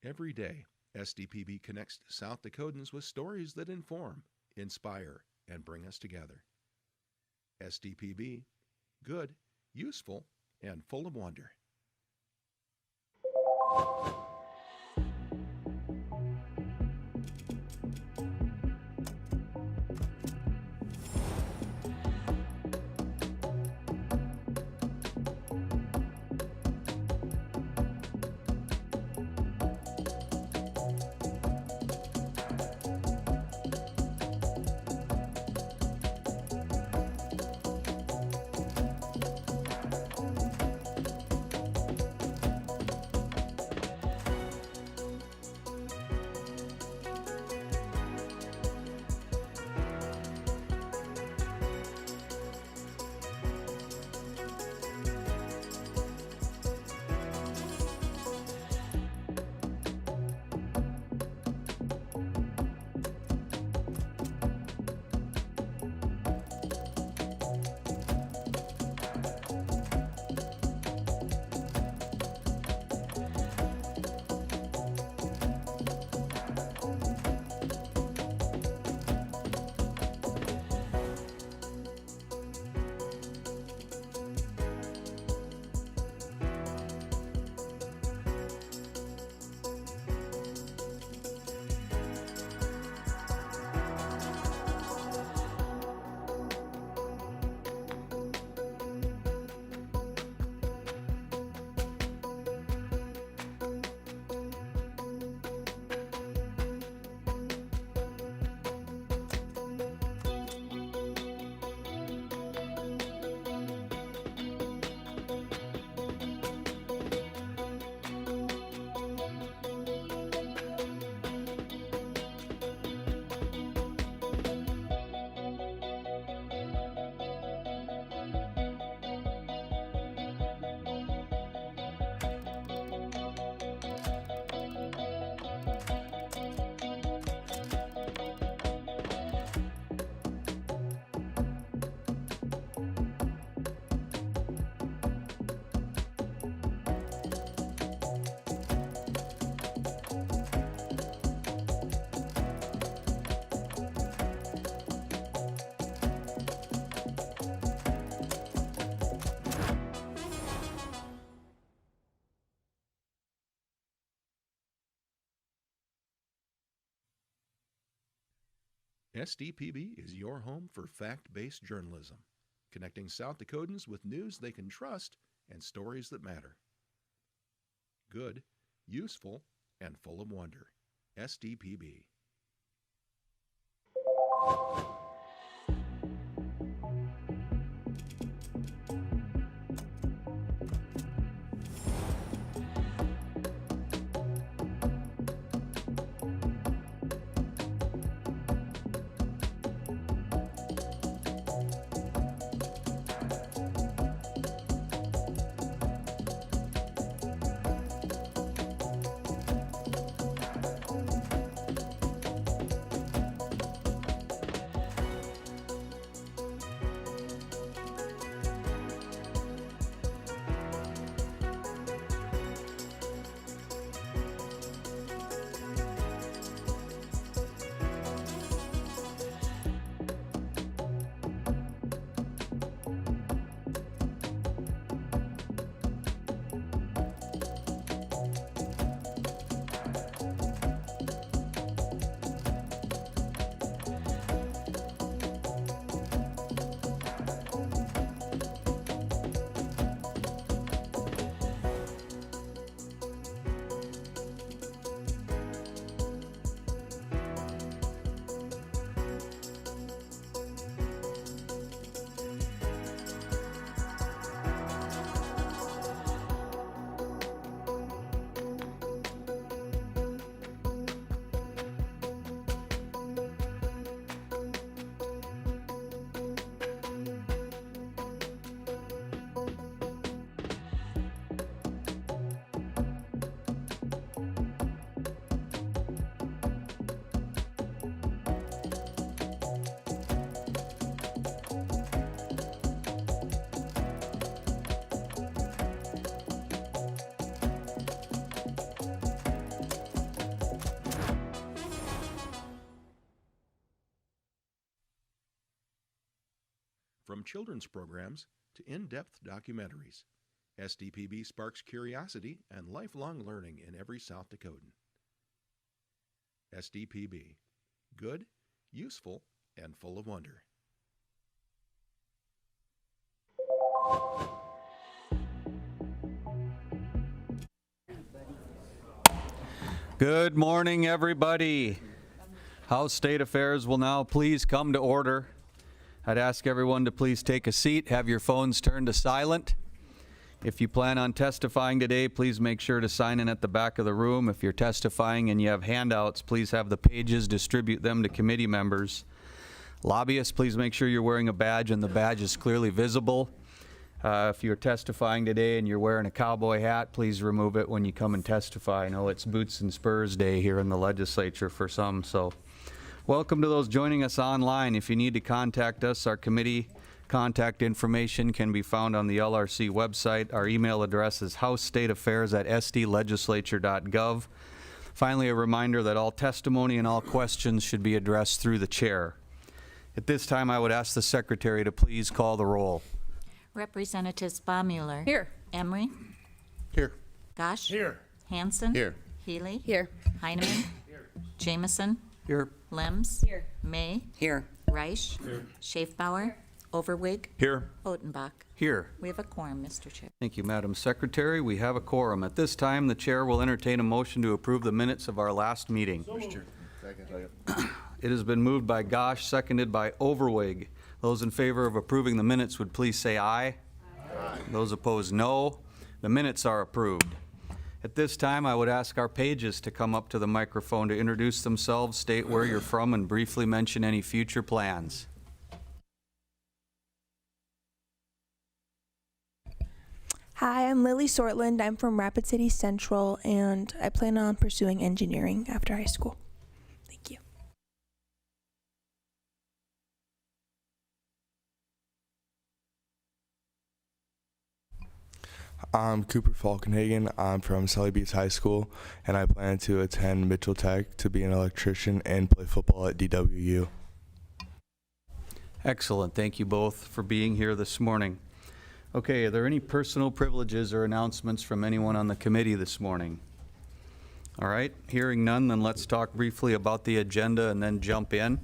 Every day, SDPB connects South Dakotans with stories that inform, inspire, and bring us together. SDPB, good, useful, and full of wonder. SDPB is your home for fact-based journalism, connecting South Dakotans with news they can trust and stories that matter. Good, useful, and full of wonder. SDPB. From children's programs to in-depth documentaries, SDPB sparks curiosity and lifelong learning in every South Dakotan. SDPB. Good, useful, and full of wonder. Good morning, everybody. House State Affairs will now please come to order. I'd ask everyone to please take a seat, have your phones turned to silent. If you plan on testifying today, please make sure to sign in at the back of the room. If you're testifying and you have handouts, please have the pages, distribute them to committee members. Lobbyists, please make sure you're wearing a badge and the badge is clearly visible. If you're testifying today and you're wearing a cowboy hat, please remove it when you come and testify. I know it's Boots and Spurs Day here in the legislature for some, so welcome to those joining us online. If you need to contact us, our committee contact information can be found on the LRC website. Our email address is housestateaffairs@sdlegislature.gov. Finally, a reminder that all testimony and all questions should be addressed through the chair. At this time, I would ask the secretary to please call the roll. Representatives Baumüller. Here. Emery. Here. Gosh. Here. Hanson. Here. Healy. Here. Heineman. Jameson. Here. Lems. Here. May. Here. Reich. Schaefbauer. Overwig. Here. Otenbach. Here. We have a quorum, Mr. Chair. Thank you, Madam Secretary. We have a quorum. At this time, the chair will entertain a motion to approve the minutes of our last meeting. It has been moved by Gosh, seconded by Overwig. Those in favor of approving the minutes would please say aye. Aye. Those opposed, no. The minutes are approved. At this time, I would ask our pages to come up to the microphone to introduce themselves, state where you're from, and briefly mention any future plans. Hi, I'm Lily Sortland. I'm from Rapid City Central, and I plan on pursuing engineering after high school. Thank you. I'm Cooper Falkenhagen. I'm from Sully Beats High School, and I plan to attend Mitchell Tech to be an electrician and play football at DWU. Excellent. Thank you both for being here this morning. Okay, are there any personal privileges or announcements from anyone on the committee this morning? All right, hearing none, then let's talk briefly about the agenda and then jump in.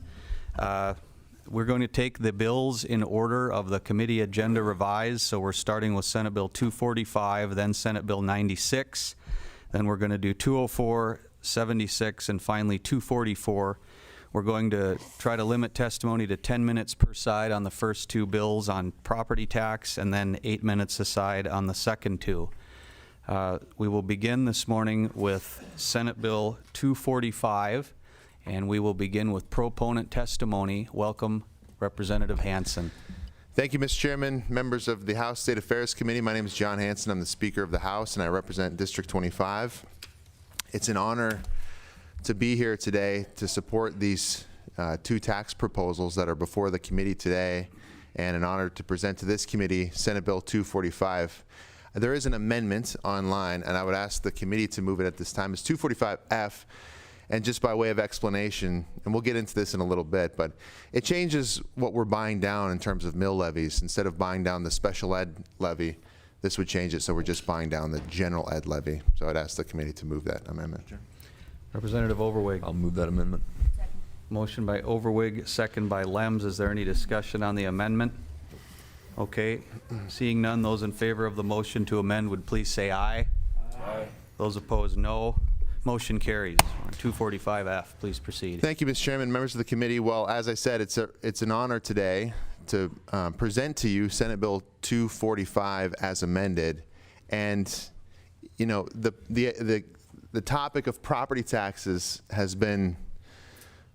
We're going to take the bills in order of the committee agenda revised, so we're starting with Senate Bill 245, then Senate Bill 96, then we're going to do 204, 76, and finally 244. We're going to try to limit testimony to 10 minutes per side on the first two bills on property tax, and then 8 minutes aside on the second two. We will begin this morning with Senate Bill 245, and we will begin with proponent testimony. Welcome, Representative Hanson. Thank you, Mr. Chairman, members of the House State Affairs Committee. My name is John Hanson. I'm the Speaker of the House, and I represent District 25. It's an honor to be here today to support these two tax proposals that are before the committee today, and an honor to present to this committee Senate Bill 245. There is an amendment online, and I would ask the committee to move it at this time. It's 245F. And just by way of explanation, and we'll get into this in a little bit, but it changes what we're buying down in terms of mill levies. Instead of buying down the special ed levy, this would change it, so we're just buying down the general ed levy. So I'd ask the committee to move that amendment. Representative Overwig. I'll move that amendment. Second. Motion by Overwig, second by Lems. Is there any discussion on the amendment? Okay, seeing none, those in favor of the motion to amend would please say aye. Aye. Those opposed, no. Motion carries. 245F, please proceed. Thank you, Mr. Chairman, members of the committee. Well, as I said, it's an honor today to present to you Senate Bill 245 as amended. And, you know, the topic of property taxes has been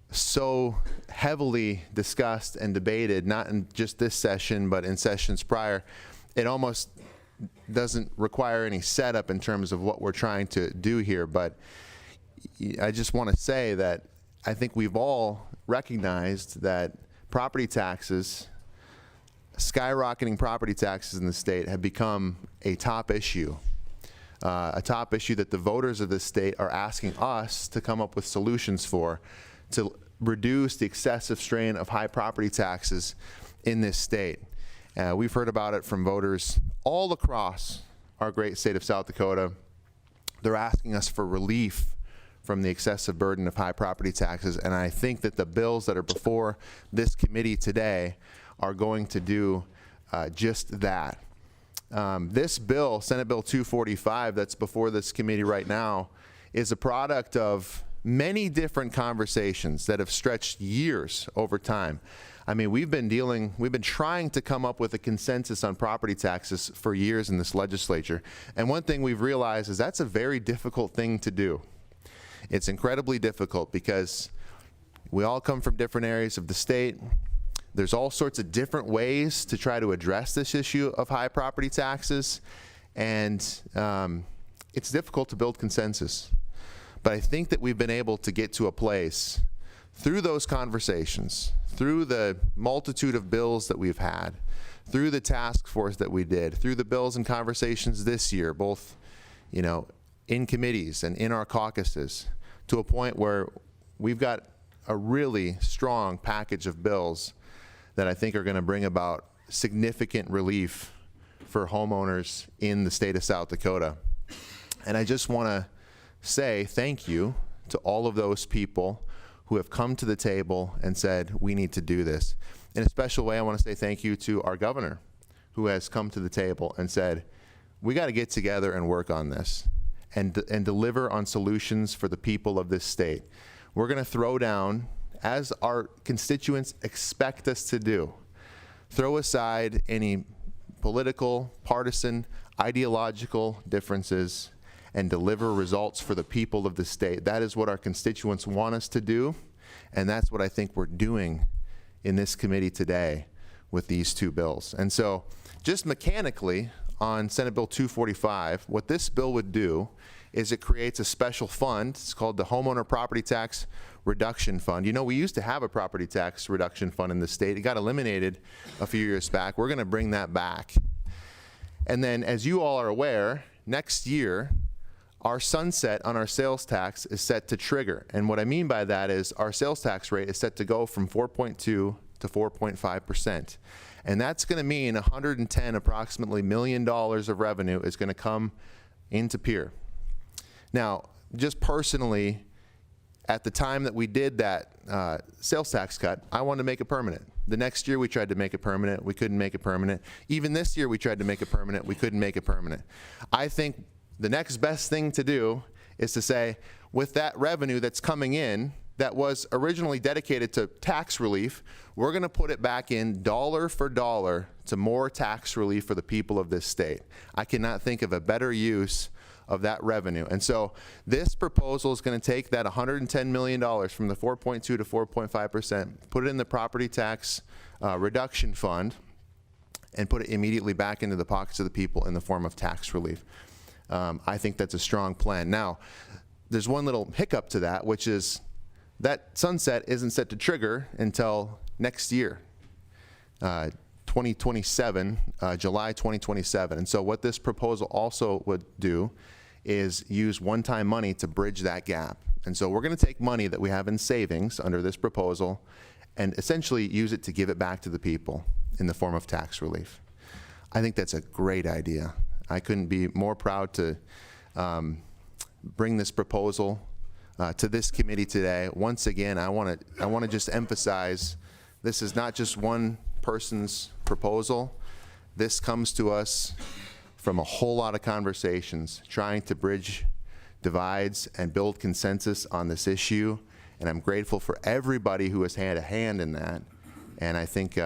so heavily discussed and debated, not in just this session, but in sessions prior. It almost doesn't require any setup in terms of what we're trying to do here, but I just want to say that I think we've all recognized that property taxes, skyrocketing property taxes in the state, have become a top issue that the voters of this state are asking us to come up with solutions for, to reduce the excessive strain of high property taxes in this state. We've heard about it from voters all across our great state of South Dakota. They're asking us for relief from the excessive burden of high property taxes, and I think that the bills that are before this committee today are going to do just that. This bill, Senate Bill 245, that's before this committee right now, is a product of many different conversations that have stretched years over time. I mean, we've been trying to come up with a consensus on property taxes for years in this legislature. And one thing we've realized is that's a very difficult thing to do. It's incredibly difficult because we all come from different areas of the state. There's all sorts of different ways to try to address this issue of high property taxes. And it's difficult to build consensus. But I think that we've been able to get to a place through those conversations, through the multitude of bills that we've had, through the task force that we did, through the bills and conversations this year, both, in committees and in our caucuses, to a point where we've got a really strong package of bills that I think are going to bring about significant relief for homeowners in the state of South Dakota. And I just want to say thank you to all of those people who have come to the table and said, we need to do this. In a special way, I want to say thank you to our governor, who has come to the table and said, we got to get together and work on this and deliver on solutions for the people of this state. We're going to throw down, as our constituents expect us to do, throw aside any political, partisan, ideological differences and deliver results for the people of the state. That is what our constituents want us to do, and that's what I think we're doing in this committee today with these two bills. And so, just mechanically, on Senate Bill 245, what this bill would do is it creates a special fund. It's called the Homeowner Property Tax Reduction Fund. We used to have a property tax reduction fund in the state. It got eliminated a few years back. We're going to bring that back. And then, as you all are aware, next year, our sunset on our sales tax is set to trigger. And what I mean by that is our sales tax rate is set to go from 4.2 to 4.5%. And that's going to mean approximately $110 million of revenue is going to come into Pierre. Now, just personally, at the time that we did that sales tax cut, I wanted to make it permanent. The next year we tried to make it permanent. We couldn't make it permanent. Even this year we tried to make it permanent. We couldn't make it permanent. I think the next best thing to do is to say, with that revenue that's coming in that was originally dedicated to tax relief, we're going to put it back in dollar for dollar to more tax relief for the people of this state. I cannot think of a better use of that revenue. And so this proposal is going to take that $110 million from the 4.2 to 4.5%, put it in the property tax reduction fund, and put it immediately back into the pockets of the people in the form of tax relief. I think that's a strong plan. Now, there's one little hiccup to that, which is that sunset isn't set to trigger until next year, 2027, July 2027. And so what this proposal also would do is use one-time money to bridge that gap. And so we're going to take money that we have in savings under this proposal and essentially use it to give it back to the people in the form of tax relief. I think that's a great idea. I couldn't be more proud to bring this proposal to this committee today. Once again, I want to just emphasize, this is not just one person's proposal. This comes to us from a whole lot of conversations, trying to bridge divides and build consensus on this issue. And I'm grateful for everybody who has had a hand in that. And I think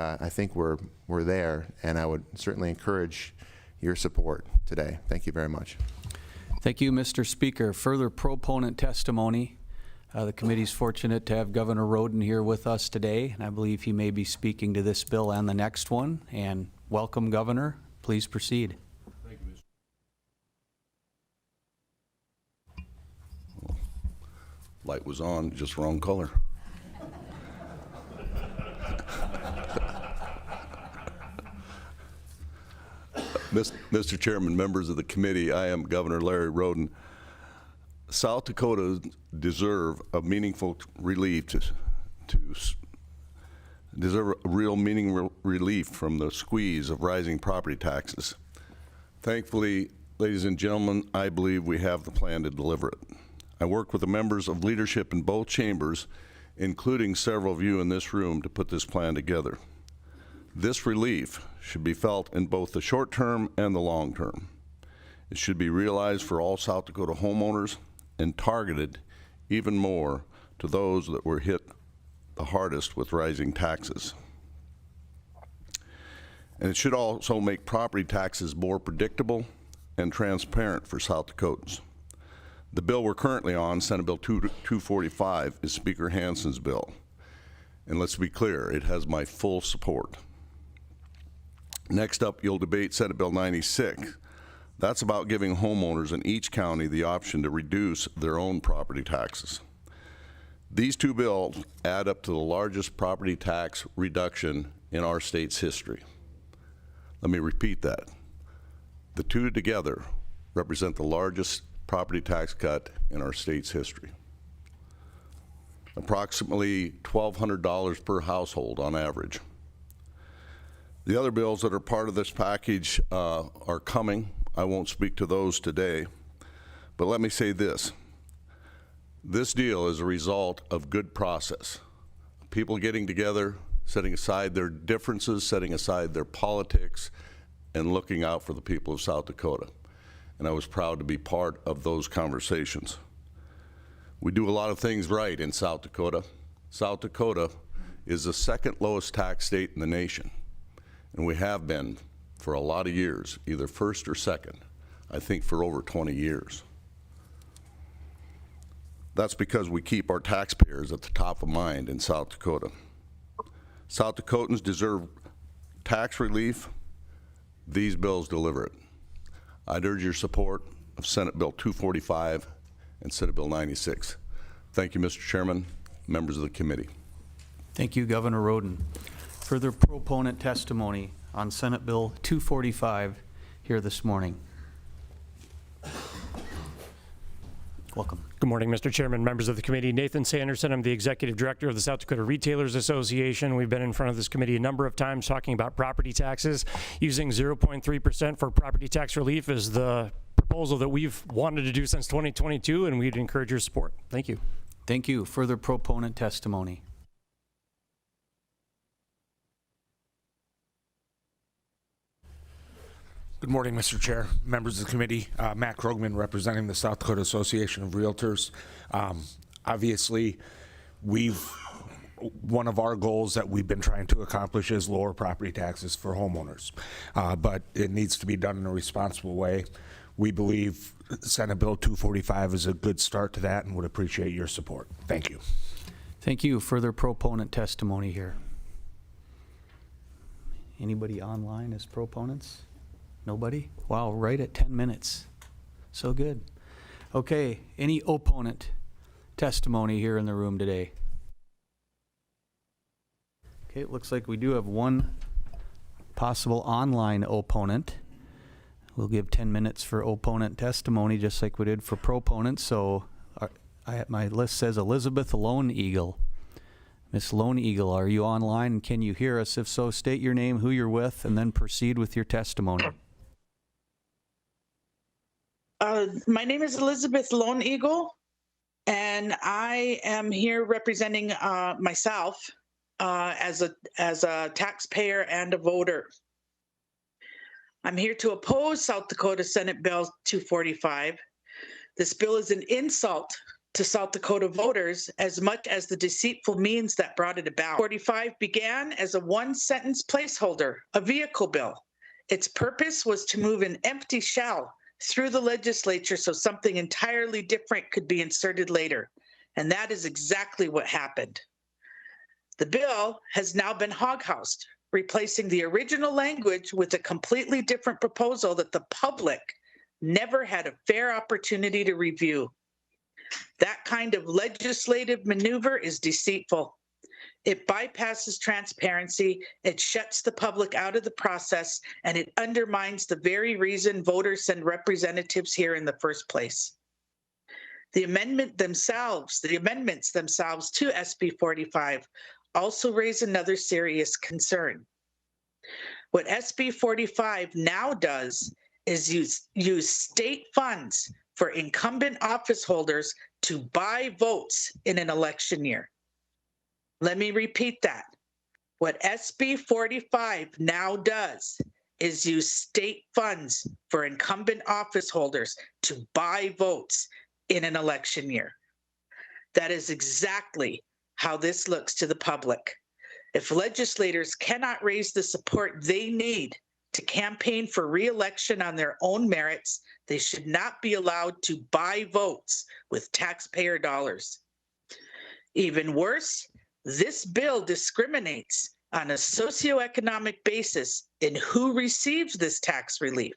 we're there. And I would certainly encourage your support today. Thank you very much. Thank you, Mr. Speaker. Further proponent testimony. The committee's fortunate to have Governor Roden here with us today, and I believe he may be speaking to this bill and the next one. And welcome, Governor. Please proceed. Thank you, Mr. Light was on, just wrong color. Mr. Chairman, members of the committee, I am Governor Larry Roden. South Dakota deserve a meaningful relief to deserve a real relief from the squeeze of rising property taxes. Thankfully, ladies and gentlemen, I believe we have the plan to deliver it. I work with the members of leadership in both chambers, including several of you in this room, to put this plan together. This relief should be felt in both the short term and the long term. It should be realized for all South Dakota homeowners and targeted even more to those that were hit the hardest with rising taxes. And it should also make property taxes more predictable and transparent for South Dakotans. The bill we're currently on, Senate Bill 245, is Speaker Hansen's bill. And let's be clear, it has my full support. Next up, you'll debate Senate Bill 96. That's about giving homeowners in each county the option to reduce their own property taxes. These two bills add up to the largest property tax reduction in our state's history. Let me repeat that. The two together represent the largest property tax cut in our state's history. Approximately $1,200 per household on average. The other bills that are part of this package are coming. I won't speak to those today, but let me say this. This deal is a result of good process. People getting together, setting aside their differences, setting aside their politics, and looking out for the people of South Dakota. And I was proud to be part of those conversations. We do a lot of things right in South Dakota. South Dakota is the second lowest tax state in the nation, and we have been for a lot of years, either first or second, I think for over 20 years. That's because we keep our taxpayers at the top of mind in South Dakota. South Dakotans deserve tax relief. These bills deliver it. I'd urge your support of Senate Bill 245 and Senate Bill 96. Thank you, Mr. Chairman, members of the committee. Thank you, Governor Roden. Further proponent testimony on Senate Bill 245 here this morning. Welcome. Good morning, Mr. Chairman, members of the committee. Nathan Sanderson, I'm the Executive Director of the South Dakota Retailers Association. We've been in front of this committee a number of times talking about property taxes. Using 0.3% for property tax relief is the proposal that we've wanted to do since 2022, and we'd encourage your support. Thank you. Thank you. Further proponent testimony. Good morning, Mr. Chair, members of the committee. Matt Krogman, representing the South Dakota Association of Realtors. Obviously, one of our goals that we've been trying to accomplish is lower property taxes for homeowners, but it needs to be done in a responsible way. We believe Senate Bill 245 is a good start to that and would appreciate your support. Thank you. Thank you. Further proponent testimony here. Anybody online as proponents? Nobody? Wow, right at 10 minutes. So good. Okay, any opponent testimony here in the room today? Okay, it looks like we do have one possible online opponent. We'll give 10 minutes for opponent testimony, just like we did for proponents. So my list says Elizabeth Lone Eagle. Miss Lone Eagle, are you online and can you hear us? If so, state your name, who you're with, and then proceed with your testimony. My name is Elizabeth Lone Eagle, and I am here representing myself as a taxpayer and a voter. I'm here to oppose South Dakota Senate Bill 245. This bill is an insult to South Dakota voters as much as the deceitful means that brought it about. 45 began as a one-sentence placeholder, a vehicle bill. Its purpose was to move an empty shell through the legislature so something entirely different could be inserted later. And that is exactly what happened. The bill has now been hoghoused, replacing the original language with a completely different proposal that the public never had a fair opportunity to review. That kind of legislative maneuver is deceitful. It bypasses transparency, it shuts the public out of the process, and it undermines the very reason voters send representatives here in the first place. The amendments themselves to SB 45 also raise another serious concern. What SB 45 now does is use state funds for incumbent office holders to buy votes in an election year. Let me repeat that. What SB 45 now does is use state funds for incumbent office holders to buy votes in an election year. That is exactly how this looks to the public. If legislators cannot raise the support they need to campaign for re-election on their own merits, they should not be allowed to buy votes with taxpayer dollars. Even worse, this bill discriminates on a socioeconomic basis in who receives this tax relief.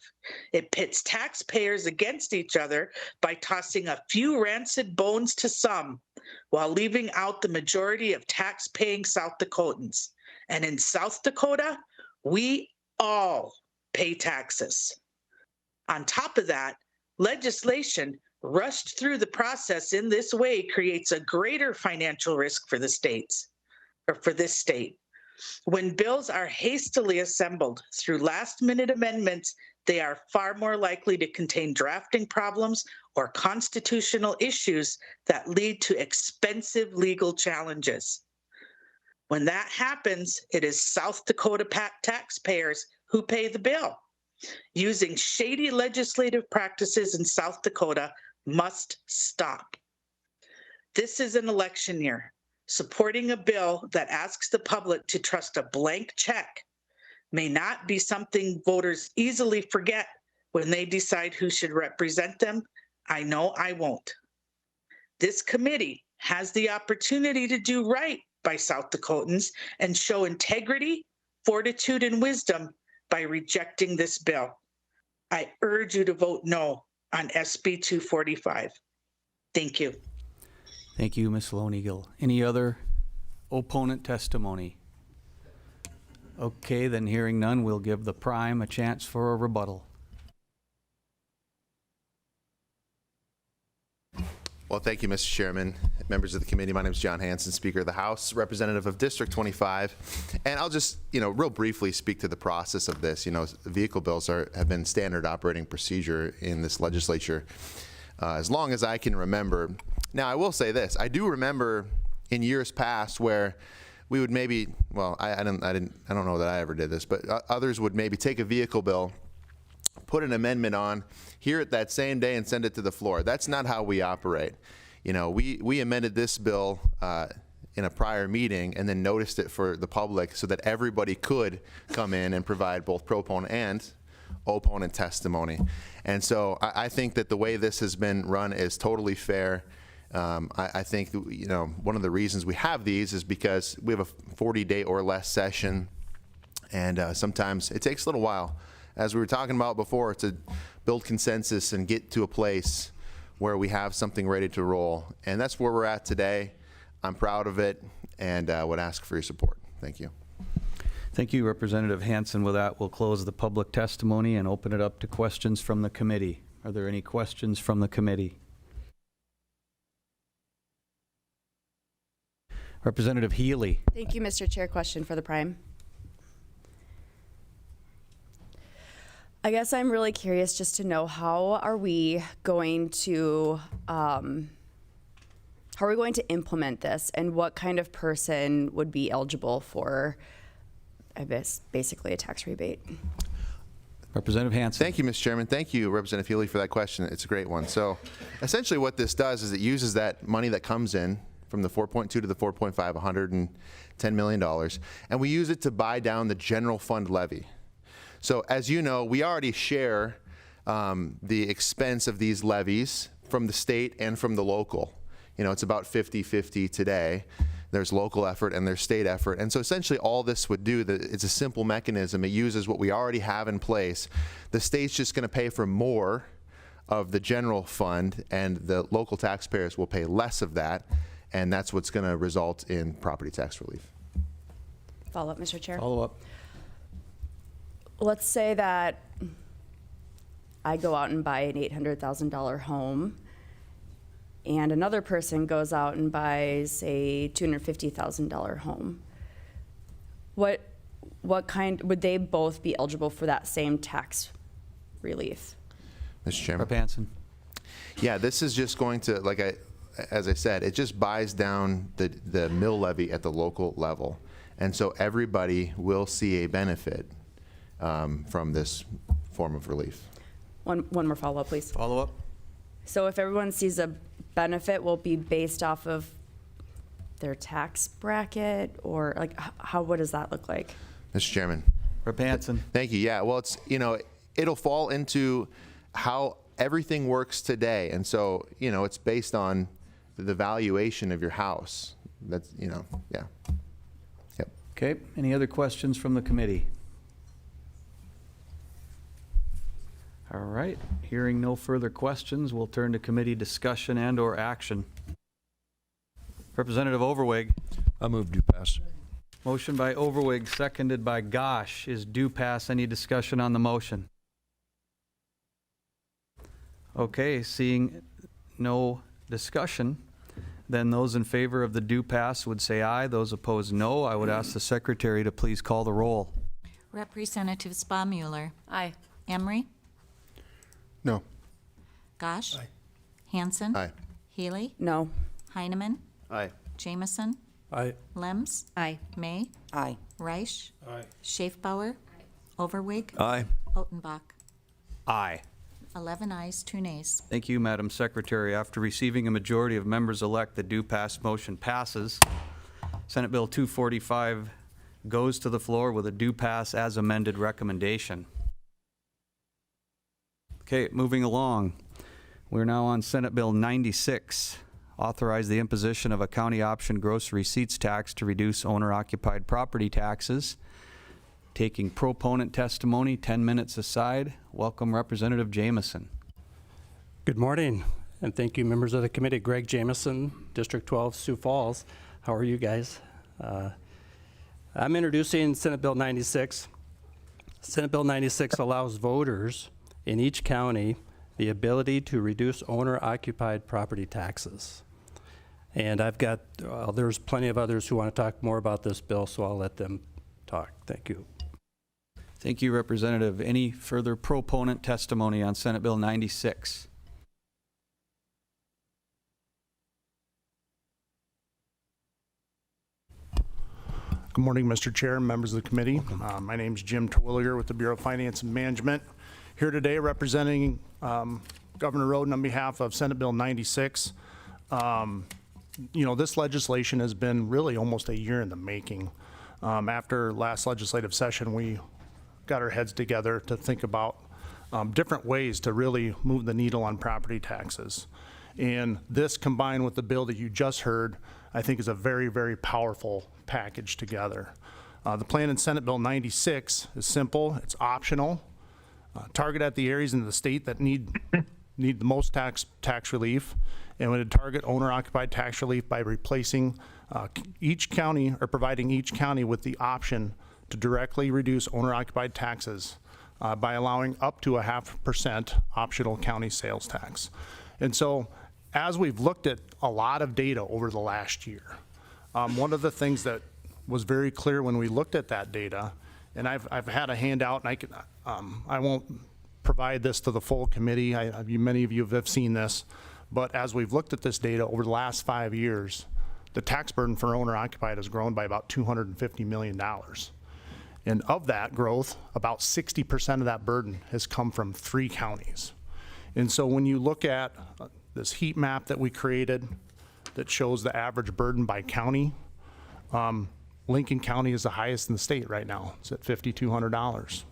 It pits taxpayers against each other by tossing a few rancid bones to some while leaving out the majority of tax-paying South Dakotans. And in South Dakota, we all pay taxes. On top of that, legislation rushed through the process in this way creates a greater financial risk for the states, or for this state. When bills are hastily assembled through last-minute amendments, they are far more likely to contain drafting problems or constitutional issues that lead to expensive legal challenges. When that happens, it is South Dakota taxpayers who pay the bill. Using shady legislative practices in South Dakota must stop. This is an election year. Supporting a bill that asks the public to trust a blank check may not be something voters easily forget when they decide who should represent them. I know I won't. This committee has the opportunity to do right by South Dakotans and show integrity, fortitude, and wisdom by rejecting this bill. I urge you to vote no on SB 245. Thank you. Thank you, Ms. Lone Eagle. Any other opponent testimony? Okay, then hearing none, we'll give the prime a chance for a rebuttal. Well, thank you, Mr. Chairman, members of the committee. My name is John Hanson, Speaker of the House, representative of District 25. And I'll just, real briefly speak to the process of this. Vehicle bills have been standard operating procedure in this legislature as long as I can remember. Now, I will say this. I do remember in years past where we would maybe, well, I don't know that I ever did this, but others would maybe take a vehicle bill, put an amendment on, hear it that same day, and send it to the floor. That's not how we operate. We amended this bill in a prior meeting and then noticed it for the public so that everybody could come in and provide both proponent and opponent testimony. And so I think that the way this has been run is totally fair. I think, one of the reasons we have these is because we have a 40-day or less session, and sometimes it takes a little while, as we were talking about before, to build consensus and get to a place where we have something ready to roll. And that's where we're at today. I'm proud of it and would ask for your support. Thank you. Thank you, Representative Hanson. With that, we'll close the public testimony and open it up to questions from the committee. Are there any questions from the committee? Representative Healy. Thank you, Mr. Chair. Question for the prime. I guess I'm really curious just to know how are we going to implement this, and what kind of person would be eligible for, I guess, basically a tax rebate? Representative Hanson. Thank you, Mr. Chairman. Thank you, Representative Healy, for that question. It's a great one. So essentially what this does is it uses that money that comes in from the 4.2 to the 4.5, $110 million, and we use it to buy down the general fund levy. So as you know, we already share the expense of these levies from the state and from the local. It's about 50-50 today. There's local effort and there's state effort. And so essentially all this would do, it's a simple mechanism. It uses what we already have in place. The state's just going to pay for more of the general fund, and the local taxpayers will pay less of that. And that's what's going to result in property tax relief. Follow up, Mr. Chair. Follow up. Let's say that I go out and buy an $800,000 home. and another person goes out and buys a $250,000 home, what kind, would they both be eligible for that same tax relief? Mr. Chairman. Rep. Hansen. Yeah, this is just going to, as I said, it just buys down the mill levy at the local level. And so everybody will see a benefit from this form of relief. One more follow-up, please. Follow-up? So if everyone sees a benefit, will it be based off of their tax bracket, or like what does that look like? Mr. Chairman. Rep. Hansen. Thank you. Yeah, well, it's, it'll fall into how everything works today. And so, it's based on the valuation of your house. That's, yeah. Yep. Okay, any other questions from the committee? All right, hearing no further questions, we'll turn to committee discussion and/or action. Representative Overweg. I move to pass. Motion by Overweg, seconded by Gosh. Is due pass. Any discussion on the motion? Okay, seeing no discussion, then those in favor of the due pass would say aye. Those opposed, no. I would ask the secretary to please call the roll. Representative Spa-Mueller. Aye. Emery. No. Gosh. Aye. Hansen. Aye. Healy. No. Heineman. Aye. Jamison. Aye. Lems. Aye. May. Aye. Reich. Aye. Schaefbauer. Overweg. Aye. Otenbach. Aye. 11 ayes, 2 nays. Thank you, Madam Secretary. After receiving a majority of members-elect, the due pass motion passes. Senate Bill 245 goes to the floor with a due pass as amended recommendation. Okay, moving along. We're now on Senate Bill 96. Authorize the imposition of a county option gross receipts tax to reduce owner-occupied property taxes. Taking proponent testimony, 10 minutes aside. Welcome, Representative Jamison. Good morning, and thank you, members of the committee. Greg Jamison, District 12, Sioux Falls. How are you guys? I'm introducing Senate Bill 96. Senate Bill 96 allows voters in each county the ability to reduce owner-occupied property taxes. And I've got, there's plenty of others who want to talk more about this bill, so I'll let them talk. Thank you. Thank you, Representative. Any further proponent testimony on Senate Bill 96? Good morning, Mr. Chair and members of the committee. My name is Jim Terwilliger with the Bureau of Finance and Management. Here today representing Governor Roden on behalf of Senate Bill 96. This legislation has been really almost a year in the making. After last legislative session, we got our heads together to think about different ways to really move the needle on property taxes. And this, combined with the bill that you just heard, I think is a very, very powerful package together. The plan in Senate Bill 96 is simple, it's optional, target at the areas in the state that need the most tax relief, and would target owner-occupied tax relief by replacing each county, or providing each county with the option to directly reduce owner-occupied taxes by allowing up to a 0.5% optional county sales tax. And so, as we've looked at a lot of data over the last year, one of the things that was very clear when we looked at that data, and I've had a handout, and I won't provide this to the full committee. Many of you have seen this, but as we've looked at this data over the last 5 years, the tax burden for owner-occupied has grown by about $250 million. And of that growth, about 60% of that burden has come from 3 counties. And so when you look at this heat map that we created that shows the average burden by county, Lincoln County is the highest in the state right now. It's at $5,200.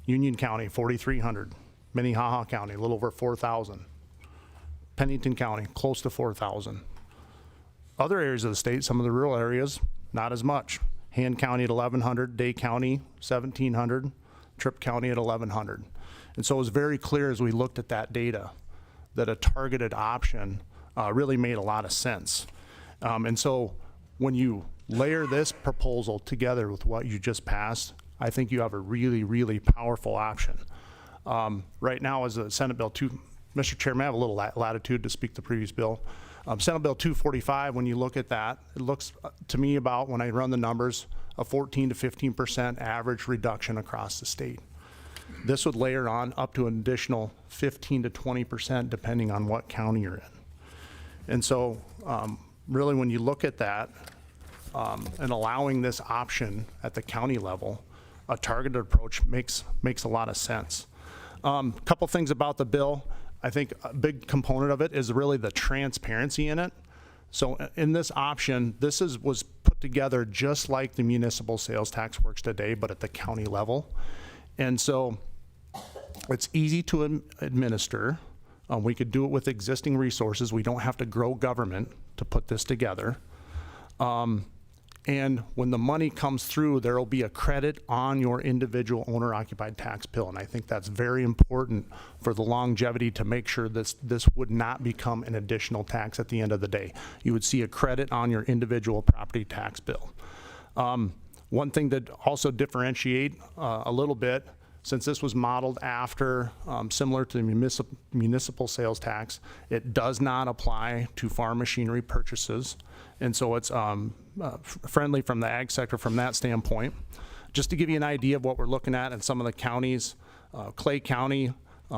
Union County, $4,300. Minnehaha County, a little over $4,000. Pennington County, close to $4,000. Other areas of the state, some of the rural areas, not as much. Hand County at $1,100, Day County $1,700, Tripp County at $1,100. And so it was very clear as we looked at that data that a targeted option really made a lot of sense. And so when you layer this proposal together with what you just passed, I think you have a really, really powerful option. Right now, as a Senate Bill Mr. Chairman, I have a little latitude to speak the previous bill. Senate Bill 245, when you look at that, it looks to me about, when I run the numbers, a 14 to 15% average reduction across the state. This would layer on up to an additional 15 to 20% depending on what county you're in. And so really when you look at that and allowing this option at the county level, a targeted approach makes a lot of sense. Couple things about the bill. I think a big component of it is really the transparency in it. So in this option, this was put together just like the municipal sales tax works today, but at the county level. And so it's easy to administer. We could do it with existing resources. We don't have to grow government to put this together. And when the money comes through, there will be a credit on your individual owner-occupied tax bill. And I think that's very important for the longevity to make sure this would not become an additional tax at the end of the day. You would see a credit on your individual property tax bill. One thing that also differentiate a little bit, since this was modeled after, similar to the municipal sales tax, it does not apply to farm machinery purchases. And so it's friendly from the ag sector from that standpoint. Just to give you an idea of what we're looking at in some of the counties, Clay County,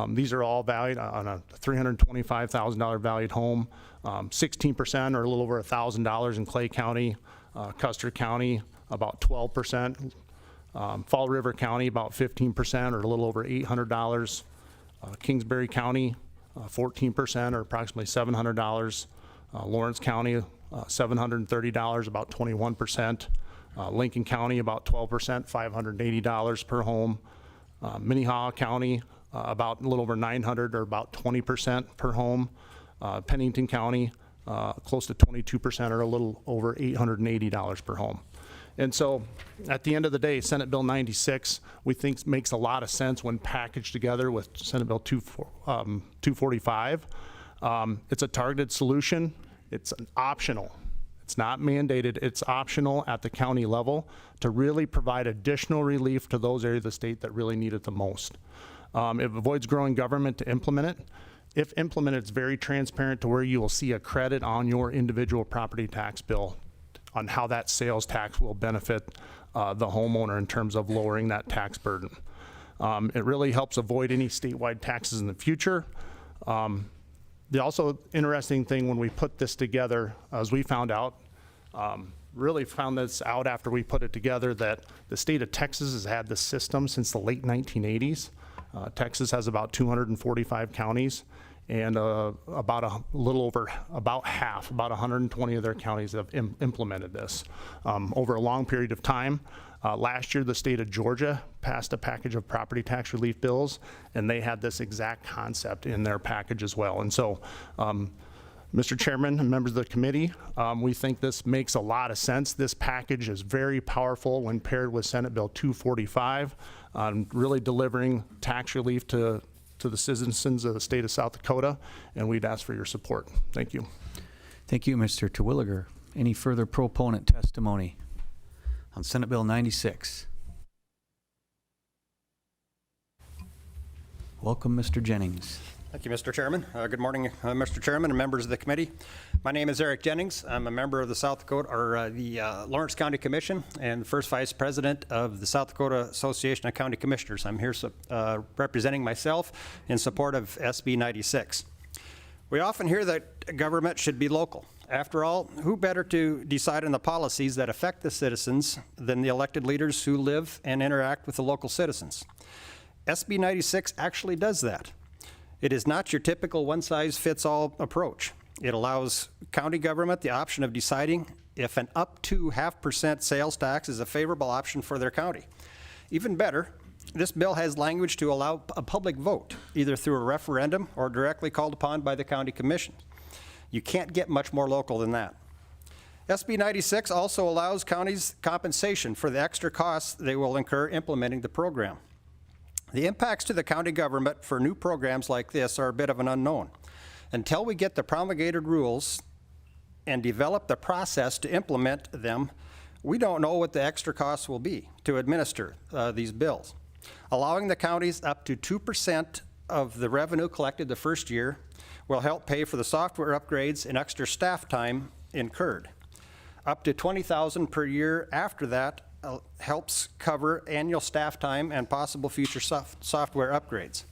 these are all valued on a $325,000 valued home, 16% or a little over $1,000 in Clay County, Custer County, about 12%. Fall River County, about 15% or a little over $800. Kingsbury County, 14% or approximately $700. Lawrence County, $730, about 21%. Lincoln County, about 12%, $580 per home. Minnehaha County, about a little over $900 or about 20% per home. Pennington County, close to 22% or a little over $880 per home. And so at the end of the day, Senate Bill 96, we think makes a lot of sense when packaged together with Senate Bill 245. It's a targeted solution. It's an optional. It's not mandated. It's optional at the county level to really provide additional relief to those areas of the state that really need it the most. It avoids growing government to implement it. If implemented, it's very transparent to where you will see a credit on your individual property tax bill on how that sales tax will benefit the homeowner in terms of lowering that tax burden. It really helps avoid any statewide taxes in the future. The also interesting thing when we put this together, as we found out, really found this out after we put it together, that the state of Texas has had this system since the late 1980s. Texas has about 245 counties, and about a little over, about half, about 120 of their counties have implemented this over a long period of time. Last year, the state of Georgia passed a package of property tax relief bills, and they had this exact concept in their package as well. And so, Mr. Chairman and members of the committee, we think this makes a lot of sense. This package is very powerful when paired with Senate Bill 245, really delivering tax relief to the citizens of the state of South Dakota, and we'd ask for your support. Thank you. Thank you, Mr. Terwilliger. Any further proponent testimony on Senate Bill 96? Welcome, Mr. Jennings. Thank you, Mr. Chairman. Good morning, Mr. Chairman and members of the committee. My name is Eric Jennings. I'm a member of the Lawrence County Commission and first vice president of the South Dakota Association of County Commissioners. I'm here representing myself in support of SB 96. We often hear that government should be local. After all, who better to decide on the policies that affect the citizens than the elected leaders who live and interact with the local citizens? SB 96 actually does that. It is not your typical one-size-fits-all approach. It allows county government the option of deciding if an up to 0.5% sales tax is a favorable option for their county. Even better, this bill has language to allow a public vote, either through a referendum or directly called upon by the county commission. You can't get much more local than that. SB 96 also allows counties compensation for the extra costs they will incur implementing the program. The impacts to the county government for new programs like this are a bit of an unknown. Until we get the promulgated rules and develop the process to implement them, we don't know what the extra costs will be to administer these bills. Allowing the counties up to 2% of the revenue collected the first year will help pay for the software upgrades and extra staff time incurred. Up to $20,000 per year after that helps cover annual staff time and possible future software upgrades.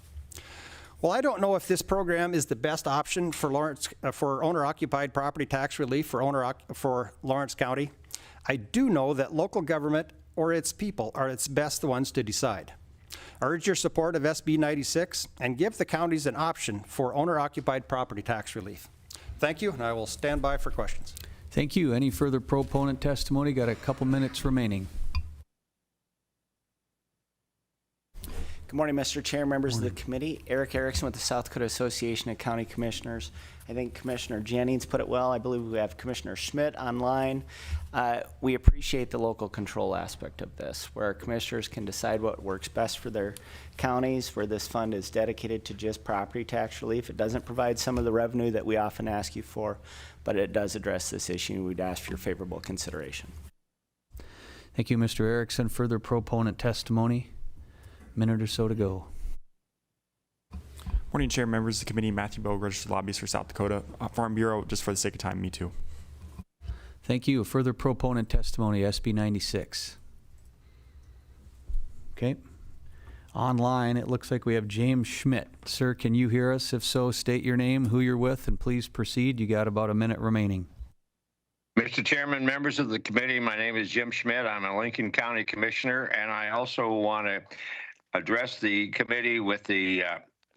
Well, I don't know if this program is the best option for Lawrence, for owner-occupied property tax relief for Lawrence County. I do know that local government or its people are its best ones to decide. I urge your support of SB 96 and give the counties an option for owner-occupied property tax relief. Thank you, and I will stand by for questions. Thank you. Any further proponent testimony? Got a couple minutes remaining. Good morning, Mr. Chair, members of the committee. Eric Erickson with the South Dakota Association of County Commissioners. I think Commissioner Jennings put it well. I believe we have Commissioner Schmidt online. We appreciate the local control aspect of this, where our commissioners can decide what works best for their counties, where this fund is dedicated to just property tax relief. It doesn't provide some of the revenue that we often ask you for, but it does address this issue, and we'd ask for your favorable consideration. Thank you, Mr. Erickson. Further proponent testimony? Minute or so to go. Morning, Chair, members of the committee. Matthew Bogue, registered lobbyist for South Dakota Farm Bureau. Just for the sake of time, me too. Thank you. Further proponent testimony, SB 96. Okay. Online, it looks like we have James Schmidt. Sir, can you hear us? If so, state your name, who you're with, and please proceed. You got about a minute remaining. Mr. Chairman, members of the committee, my name is Jim Schmidt. I'm a Lincoln County Commissioner, and I also want to address the committee with the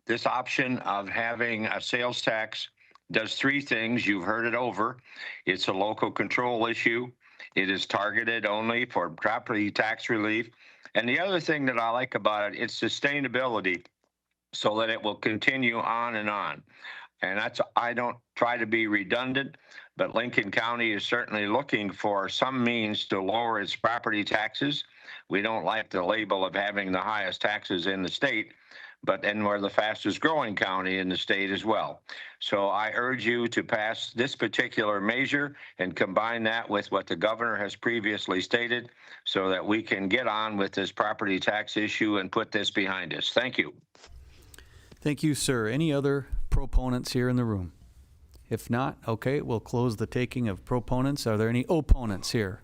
this option of having a sales tax. Does three things. You've heard it over. It's a local control issue. It is targeted only for property tax relief. And the other thing that I like about it, it's sustainability, so that it will continue on and on. And that's, I don't try to be redundant, but Lincoln County is certainly looking for some means to lower its property taxes. We don't like the label of having the highest taxes in the state, but then we're the fastest growing county in the state as well. So I urge you to pass this particular measure and combine that with what the governor has previously stated so that we can get on with this property tax issue and put this behind us. Thank you. Thank you, sir. Any other proponents here in the room? If not, okay, we'll close the taking of proponents. Are there any opponents here?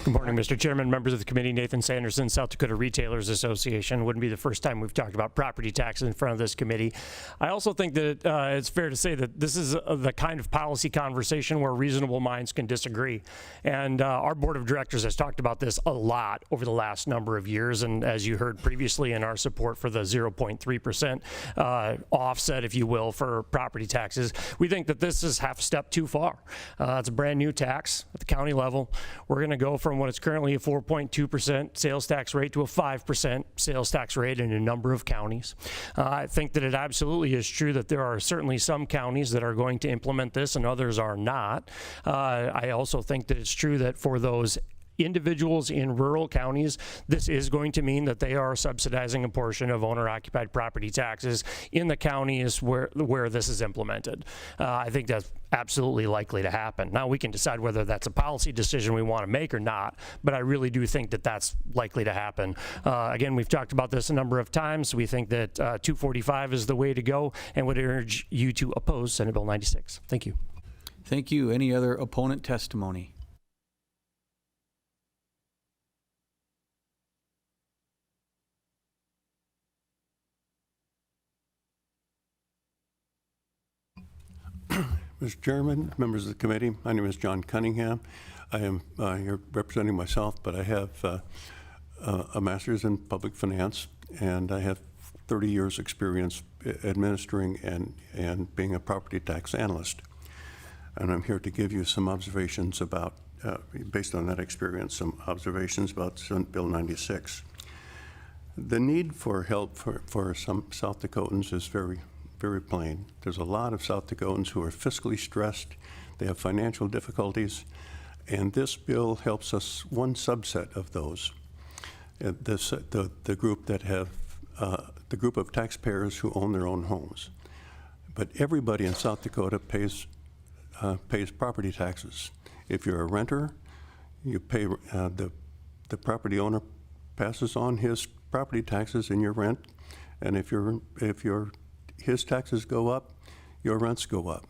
Good morning, Mr. Chairman, members of the committee. Nathan Sanderson, South Dakota Retailers Association. Wouldn't be the first time we've talked about property taxes in front of this committee. I also think that it's fair to say that this is the kind of policy conversation where reasonable minds can disagree. And our board of directors has talked about this a lot over the last number of years. And as you heard previously in our support for the 0.3% offset, if you will, for property taxes, we think that this is half a step too far. It's a brand new tax at the county level. We're going to go from what is currently a 4.2% sales tax rate to a 5% sales tax rate in a number of counties. I think that it absolutely is true that there are certainly some counties that are going to implement this and others are not. I also think that it's true that for those individuals in rural counties, this is going to mean that they are subsidizing a portion of owner-occupied property taxes in the counties where this is implemented. I think that's absolutely likely to happen. Now, we can decide whether that's a policy decision we want to make or not, but I really do think that that's likely to happen. Again, we've talked about this a number of times. We think that 245 is the way to go and would urge you to oppose Senate Bill 96. Thank you. Thank you. Any other opponent testimony? Mr. Chairman, members of the committee, my name is John Cunningham. I am here representing myself, but I have a master's in public finance, and I have 30 years experience administering and being a property tax analyst. And I'm here to give you some observations about, based on that experience, some observations about Senate Bill 96. The need for help for some South Dakotans is very plain. There's a lot of South Dakotans who are fiscally stressed. They have financial difficulties, and this bill helps us, one subset of those. The group that have the group of taxpayers who own their own homes. But everybody in South Dakota pays property taxes. If you're a renter, you pay, the property owner passes on his property taxes and your rent, and if his taxes go up, your rents go up.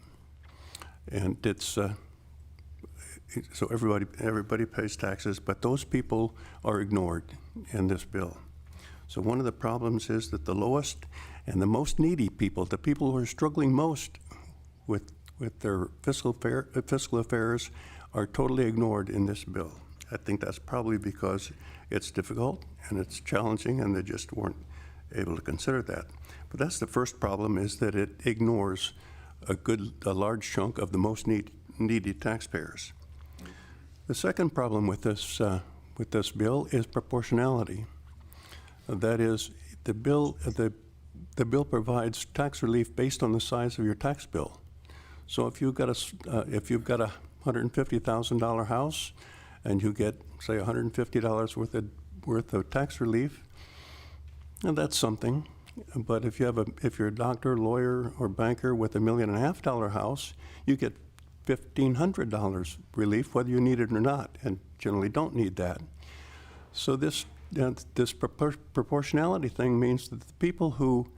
And it's, so everybody pays taxes, but those people are ignored in this bill. So one of the problems is that the lowest and the most needy people, the people who are struggling most with their fiscal affairs, are totally ignored in this bill. I think that's probably because it's difficult and it's challenging and they just weren't able to consider that. But that's the first problem, is that it ignores a large chunk of the most needy taxpayers. The second problem with this bill is proportionality. That is, the bill provides tax relief based on the size of your tax bill. So if you've got a $150,000 house and you get, say, $150 worth of tax relief, and that's something. But if you're a doctor, lawyer, or banker with $1.5 million house, you get $1,500 relief whether you need it or not, and generally don't need that. So this proportionality thing means that the people who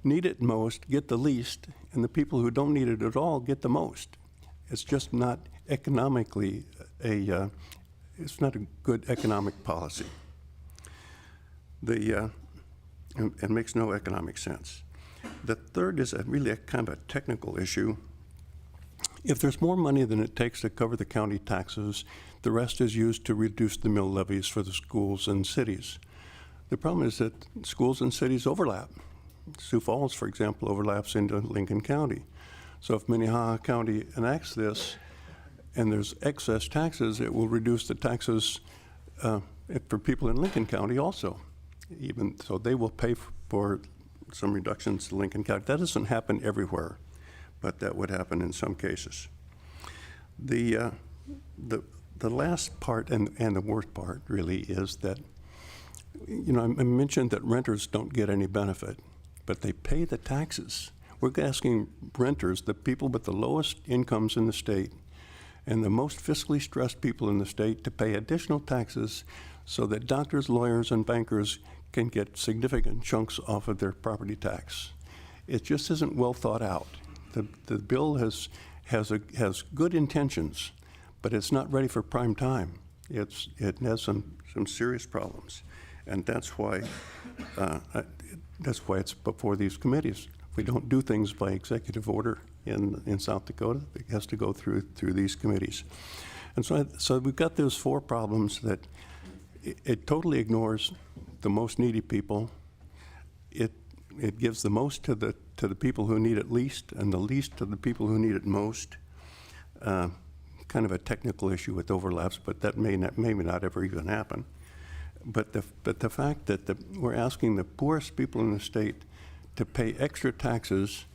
need it most get the least, and the people who don't need it at all get the most. It's just not economically it's not a good economic policy. It makes no economic sense. The third is really a kind of a technical issue. If there's more money than it takes to cover the county taxes, the rest is used to reduce the mill levies for the schools and cities. The problem is that schools and cities overlap. Sioux Falls, for example, overlaps into Lincoln County. So if Minnehaha County enacts this and there's excess taxes, it will reduce the taxes for people in Lincoln County also. Even so, they will pay for some reductions to Lincoln County. That doesn't happen everywhere, but that would happen in some cases. The last part and the worst part really is that, you know, I mentioned that renters don't get any benefit, but they pay the taxes. We're asking renters, the people with the lowest incomes in the state and the most fiscally stressed people in the state, to pay additional taxes so that doctors, lawyers, and bankers can get significant chunks off of their property tax. It just isn't well thought out. The bill has good intentions, but it's not ready for prime time. It has some serious problems, and that's why it's before these committees. We don't do things by executive order in South Dakota. It has to go through these committees. And so we've got those four problems that it totally ignores the most needy people. It gives the most to the people who need it least, and the least to the people who need it most. Kind of a technical issue with overlaps, but that may not ever even happen. But the fact that we're asking the poorest people in the state to pay extra taxes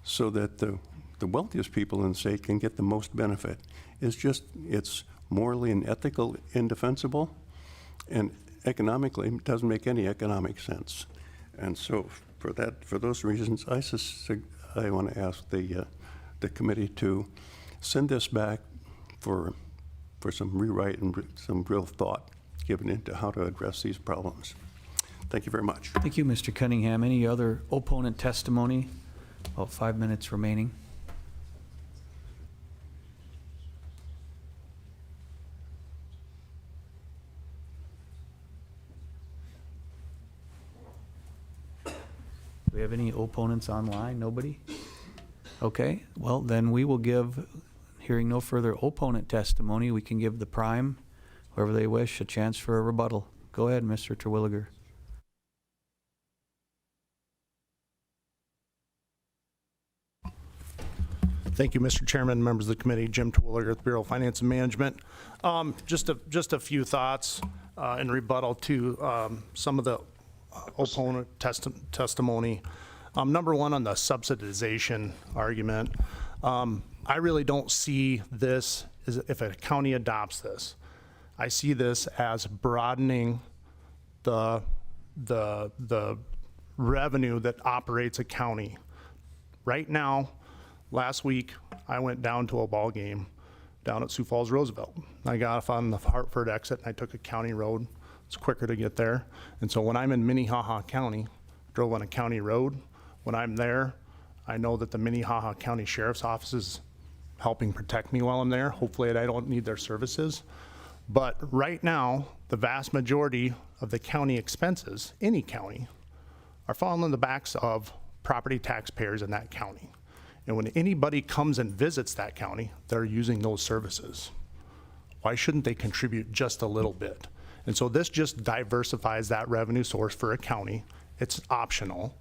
so that the wealthiest people in the state can get the most benefit is just, it's morally and ethically indefensible, and economically it doesn't make any economic sense. And so for those reasons, I want to ask the committee to send this back for some rewrite and some real thought given into how to address these problems. Thank you very much. Thank you, Mr. Cunningham. Any other opponent testimony? About 5 minutes remaining. Do we have any opponents online? Nobody? Okay, well, then we will give, hearing no further opponent testimony, we can give the prime, whoever they wish, a chance for a rebuttal. Go ahead, Mr. Terwilliger. Thank you, Mr. Chairman, members of the committee. Jim Terwilliger with the Bureau of Finance and Management. Just a few thoughts in rebuttal to some of the opponent testimony. Number one, on the subsidization argument, I really don't see this as, if a county adopts this, I see this as broadening the revenue that operates a county. Right now, last week, I went down to a ball game down at Sioux Falls Roosevelt. I got off on the Hartford exit and I took a county road. It's quicker to get there. And so when I'm in Minnehaha County, drove on a county road, when I'm there, I know that the Minnehaha County Sheriff's Office is helping protect me while I'm there. Hopefully I don't need their services. But right now, the vast majority of the county expenses, any county, are falling on the backs of property taxpayers in that county. And when anybody comes and visits that county, they're using those services. Why shouldn't they contribute just a little bit? And so this just diversifies that revenue source for a county. It's optional.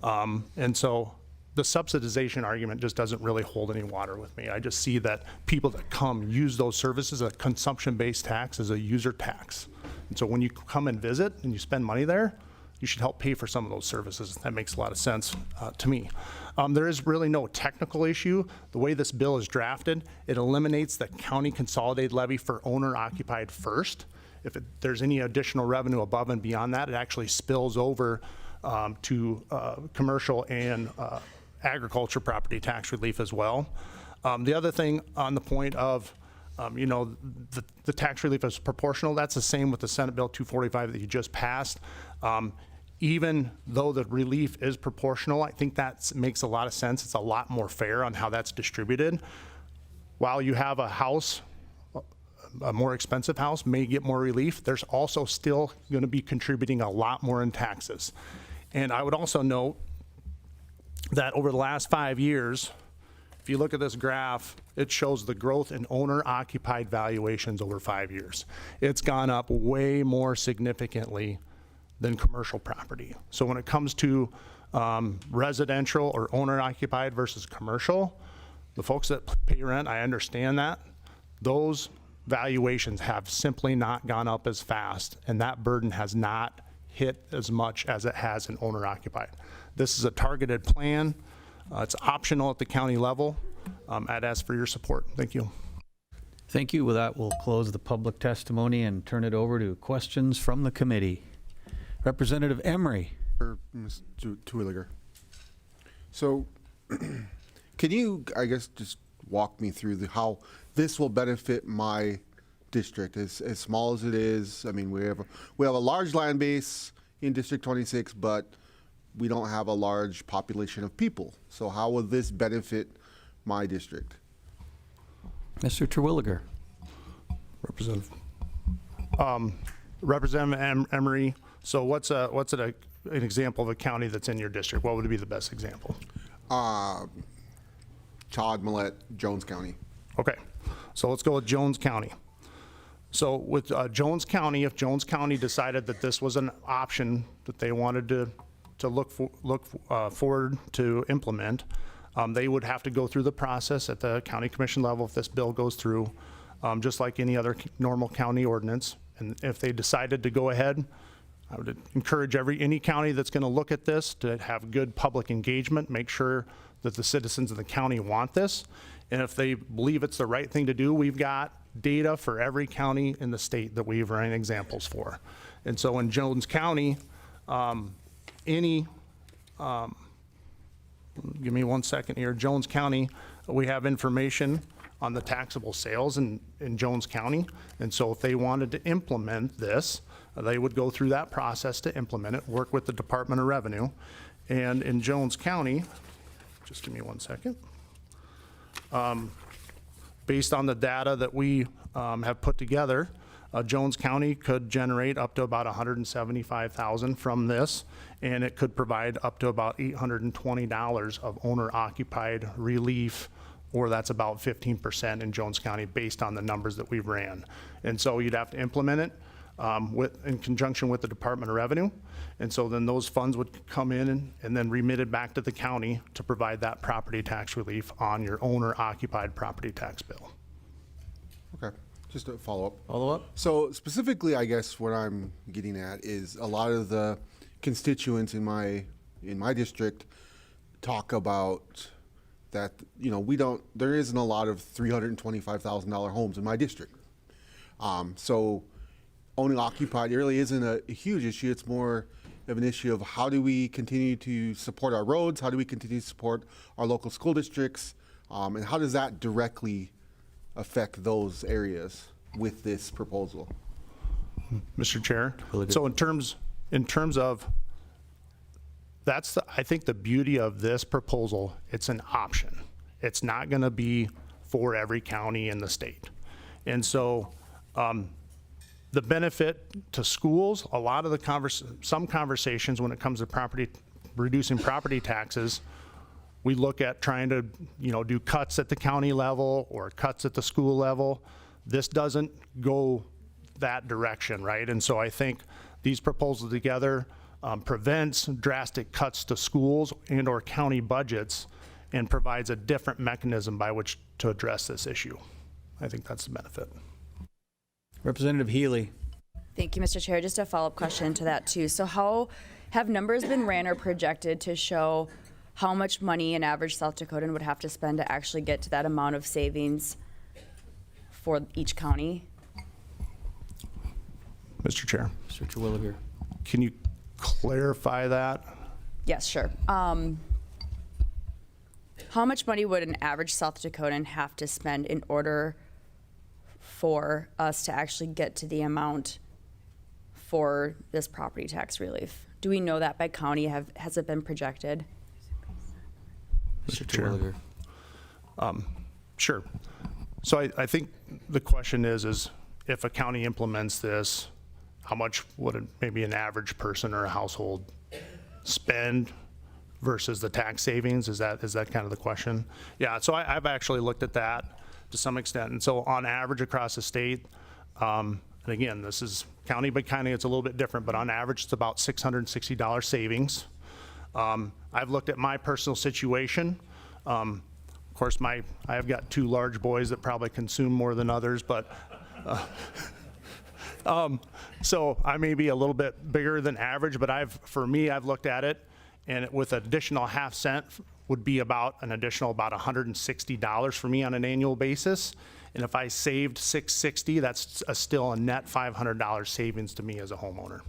And so the subsidization argument just doesn't really hold any water with me. I just see that people that come use those services, a consumption-based tax is a user tax. And so when you come and visit and you spend money there, you should help pay for some of those services. That makes a lot of sense to me. There is really no technical issue. The way this bill is drafted, it eliminates the county consolidated levy for owner-occupied first. If there's any additional revenue above and beyond that, it actually spills over to commercial and agriculture property tax relief as well. The other thing on the point of, the tax relief is proportional, that's the same with the Senate Bill 245 that you just passed. Even though the relief is proportional, I think that makes a lot of sense. It's a lot more fair on how that's distributed. While you have a house, a more expensive house may get more relief, there's also still going to be contributing a lot more in taxes. And I would also note that over the last 5 years, if you look at this graph, it shows the growth in owner-occupied valuations over 5 years. It's gone up way more significantly than commercial property. So when it comes to residential or owner-occupied versus commercial, the folks that pay rent, I understand that. Those valuations have simply not gone up as fast, and that burden has not hit as much as it has in owner-occupied. This is a targeted plan. It's optional at the county level. I'd ask for your support. Thank you. Thank you. With that, we'll close the public testimony and turn it over to questions from the committee. Representative Emery. Ms. Terwilliger. So can you, I guess, just walk me through how this will benefit my district, as small as it is? I mean, we have a large land base in District 26, but we don't have a large population of people. So how will this benefit my district? Mr. Terwilliger. Representative Emery, so what's an example of a county that's in your district? What would be the best example? Chad, Millette, Jones County. Okay, so let's go with Jones County. So with Jones County, if Jones County decided that this was an option that they wanted to look forward to implement, they would have to go through the process at the county commission level if this bill goes through, just like any other normal county ordinance. And if they decided to go ahead, I would encourage any county that's going to look at this to have good public engagement, make sure that the citizens of the county want this. And if they believe it's the right thing to do, we've got data for every county in the state that we've run examples for. And so in Jones County, give me 1 second here, Jones County, we have information on the taxable sales in Jones County. And so if they wanted to implement this, they would go through that process to implement it, work with the Department of Revenue. And in Jones County, just give me 1 second. Based on the data that we have put together, Jones County could generate up to about $175,000 from this, and it could provide up to about $820 of owner-occupied relief, or that's about 15% in Jones County based on the numbers that we ran. And so you'd have to implement it in conjunction with the Department of Revenue. And so then those funds would come in and then remitted back to the county to provide that property tax relief on your owner-occupied property tax bill. Okay, just a follow-up. Follow-up? So specifically, I guess what I'm getting at is a lot of the constituents in my district talk about that, there isn't a lot of $325,000 homes in my district. So owning occupied really isn't a huge issue. It's more of an issue of how do we continue to support our roads? How do we continue to support our local school districts? And how does that directly affect those areas with this proposal. Mr. Chair, so in terms of, I think the beauty of this proposal, it's an option. It's not going to be for every county in the state. And so the benefit to schools, a lot of some conversations when it comes to reducing property taxes, we look at trying to, do cuts at the county level or cuts at the school level. This doesn't go that direction, right? And so I think these proposals together prevents drastic cuts to schools and or county budgets and provides a different mechanism by which to address this issue. I think that's the benefit. Representative Healy. Thank you, Mr. Chair. Just a follow-up question to that too. So how have numbers been ran or projected to show how much money an average South Dakotan would have to spend to actually get to that amount of savings for each county? Mr. Chair. Mr. Terwilliger. Can you clarify that? Yes, sure. How much money would an average South Dakotan have to spend in order for us to actually get to the amount for this property tax relief? Do we know that by county? Has it been projected? Mr. Terwilliger. Sure. So I think the question is if a county implements this, how much would maybe an average person or a household spend versus the tax savings? Is that kind of the question? Yeah, so I've actually looked at that to some extent. And so on average across the state, and again, this is county by county, it's a little bit different, but on average, it's about $660 savings. I've looked at my personal situation. Of course, I've got 2 large boys that probably consume more than others, but so I may be a little bit bigger than average, but for me, I've looked at it, and with an additional half cent would be about $160 for me on an annual basis. And if I saved $660, that's still a net $500 savings to me as a homeowner.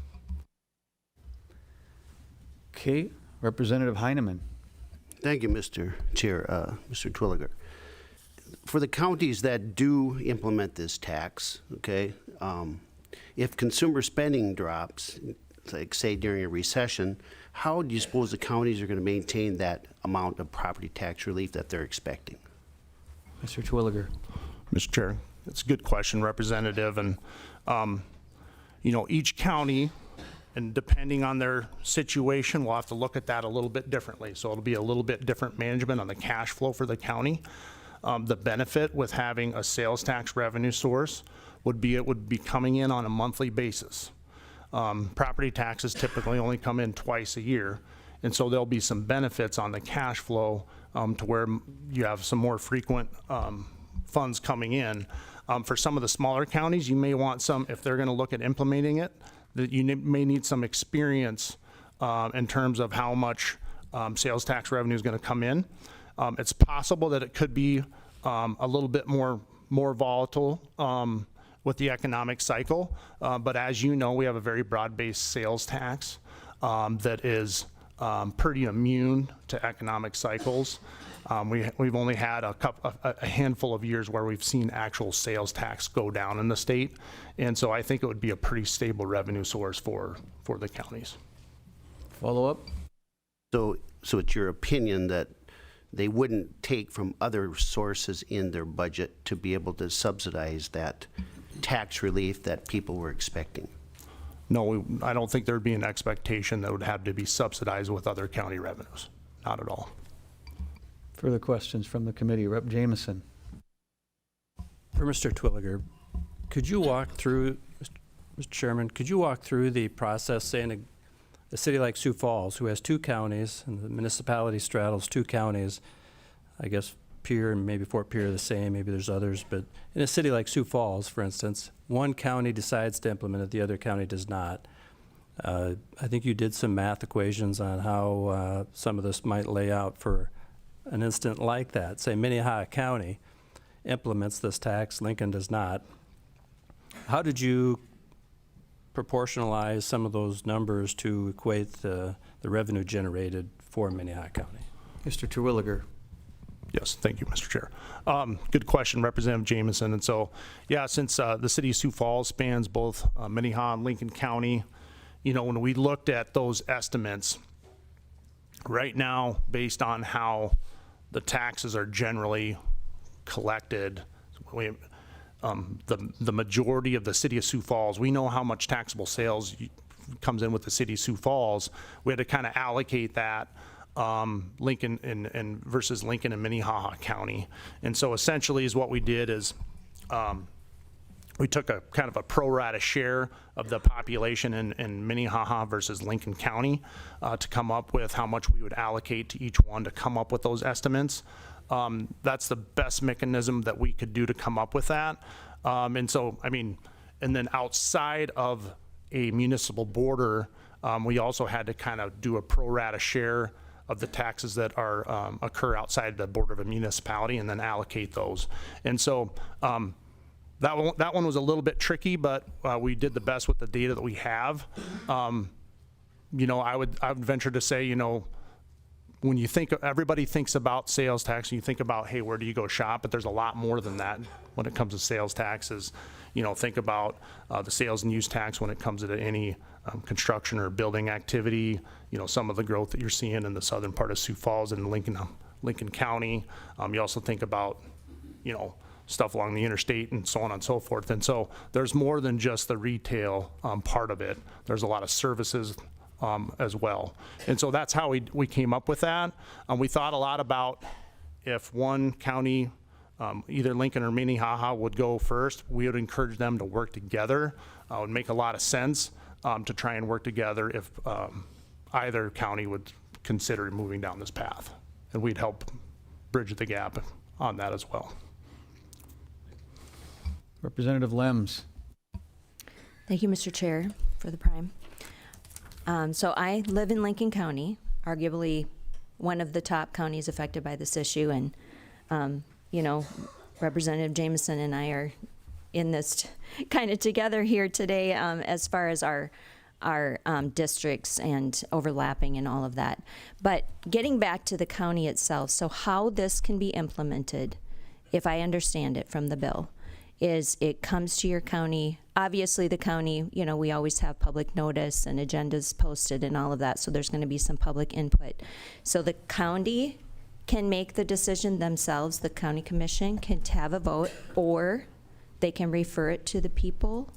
Okay, Representative Heineman. Thank you, Mr. Chair, Mr. Twilliger. For the counties that do implement this tax, okay, if consumer spending drops, like say during a recession, how do you suppose the counties are going to maintain that amount of property tax relief that they're expecting? Mr. Terwilliger. Mr. Chair, that's a good question, Representative. And, each county, and depending on their situation, we'll have to look at that a little bit differently. So it'll be a little bit different management on the cash flow for the county. The benefit with having a sales tax revenue source would be it would be coming in on a monthly basis. Property taxes typically only come in twice a year, and so there'll be some benefits on the cash flow to where you have some more frequent funds coming in. For some of the smaller counties, you may want some, if they're going to look at implementing it, that you may need some experience in terms of how much sales tax revenue is going to come in. It's possible that it could be a little bit more volatile with the economic cycle, but as you know, we have a very broad-based sales tax that is pretty immune to economic cycles. We've only had a handful of years where we've seen actual sales tax go down in the state, and so I think it would be a pretty stable revenue source for the counties. Follow up? So it's your opinion that they wouldn't take from other sources in their budget to be able to subsidize that tax relief that people were expecting? No, I don't think there'd be an expectation that would have to be subsidized with other county revenues. Not at all. Further questions from the committee. Rep. Jameson. For Mr. Twilliger, could you walk through, Mr. Chairman, could you walk through the process, saying a city like Sioux Falls, who has 2 counties, and the municipality straddles 2 counties, I guess Pierre and maybe Fort Pierre are the same, maybe there's others, but in a city like Sioux Falls, for instance, one county decides to implement it, the other county does not. I think you did some math equations on how some of this might lay out for an instant like that. Say Minnehaha County implements this tax, Lincoln does not. How did you proportionalize some of those numbers to equate the revenue generated for Minnehaha County? Mr. Terwilliger. Yes, thank you, Mr. Chair. Good question, Representative Jameson. And so, yeah, since the city of Sioux Falls spans both Minnehaha and Lincoln County, you know, when we looked at those estimates, right now, based on how the taxes are generally collected, the majority of the city of Sioux Falls, we know how much taxable sales comes in with the city of Sioux Falls. We had to kind of allocate that Lincoln and versus Lincoln and Minnehaha County. And so essentially is what we did is we took a kind of a pro rata share of the population in Minnehaha versus Lincoln County to come up with how much we would allocate to each one to come up with those estimates. That's the best mechanism that we could do to come up with that. And so, I mean, and then outside of a municipal border, we also had to kind of do a pro rata share of the taxes that are occur outside the border of a municipality and then allocate those. And so that one was a little bit tricky, but we did the best with the data that we have. You know, I would venture to say, you know, when you think, everybody thinks about sales tax and you think about, hey, where do you go shop? But there's a lot more than that when it comes to sales taxes. You know, think about the sales and use tax when it comes to any construction or building activity. You know, some of the growth that you're seeing in the southern part of Sioux Falls and Lincoln County. You also think about, you know, stuff along the interstate and so on and so forth. And so there's more than just the retail part of it. There's a lot of services as well. And so that's how we came up with that. We thought a lot about if one county, either Lincoln or Minnehaha, would go first, we would encourage them to work together. It would make a lot of sense to try and work together if either county would consider moving down this path. And we'd help bridge the gap on that as well. Representative Lems. Thank you, Mr. Chair, for the prime. So I live in Lincoln County, arguably one of the top counties affected by this issue. And, you know, Representative Jameson and I are in this kind of together here today as far as our districts and overlapping and all of that. But getting back to the county itself, so how this can be implemented, if I understand it from the bill, is it comes to your county. Obviously the county, you know, we always have public notice and agendas posted and all of that, so there's going to be some public input. So the county can make the decision themselves, the county commission can have a vote, or they can refer it to the people,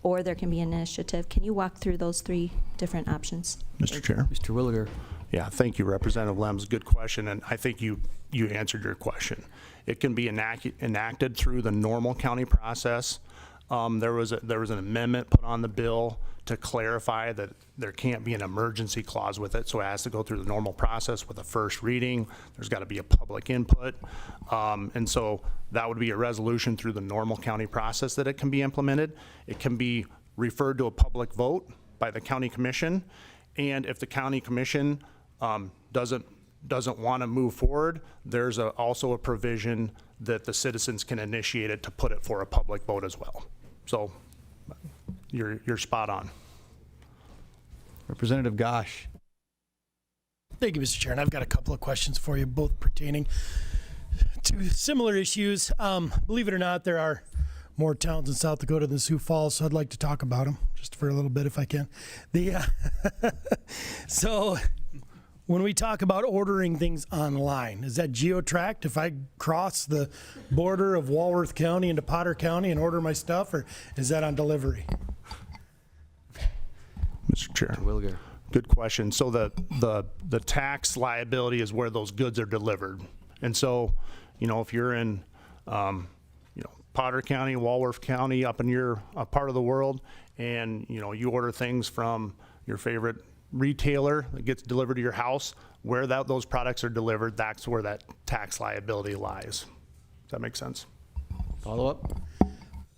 or there can be an initiative. Can you walk through those three different options? Mr. Chair. Mr. Williger. Yeah, thank you, Representative Lems. Good question, and I think you answered your question. It can be enacted through the normal county process. There was an amendment put on the bill to clarify that there can't be an emergency clause with it, so it has to go through the normal process with a first reading. There's got to be a public input, and so that would be a resolution through the normal county process that it can be implemented. It can be referred to a public vote by the county commission, and if the county commission doesn't want to move forward, there's also a provision that the citizens can initiate it to put it for a public vote as well. So you're spot on. Representative Gosh. Thank you, Mr. Chair. And I've got a couple of questions for you, both pertaining to similar issues. Believe it or not, there are more towns in South Dakota than Sioux Falls, so I'd like to talk about them just for a little bit if I can. So when we talk about ordering things online, is that geo-tracked? If I cross the border of Walworth County into Potter County and order my stuff, or is that on delivery? Mr. Chair. Williger. Good question. So the tax liability is where those goods are delivered. And so, you know, if you're in, Potter County, Walworth County, up in your part of the world, and, you know, you order things from your favorite retailer that gets delivered to your house, where those products are delivered, that's where that tax liability lies. Does that make sense? Follow up?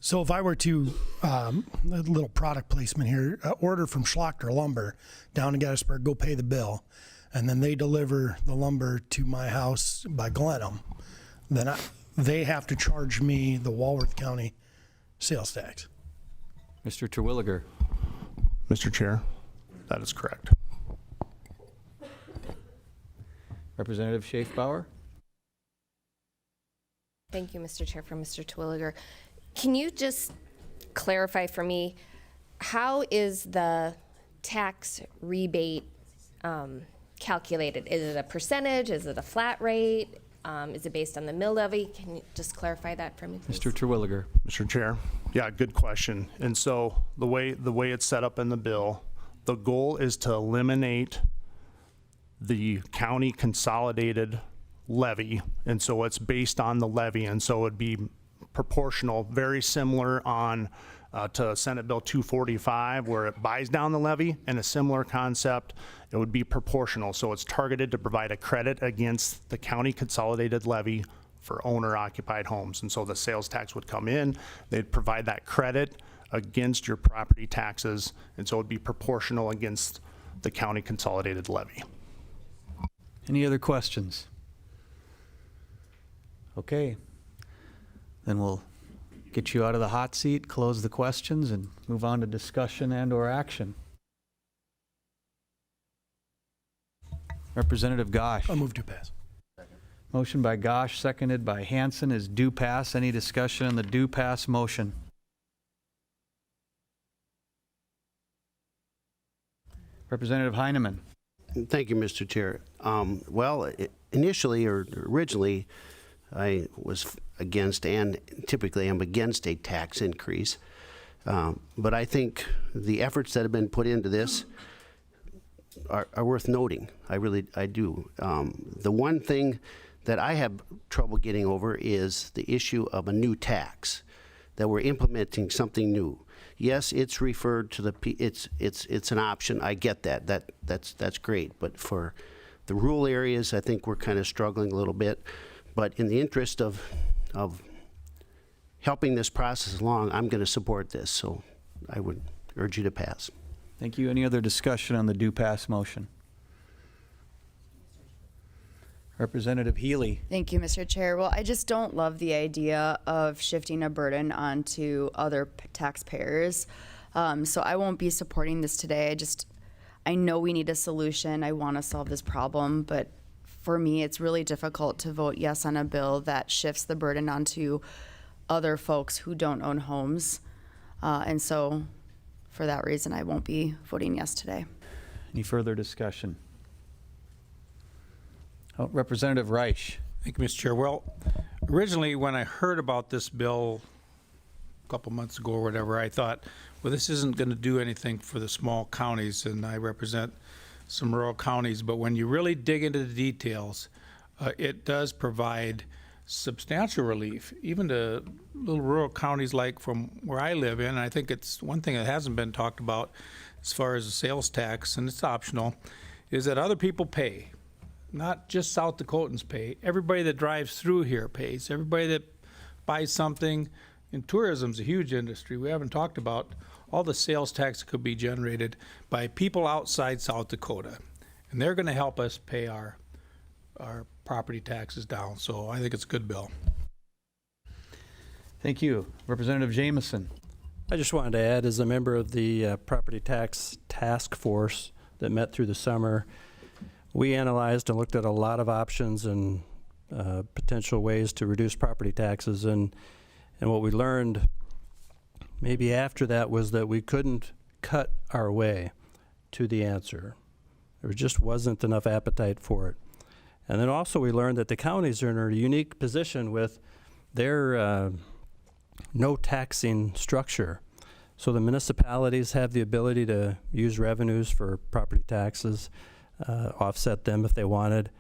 So if I were to, a little product placement here, order from Schlachter Lumber down in Gettysburg, go pay the bill, and then they deliver the lumber to my house by Glenham, then they have to charge me the Walworth County sales tax. Mr. Terwilliger. Mr. Chair, that is correct. Representative Schaefer-Bauer. Thank you, Mr. Chair, for Mr. Twilliger. Can you just clarify for me, how is the tax rebate calculated? Is it a percentage? Is it a flat rate? Is it based on the mill levy? Can you just clarify that for me, please? Mr. Terwilliger. Mr. Chair, yeah, good question. And so the way it's set up in the bill, the goal is to eliminate the county consolidated levy, and so it's based on the levy, and so it'd be proportional, very similar on to Senate Bill 245, where it buys down the levy, and a similar concept, it would be proportional. So it's targeted to provide a credit against the county consolidated levy for owner-occupied homes. And so the sales tax would come in, they'd provide that credit against your property taxes, and so it'd be proportional against the county consolidated levy. Any other questions? Okay. Then we'll get you out of the hot seat, close the questions, and move on to discussion and/or action. Representative Gosh. I'll move to pass. Motion by Gosh, seconded by Hanson, is due pass. Any discussion on the due pass motion? Representative Heineman. Thank you, Mr. Chair. Well, initially or originally, I was against, and typically I'm against, a tax increase. But I think the efforts that have been put into this are worth noting. I do. The one thing that I have trouble getting over is the issue of a new tax, that we're implementing something new. Yes, it's referred to it's an option. I get that. That's great. But for the rural areas, I think we're kind of struggling a little bit. But in the interest of helping this process along, I'm going to support this. So I would urge you to pass. Thank you. Any other discussion on the due pass motion? Representative Healy. Thank you, Mr. Chair. Well, I just don't love the idea of shifting a burden onto other taxpayers. So I won't be supporting this today. I know we need a solution. I want to solve this problem, but for me, it's really difficult to vote yes on a bill that shifts the burden onto other folks who don't own homes. And so for that reason, I won't be voting yes today. Any further discussion? Oh, Representative Reich. Thank you, Mr. Chair. Well, originally when I heard about this bill a couple months ago or whatever, I thought, well, this isn't going to do anything for the small counties, and I represent some rural counties, but when you really dig into the details, it does provide substantial relief, even to little rural counties like from where I live in. And I think it's one thing that hasn't been talked about as far as the sales tax, and it's optional, is that other people pay. Not just South Dakotans pay. Everybody that drives through here pays. Everybody that buys something. And tourism's a huge industry. We haven't talked about all the sales tax that could be generated by people outside South Dakota. And they're going to help us pay our property taxes down. So I think it's a good bill. Thank you. Representative Jameson. I just wanted to add, as a member of the Property Tax Task Force that met through the summer, we analyzed and looked at a lot of options and potential ways to reduce property taxes. And what we learned maybe after that was that we couldn't cut our way to the answer. There just wasn't enough appetite for it. And then also we learned that the counties are in a unique position with their no taxing structure. So the municipalities have the ability to use revenues for property taxes, offset them if they wanted.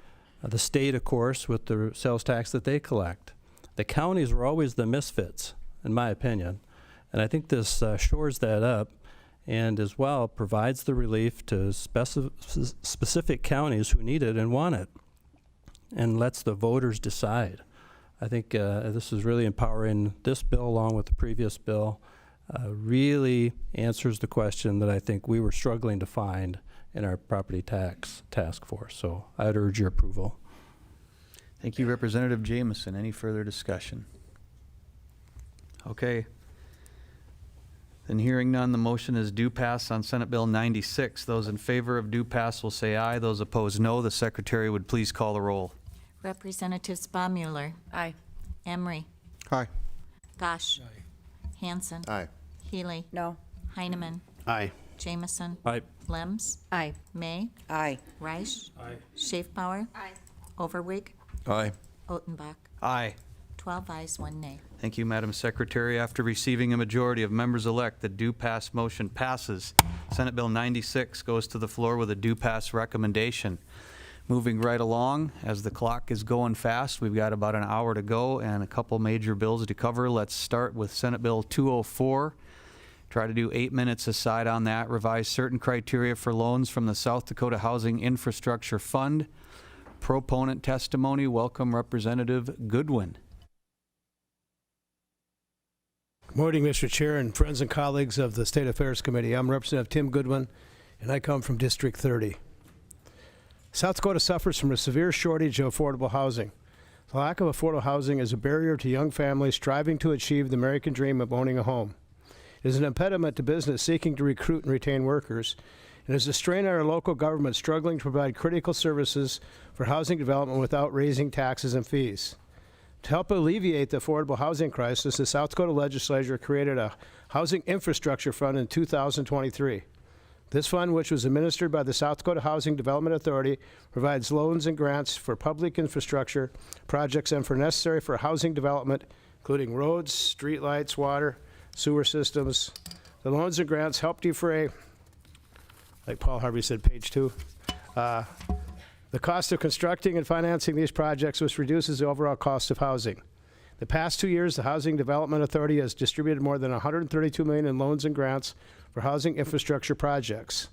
The state, of course, with the sales tax that they collect. The counties were always the misfits, in my opinion. And I think this shores that up and as well provides the relief to specific counties who need it and want it, and lets the voters decide. I think this is really empowering. This bill, along with the previous bill, really answers the question that I think we were struggling to find in our property tax task force. So I'd urge your approval. Thank you, Representative Jameson. Any further discussion? Okay. Then hearing none, the motion is due pass on Senate Bill 96. Those in favor of due pass will say aye. Those opposed, no. The Secretary would please call the roll. Representative Spa Mueller. Aye. Emery. Aye. Gosh. Hanson. Aye. Healy. No. Heineman. Aye. Jamison. Aye. Lems. Aye. May. Aye. Reich. Aye. Schaefbauer. Aye. Overwig. Aye. Otenbach. Aye. 12 ayes, 1 nay. Thank you, Madam Secretary. After receiving a majority of members-elect, the do pass motion passes. Senate Bill 96 goes to the floor with a do pass recommendation. Moving right along, as the clock is going fast, we've got about an hour to go and a couple major bills to cover. Let's start with Senate Bill 204. Try to do 8 minutes aside on that. Revise certain criteria for loans from the South Dakota Housing Infrastructure Fund. Proponent testimony. Welcome, Representative Goodwin. Good morning, Mr. Chair and friends and colleagues of the State Affairs Committee. I'm Representative Tim Goodwin, and I come from District 30. South Dakota suffers from a severe shortage of affordable housing. The lack of affordable housing is a barrier to young families striving to achieve the American dream of owning a home. It is an impediment to business seeking to recruit and retain workers, and is a strain on our local government struggling to provide critical services for housing development without raising taxes and fees. To help alleviate the affordable housing crisis, the South Dakota legislature created a housing infrastructure fund in 2023. This fund, which was administered by the South Dakota Housing Development Authority, provides loans and grants for public infrastructure projects and for necessary for housing development, including roads, streetlights, water, sewer systems. The loans and grants help defray, like Paul Harvey said, page 2, the cost of constructing and financing these projects, which reduces the overall cost of housing. The past 2 years, the Housing Development Authority has distributed more than $132 million in loans and grants for housing infrastructure projects.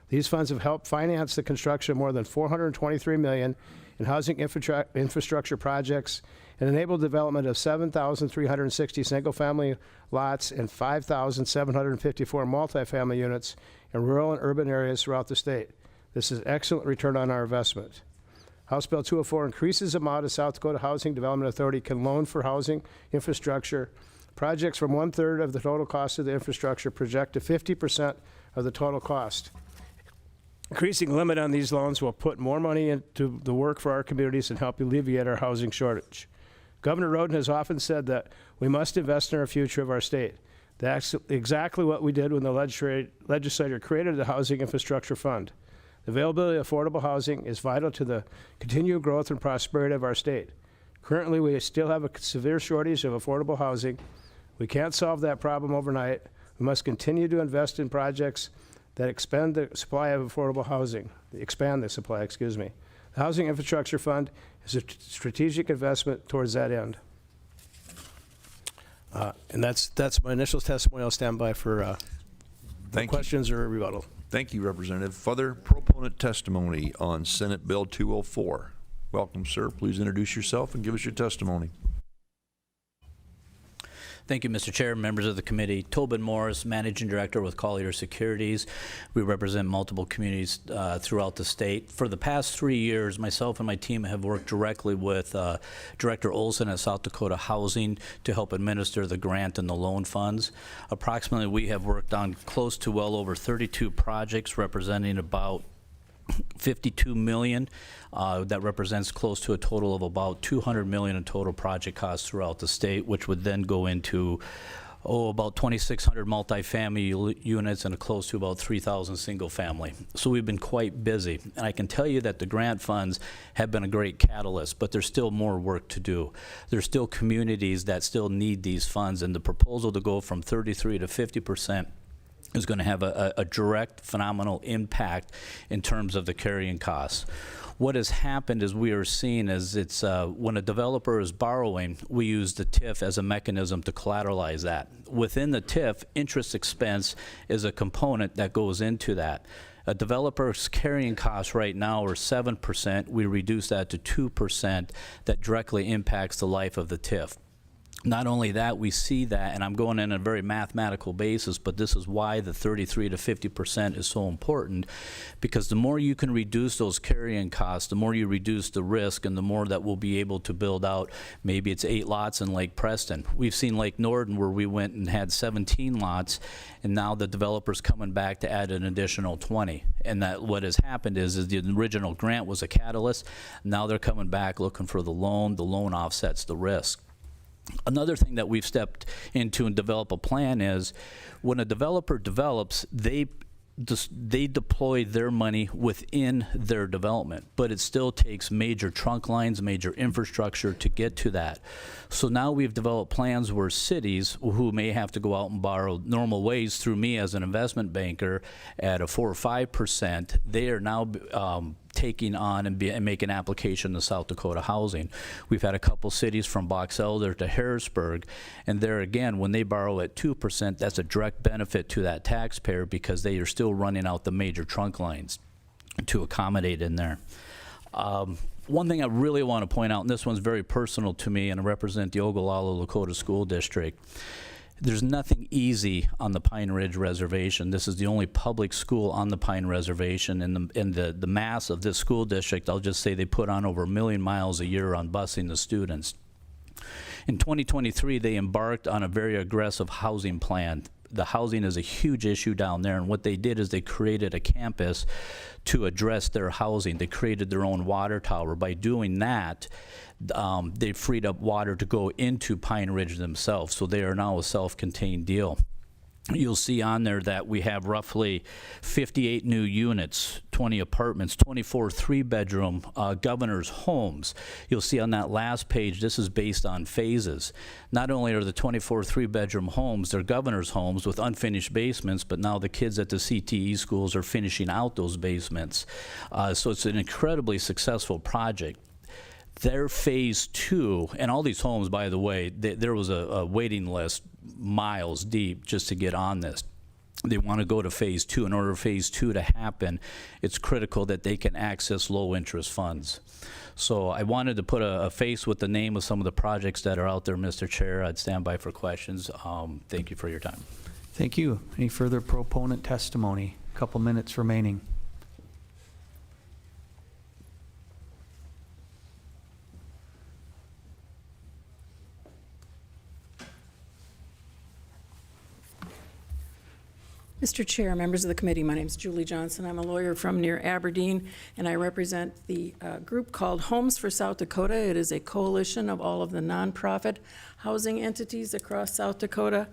These funds have helped finance the construction of more than $423 million in housing infrastructure projects and enabled development of 7,360 single-family lots and 5,754 multifamily units in rural and urban areas throughout the state. This is excellent return on our investment. House Bill 204 increases the amount of South Dakota Housing Development Authority can loan for housing infrastructure projects from 1/3 of the total cost of the infrastructure project to 50% of the total cost. Increasing limit on these loans will put more money into the work for our communities and help alleviate our housing shortage. Governor Roden has often said that we must invest in our future of our state. That's exactly what we did when the legislature created the Housing Infrastructure Fund. The availability of affordable housing is vital to the continued growth and prosperity of our state. Currently, we still have a severe shortage of affordable housing. We can't solve that problem overnight. We must continue to invest in projects that expand the supply of affordable housing, expand the supply, excuse me. The Housing Infrastructure Fund is a strategic investment towards that end. And that's my initial testimony. I'll stand by for questions or rebuttal. Thank you, Representative. Further proponent testimony on Senate Bill 204. Welcome, sir. Please introduce yourself and give us your testimony. Thank you, Mr. Chair, members of the committee. Tobin Morris, Managing Director with Collier Securities. We represent multiple communities throughout the state. For the past 3 years, myself and my team have worked directly with Director Olson at South Dakota Housing to help administer the grant and the loan funds. Approximately, we have worked on close to well over 32 projects representing about $52 million. That represents close to a total of about $200 million in total project costs throughout the state, which would then go into about 2,600 multifamily units and close to about 3,000 single family. So we've been quite busy. And I can tell you that the grant funds have been a great catalyst, but there's still more work to do. There's still communities that still need these funds, and the proposal to go from 33 to 50% is going to have a direct, phenomenal impact in terms of the carrying costs. What has happened is we are seeing as it's when a developer is borrowing, we use the TIF as a mechanism to collateralize that. Within the TIF, interest expense is a component that goes into that. A developer's carrying costs right now are 7%. We reduce that to 2%. That directly impacts the life of the TIF. Not only that, we see that, and I'm going in a very mathematical basis, but this is why the 33 to 50% is so important, because the more you can reduce those carrying costs, the more you reduce the risk, and the more that we'll be able to build out. Maybe it's 8 lots in Lake Preston. We've seen Lake Norden where we went and had 17 lots, and now the developer's coming back to add an additional 20. And that what has happened is the original grant was a catalyst. Now they're coming back looking for the loan. The loan offsets the risk. Another thing that we've stepped into and develop a plan is when a developer develops, they deploy their money within their development, but it still takes major trunk lines, major infrastructure to get to that. So now we've developed plans where cities who may have to go out and borrow normal ways through me as an investment banker at a 4 or 5%, they are now taking on and make an application to South Dakota Housing. We've had a couple cities from Box Elder to Harrisburg, and there again, when they borrow at 2%, that's a direct benefit to that taxpayer because they are still running out the major trunk lines to accommodate in there. One thing I really want to point out, and this one's very personal to me, and I represent the Ogallala Lakota School District. There's nothing easy on the Pine Ridge Reservation. This is the only public school on the Pine Reservation, and the mass of this school district, I'll just say they put on over 1 million miles a year on busing the students. In 2023, they embarked on a very aggressive housing plan. The housing is a huge issue down there, and what they did is they created a campus to address their housing. They created their own water tower. By doing that, they freed up water to go into Pine Ridge themselves, so they are now a self-contained deal. You'll see on there that we have roughly 58 new units, 20 apartments, 24 three-bedroom governor's homes. You'll see on that last page, this is based on phases. Not only are the 24 three-bedroom homes, they're governor's homes with unfinished basements, but now the kids at the CTE schools are finishing out those basements. So it's an incredibly successful project. Their phase 2, and all these homes, by the way, there was a waiting list miles deep just to get on this. They want to go to phase 2. In order for phase 2 to happen, it's critical that they can access low interest funds. So I wanted to put a face with the name of some of the projects that are out there, Mr. Chair. I'd stand by for questions. Thank you for your time. Thank you. Any further proponent testimony? A couple minutes remaining. Mr. Chair, members of the committee, my name is Julie Johnson. I'm a lawyer from near Aberdeen, and I represent the group called Homes for South Dakota. It is a coalition of all of the nonprofit housing entities across South Dakota.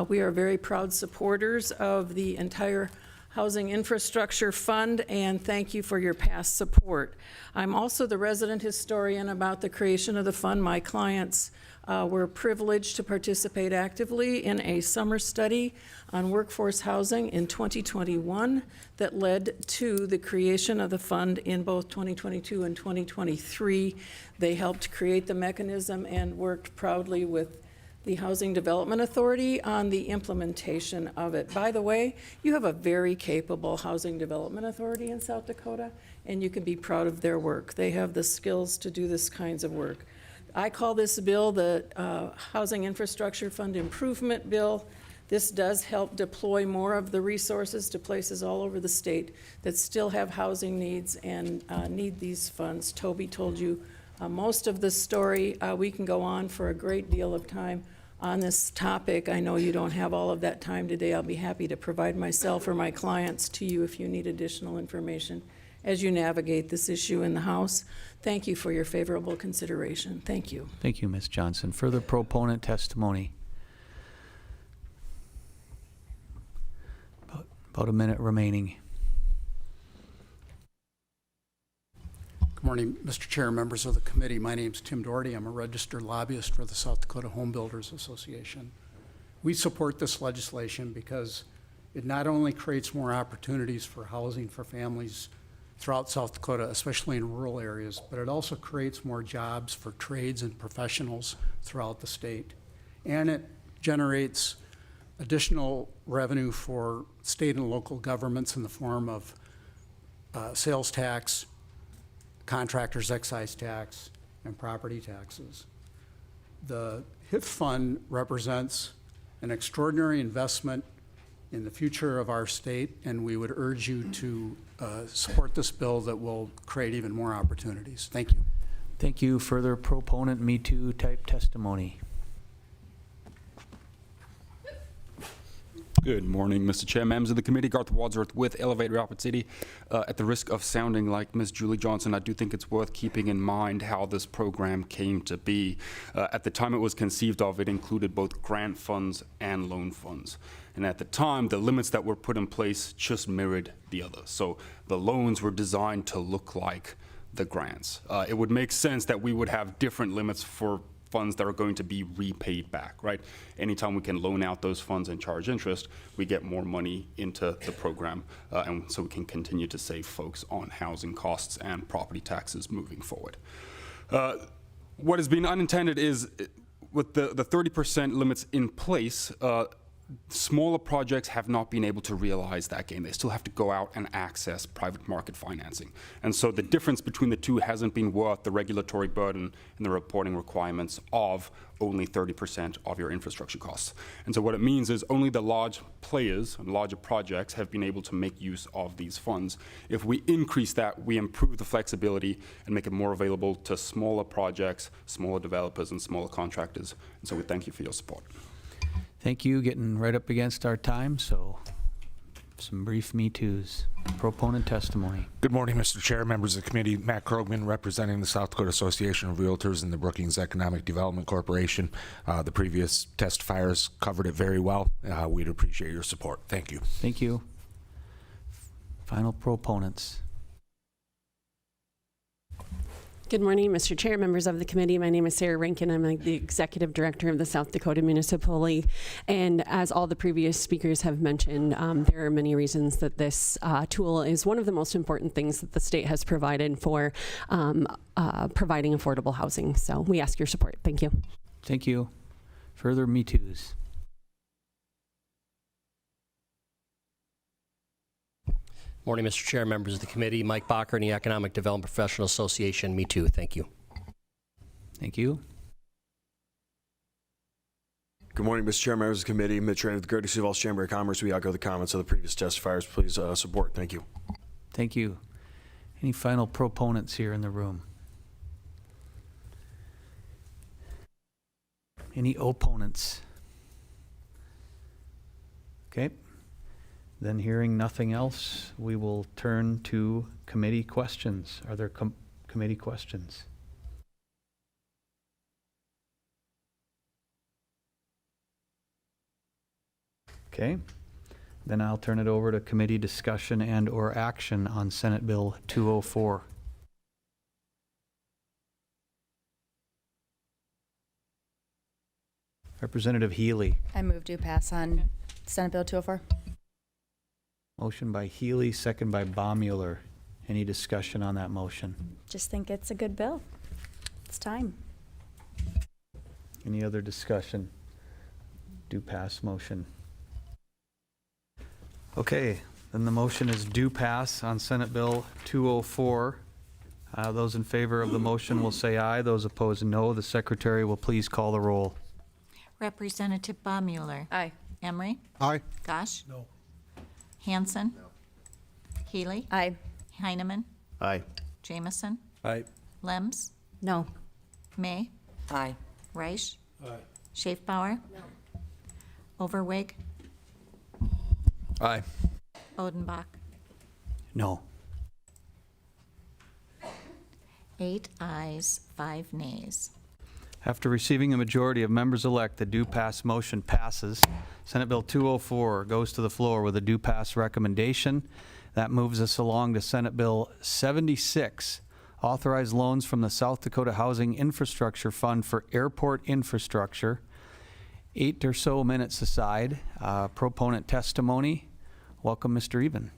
We are very proud supporters of the entire Housing Infrastructure Fund, and thank you for your past support. I'm also the resident historian about the creation of the fund. My clients were privileged to participate actively in a summer study on workforce housing in 2021 that led to the creation of the fund in both 2022 and 2023. They helped create the mechanism and worked proudly with the Housing Development Authority on the implementation of it. By the way, you have a very capable Housing Development Authority in South Dakota, and you can be proud of their work. They have the skills to do this kinds of work. I call this bill the Housing Infrastructure Fund Improvement Bill. This does help deploy more of the resources to places all over the state that still have housing needs and need these funds. Toby told you most of the story. We can go on for a great deal of time on this topic. I know you don't have all of that time today. I'll be happy to provide myself or my clients to you if you need additional information as you navigate this issue in the House. Thank you for your favorable consideration. Thank you. Thank you, Ms. Johnson. Further proponent testimony? About a minute remaining. Good morning, Mr. Chair, members of the committee. My name is Tim Doherty. I'm a registered lobbyist for the South Dakota Home Builders Association. We support this legislation because it not only creates more opportunities for housing for families throughout South Dakota, especially in rural areas, but it also creates more jobs for trades and professionals throughout the state. And it generates additional revenue for state and local governments in the form of sales tax, contractors' excise tax, and property taxes. The HIF fund represents an extraordinary investment in the future of our state, and we would urge you to support this bill that will create even more opportunities. Thank you. Thank you. Further proponent Me Too type testimony? Good morning, Mr. Chair, members of the committee. Garth Wadsworth with Elevate Rapid City. At the risk of sounding like Ms. Julie Johnson, I do think it's worth keeping in mind how this program came to be. At the time it was conceived of, it included both grant funds and loan funds. And at the time, the limits that were put in place just mirrored the others. So the loans were designed to look like the grants. It would make sense that we would have different limits for funds that are going to be repaid back, right? Anytime we can loan out those funds and charge interest, we get more money into the program, and so we can continue to save folks on housing costs and property taxes moving forward. What has been unintended is, with the 30% limits in place, smaller projects have not been able to realize that gain. They still have to go out and access private market financing. And so the difference between the two hasn't been worth the regulatory burden and the reporting requirements of only 30% of your infrastructure costs. And so what it means is only the large players and larger projects have been able to make use of these funds. If we increase that, we improve the flexibility and make it more available to smaller projects, smaller developers, and smaller contractors. And so we thank you for your support. Thank you. Getting right up against our time, so some brief Me Too's. Proponent testimony. Good morning, Mr. Chair, members of the committee. Matt Krogman, representing the South Dakota Association of Realtors and the Brookings Economic Development Corporation. The previous testifiers covered it very well. We'd appreciate your support. Thank you. Thank you. Final proponents. Good morning, Mr. Chair, members of the committee. My name is Sarah Rankin. I'm the Executive Director of the South Dakota Municipal League. And as all the previous speakers have mentioned, there are many reasons that this tool is one of the most important things that the state has provided for providing affordable housing. So we ask your support. Thank you. Thank you. Further Me Too's. Morning, Mr. Chair, members of the committee. Mike Bacher, the Economic Development Professional Association. Me too. Thank you. Thank you. Good morning, Mr. Chair, members of the committee. Mitch Rand of the Greater Sioux Falls Chamber of Commerce. We echo the comments of the previous testifiers. Please support. Thank you. Thank you. Any final proponents here in the room? Any opponents? Okay. Then hearing nothing else, we will turn to committee questions. Are there committee questions? Okay. Then I'll turn it over to committee discussion and or action on Senate Bill 204. Representative Healy. I move to pass on Senate Bill 204. Motion by Healy, second by Baumüller. Any discussion on that motion? Just think it's a good bill. It's time. Any other discussion? Do pass motion. Okay, then the motion is do pass on Senate Bill 204. Those in favor of the motion will say aye. Those opposed, no. The secretary will please call the roll. Representative Baumüller. Aye. Emery. Aye. Gosh. No. Hanson. No. Healy. Aye. Heineman. Aye. Jamison. Aye. Lems. No. May. Aye. Reich. Aye. Schaefbauer. Overweg. Aye. Odenbach. No. 8 ayes, 5 nays. After receiving a majority of members-elect, the do pass motion passes. Senate Bill 204 goes to the floor with a do pass recommendation. That moves us along to Senate Bill 76, authorize loans from the South Dakota Housing Infrastructure Fund for airport infrastructure. 8 or so minutes aside, proponent testimony. Welcome, Mr. Even.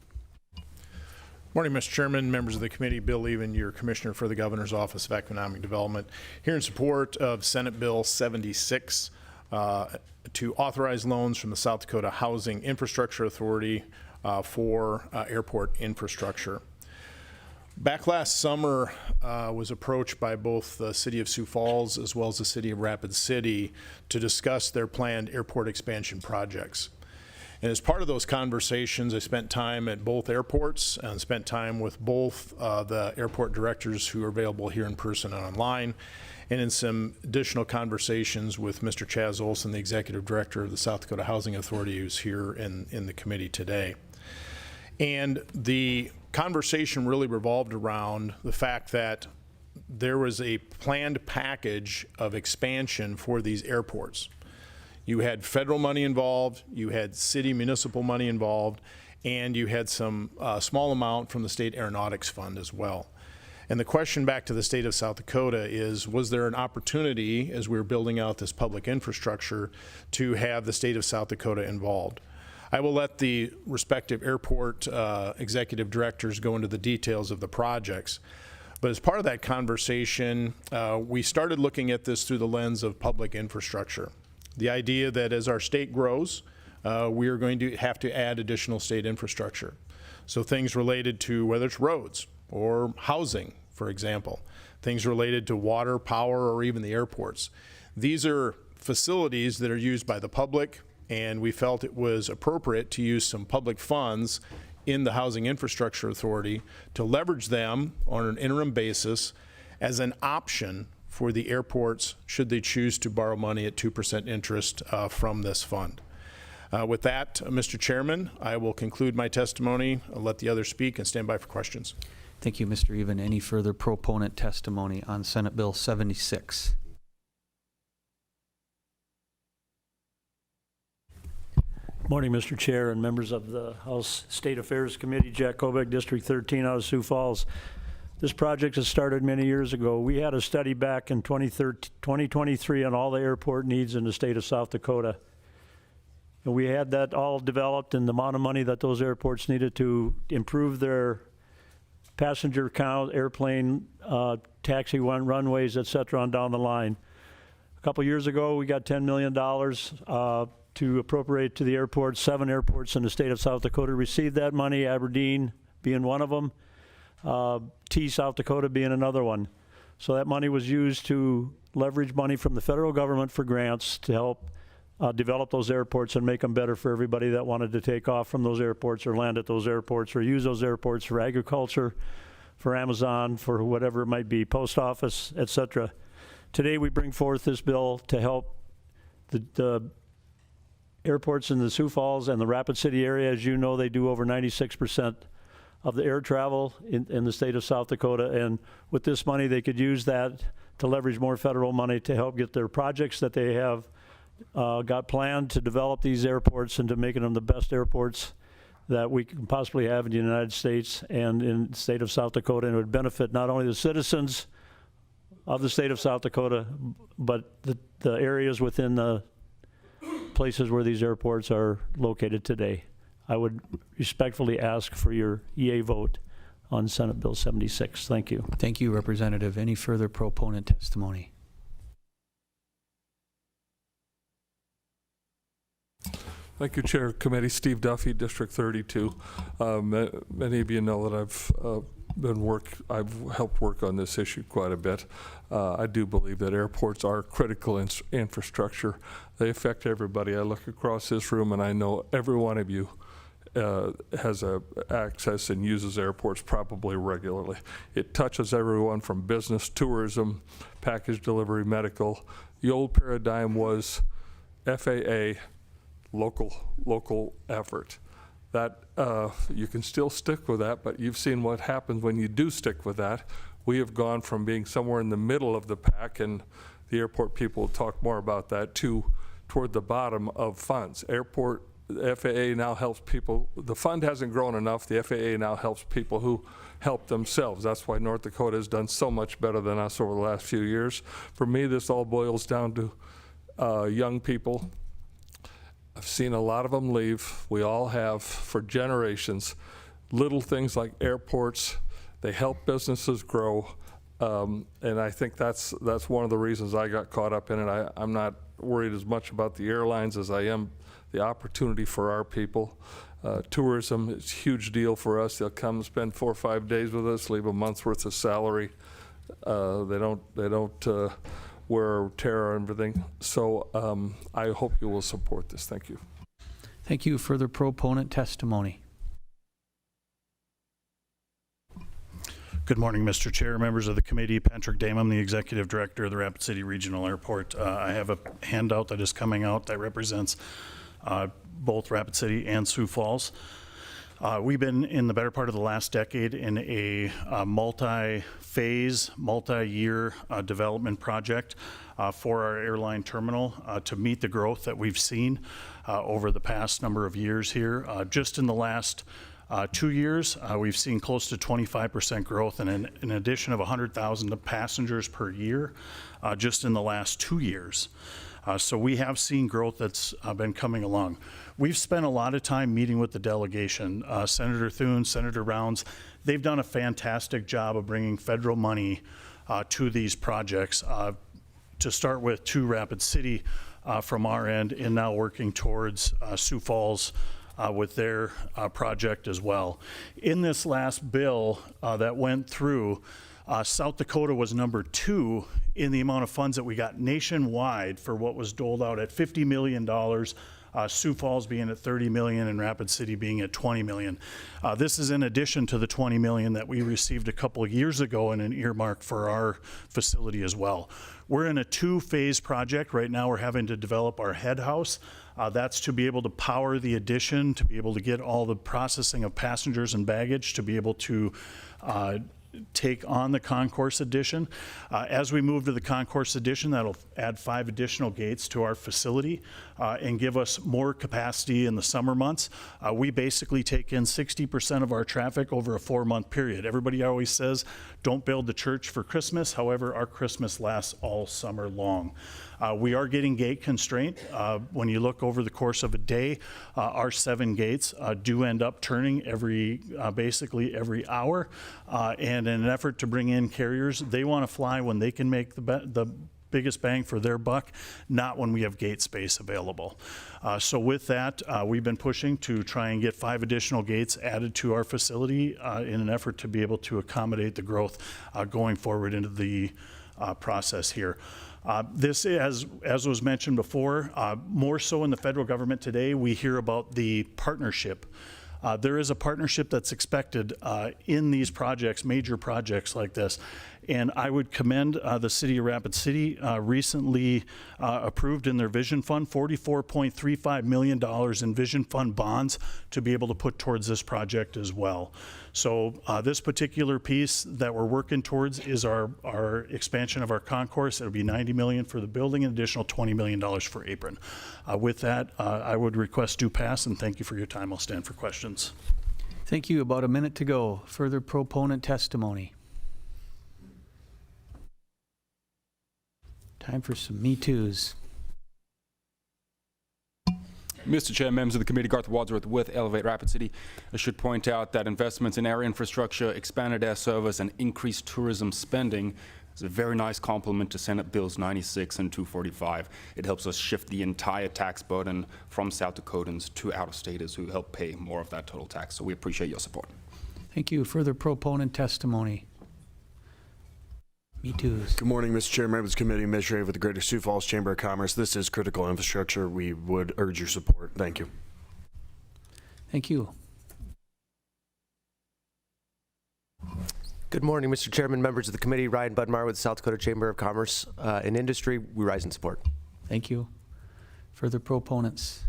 Morning, Mr. Chairman, members of the committee. Bill Even, your Commissioner for the Governor's Office of Economic Development, here in support of Senate Bill 76 to authorize loans from the South Dakota Housing Infrastructure Authority for airport infrastructure. Back last summer, was approached by both the City of Sioux Falls as well as the City of Rapid City to discuss their planned airport expansion projects. And as part of those conversations, I spent time at both airports and spent time with both the airport directors who are available here in person and online, and in some additional conversations with Mr. Chaz Olson, the Executive Director of the South Dakota Housing Authority, who's here in the committee today. And the conversation really revolved around the fact that there was a planned package of expansion for these airports. You had federal money involved, you had city municipal money involved, and you had some small amount from the State Aeronautics Fund as well. And the question back to the state of South Dakota is, was there an opportunity, as we were building out this public infrastructure, to have the state of South Dakota involved? I will let the respective airport executive directors go into the details of the projects. But as part of that conversation, we started looking at this through the lens of public infrastructure. The idea that as our state grows, we are going to have to add additional state infrastructure. So things related to whether it's roads or housing, for example, things related to water, power, or even the airports. These are facilities that are used by the public, and we felt it was appropriate to use some public funds in the Housing Infrastructure Authority to leverage them on an interim basis as an option for the airports should they choose to borrow money at 2% interest from this fund. With that, Mr. Chairman, I will conclude my testimony. I'll let the others speak and stand by for questions. Thank you, Mr. Even. Any further proponent testimony on Senate Bill 76? Morning, Mr. Chair and members of the House State Affairs Committee. Jack Kobeck, District 13 out of Sioux Falls. This project has started many years ago. We had a study back in 2023 on all the airport needs in the state of South Dakota. And we had that all developed and the amount of money that those airports needed to improve their passenger count, airplane, taxi runways, et cetera, on down the line. A couple years ago, we got $10 million to appropriate to the airports. 7 airports in the state of South Dakota received that money, Aberdeen being one of them, South Dakota being another one. So that money was used to leverage money from the federal government for grants to help develop those airports and make them better for everybody that wanted to take off from those airports or land at those airports or use those airports for agriculture, for Amazon, for whatever it might be, post office, et cetera. Today we bring forth this bill to help the airports in the Sioux Falls and the Rapid City area. As you know, they do over 96% of the air travel in the state of South Dakota, and with this money they could use that to leverage more federal money to help get their projects that they have got planned to develop these airports into making them the best airports that we can possibly have in the United States and in the state of South Dakota, and it would benefit not only the citizens of the state of South Dakota, but the areas within the places where these airports are located today. I would respectfully ask for your yea vote on Senate Bill 76. Thank you. Thank you, Representative. Any further proponent testimony? Thank you, Chair Committee. Steve Duffy, District 32. Many of you know that I've helped work on this issue quite a bit. I do believe that airports are critical infrastructure. They affect everybody. I look across this room and I know every one of you has access and uses airports probably regularly. It touches everyone from business, tourism, package delivery, medical. The old paradigm was FAA, local effort. That you can still stick with that, but you've seen what happens when you do stick with that. We have gone from being somewhere in the middle of the pack, and the airport people will talk more about that, to toward the bottom of funds. The FAA now helps people. The fund hasn't grown enough. The FAA now helps people who help themselves. That's why North Dakota has done so much better than us over the last few years. For me, this all boils down to young people. I've seen a lot of them leave. We all have for generations. Little things like airports, they help businesses grow. And I think that's one of the reasons I got caught up in it. I'm not worried as much about the airlines as I am the opportunity for our people. Tourism is a huge deal for us. They'll come spend 4 or 5 days with us, leave a month's worth of salary. They don't wear or tear or everything. So I hope you will support this. Thank you. Thank you. Further proponent testimony. Good morning, Mr. Chair, members of the committee. Patrick Dame, I'm the Executive Director of the Rapid City Regional Airport. I have a handout that is coming out that represents both Rapid City and Sioux Falls. We've been in the better part of the last decade in a multi-phase, multi-year development project for our airline terminal to meet the growth that we've seen over the past number of years here. Just in the last 2 years, we've seen close to 25% growth and an addition of 100,000 passengers per year just in the last 2 years. So we have seen growth that's been coming along. We've spent a lot of time meeting with the delegation. Senator Thune, Senator Rounds, they've done a fantastic job of bringing federal money to these projects. To start with, to Rapid City from our end, and now working towards Sioux Falls with their project as well. In this last bill that went through, South Dakota was number 2 in the amount of funds that we got nationwide for what was doled out at $50 million, Sioux Falls being at $30 million and Rapid City being at $20 million. This is in addition to the $20 million that we received a couple of years ago in an earmark for our facility as well. We're in a 2-phase project. Right now we're having to develop our head house. That's to be able to power the addition, to be able to get all the processing of passengers and baggage, to be able to take on the concourse addition. As we move to the concourse addition, that'll add 5 additional gates to our facility and give us more capacity in the summer months. We basically take in 60% of our traffic over a 4-month period. Everybody always says, don't build the church for Christmas. However, our Christmas lasts all summer long. We are getting gate constraint. When you look over the course of a day, our 7 gates do end up turning basically every hour. And in an effort to bring in carriers, they want to fly when they can make the biggest bang for their buck, not when we have gate space available. So with that, we've been pushing to try and get 5 additional gates added to our facility in an effort to be able to accommodate the growth going forward into the process here. This, as was mentioned before, more so in the federal government today, we hear about the partnership. There is a partnership that's expected in these projects, major projects like this. And I would commend the City of Rapid City recently approved in their Vision Fund $44.35 million in Vision Fund bonds to be able to put towards this project as well. So this particular piece that we're working towards is our expansion of our concourse. It'll be $90 million for the building, an additional $20 million for apron. With that, I would request do pass, and thank you for your time. I'll stand for questions. Thank you. About a minute to go. Further proponent testimony. Time for some Me Too's. Mr. Chair, members of the committee, Garth Wadsworth with Elevate Rapid City. I should point out that investments in air infrastructure, expanded air service, and increased tourism spending is a very nice complement to Senate Bills 96 and 245. It helps us shift the entire tax burden from South Dakotans to out-of-staters who help pay more of that total tax. So we appreciate your support. Thank you. Further proponent testimony. Me Too's. Good morning, Mr. Chair, members of the committee, Administrator with the Greater Sioux Falls Chamber of Commerce. This is critical infrastructure. We would urge your support. Thank you. Thank you. Good morning, Mr. Chairman, members of the committee. Ryan Budmar with the South Dakota Chamber of Commerce and Industry. We rise in support. Thank you. Further proponents.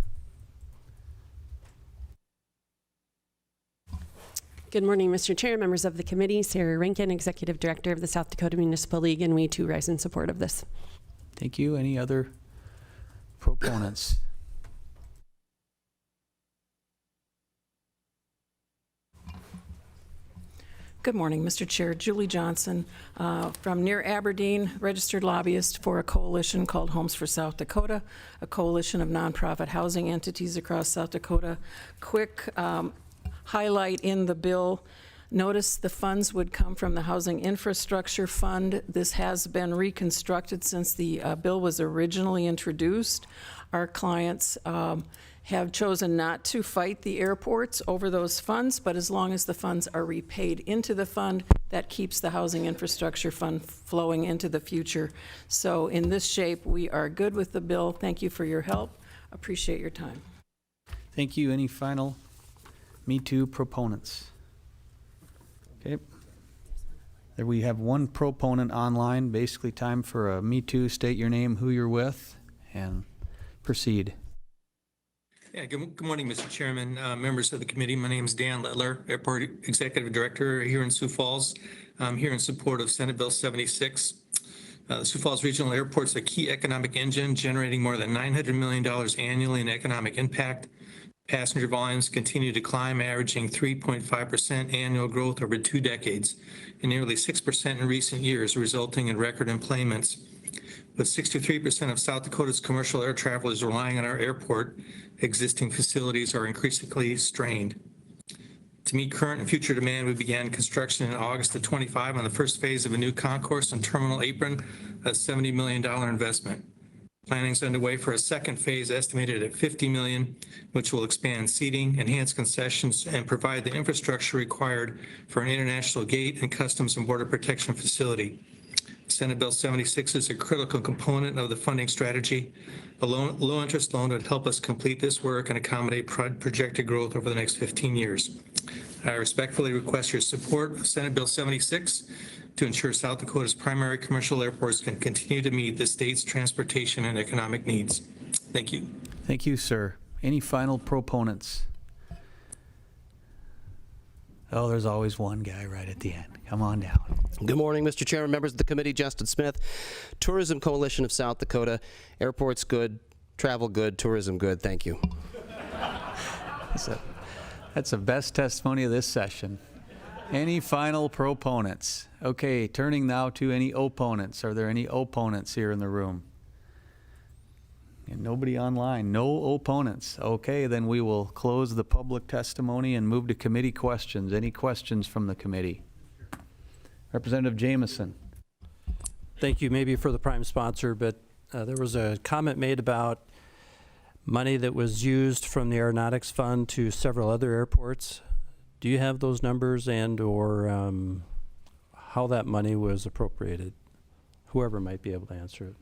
Good morning, Mr. Chair, members of the committee. Sarah Rankin, Executive Director of the South Dakota Municipal League, and we too rise in support of this. Thank you. Any other proponents? Good morning, Mr. Chair. Julie Johnson from near Aberdeen, registered lobbyist for a coalition called Homes for South Dakota, a coalition of nonprofit housing entities across South Dakota. Quick highlight in the bill, notice the funds would come from the Housing Infrastructure Fund. This has been reconstructed since the bill was originally introduced. Our clients have chosen not to fight the airports over those funds, but as long as the funds are repaid into the fund, that keeps the Housing Infrastructure Fund flowing into the future. So in this shape, we are good with the bill. Thank you for your help. Appreciate your time. Thank you. Any final Me Too proponents? Okay. There we have one proponent online. Basically time for a Me Too. State your name, who you're with, and proceed. Yeah, good morning, Mr. Chairman, members of the committee. My name is Dan Littler, Airport Executive Director here in Sioux Falls. I'm here in support of Senate Bill 76. The Sioux Falls Regional Airport is a key economic engine generating more than $900 million annually in economic impact. Passenger volumes continue to climb, averaging 3.5% annual growth over 2 decades and nearly 6% in recent years, resulting in record employments. With 63% of South Dakota's commercial air travelers relying on our airport, existing facilities are increasingly strained. To meet current and future demand, we began construction in August of 25 on the first phase of a new concourse and terminal apron, a $70 million investment. Planning is underway for a second phase estimated at $50 million, which will expand seating, enhance concessions, and provide the infrastructure required for an international gate and customs and border protection facility. Senate Bill 76 is a critical component of the funding strategy. A low-interest loan would help us complete this work and accommodate projected growth over the next 15 years. I respectfully request your support of Senate Bill 76 to ensure South Dakota's primary commercial airports can continue to meet the state's transportation and economic needs. Thank you. Thank you, sir. Any final proponents? Oh, there's always one guy right at the end. Come on down. Good morning, Mr. Chairman, members of the committee. Justin Smith, Tourism Coalition of South Dakota. Airports good, travel good, tourism good. Thank you. That's the best testimony of this session. Any final proponents? Okay, turning now to any opponents. Are there any opponents here in the room? And nobody online. No opponents. Okay, then we will close the public testimony and move to committee questions. Any questions from the committee? Representative Jameson. Thank you. Maybe for the prime sponsor, but there was a comment made about money that was used from the Aeronautics Fund to several other airports. Do you have those numbers and or how that money was appropriated? Whoever might be able to answer it.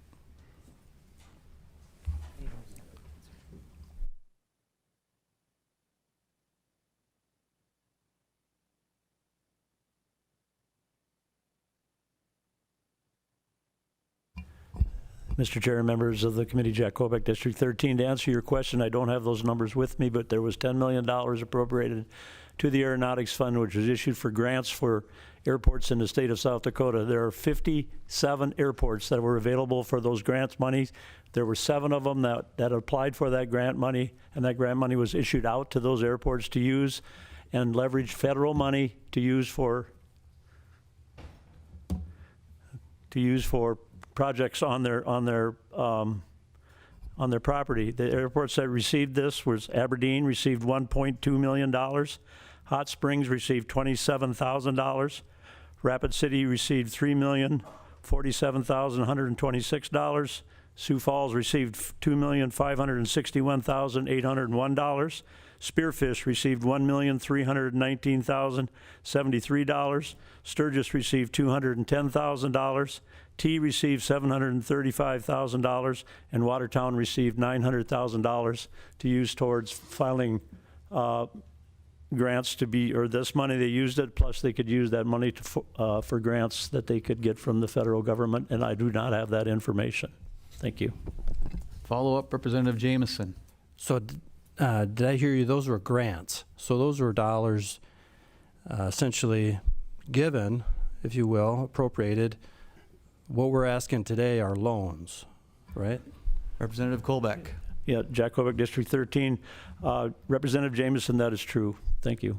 Mr. Chair and members of the committee, Jack Kobeck, District 13. To answer your question, I don't have those numbers with me, but there was $10 million appropriated to the Aeronautics Fund, which was issued for grants for airports in the state of South Dakota. There are 57 airports that were available for those grants monies. There were 7 of them that applied for that grant money, and that grant money was issued out to those airports to use and leverage federal money to use for projects on their property. The airports that received this was Aberdeen received $1.2 million. Hot Springs received $27,000. Rapid City received $3,047,126. Sioux Falls received $2,561,801. Spearfish received $1,319,073. Sturgis received $210,000. T received $735,000, and Watertown received $900,000 to use towards filing grants to be, or this money they used it, plus they could use that money to, for grants that they could get from the federal government, and I do not have that information. Thank you. Follow up, Representative Jameson. So did I hear you? Those were grants. So those were dollars essentially given, if you will, appropriated. What we're asking today are loans, right? Representative Kolbeck. Yeah, Jack Kobeck, District 13. Representative Jameson, that is true. Thank you.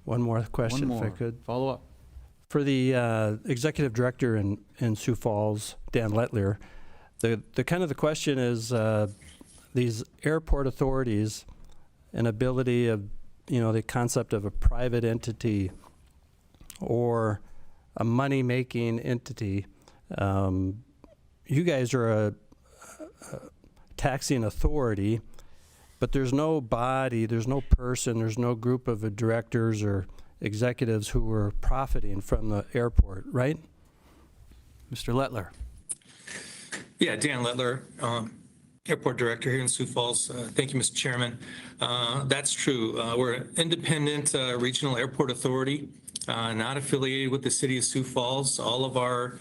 One more question, if I could. Follow up. For the executive director in Sioux Falls, Dan Littler, the kind of the question is these airport authorities and ability of, the concept of a private entity or a money-making entity. You guys are a taxing authority, but there's no body, there's no person, there's no group of directors or executives who are profiting from the airport, right? Mr. Littler. Yeah, Dan Littler. Airport Director here in Sioux Falls. Thank you, Mr. Chairman. That's true. We're an independent regional airport authority, not affiliated with the city of Sioux Falls. All of our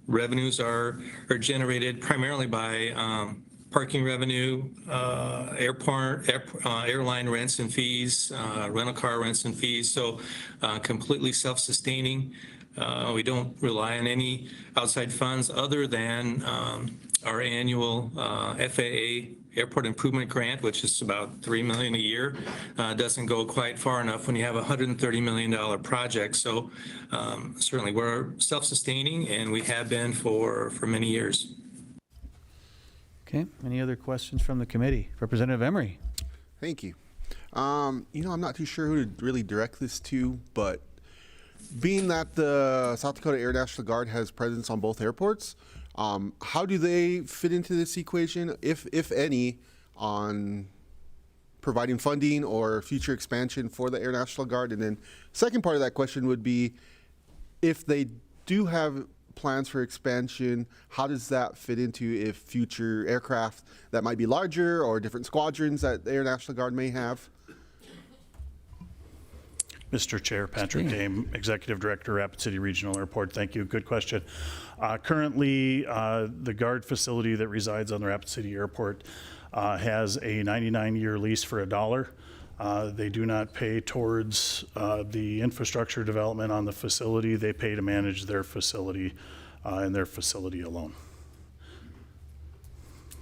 revenues are generated primarily by parking revenue, airline rents and fees, rental car rents and fees. So completely self-sustaining. We don't rely on any outside funds other than our annual FAA Airport Improvement Grant, which is about $3 million a year. Doesn't go quite far enough when you have a $130 million project. So certainly we're self-sustaining, and we have been for many years. Okay, any other questions from the committee? Representative Emery. Thank you. I'm not too sure who to really direct this to, but being that the South Dakota Air National Guard has presence on both airports, how do they fit into this equation, if any, on providing funding or future expansion for the Air National Guard? And then second part of that question would be, if they do have plans for expansion, how does that fit into if future aircraft that might be larger or different squadrons that the Air National Guard may have? Mr. Chair, Patrick Dame, Executive Director, Rapid City Regional Airport. Thank you. Good question. Currently, the Guard facility that resides on the Rapid City Airport has a 99-year lease for $1. They do not pay towards the infrastructure development on the facility. They pay to manage their facility and their facility alone.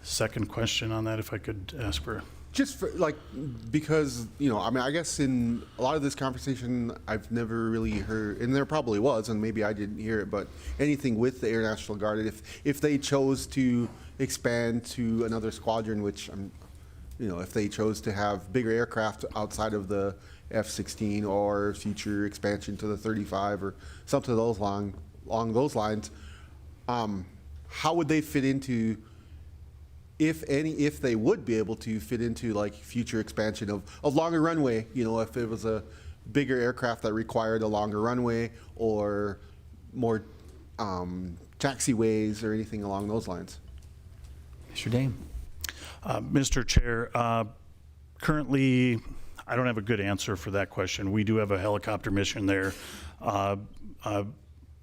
Second question on that, if I could ask for. Just for, because, I guess in a lot of this conversation, I've never really heard, and there probably was, and maybe I didn't hear it, but anything with the Air National Guard, if they chose to expand to another squadron, which if they chose to have bigger aircraft outside of the F-16 or future expansion to the 35 or something along those lines, how would they fit into, if they would be able to fit into future expansion of longer runway, if it was a bigger aircraft that required a longer runway or more taxiways or anything along those lines? Mr. Dame. Mr. Chair, currently, I don't have a good answer for that question. We do have a helicopter mission there.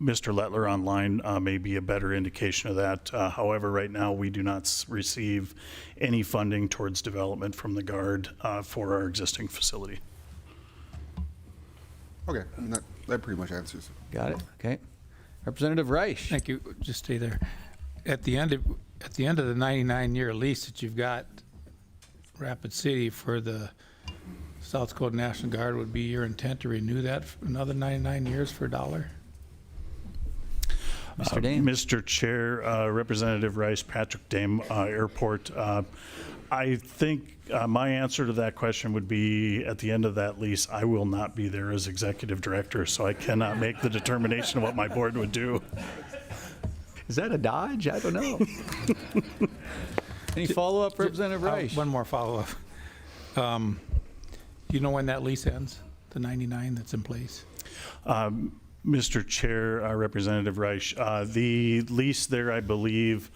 Mr. Lettler online may be a better indication of that. However, right now, we do not receive any funding towards development from the Guard for our existing facility. Okay, that pretty much answers it. Got it. Okay. Representative Reich. Thank you. Just stay there. At the end of the 99-year lease that you've got, Rapid City for the South Dakota National Guard, would be your intent to renew that for another 99 years for $1? Mr. Dame. Mr. Chair, Representative Rice, Patrick Dame Airport. I think my answer to that question would be, at the end of that lease, I will not be there as executive director, so I cannot make the determination of what my board would do. Is that a dodge? I don't know. Any follow-up, Representative Reich? One more follow-up. You know when that lease ends, the 99 that's in place? Mr. Chair, Representative Reich, the lease there, I believe,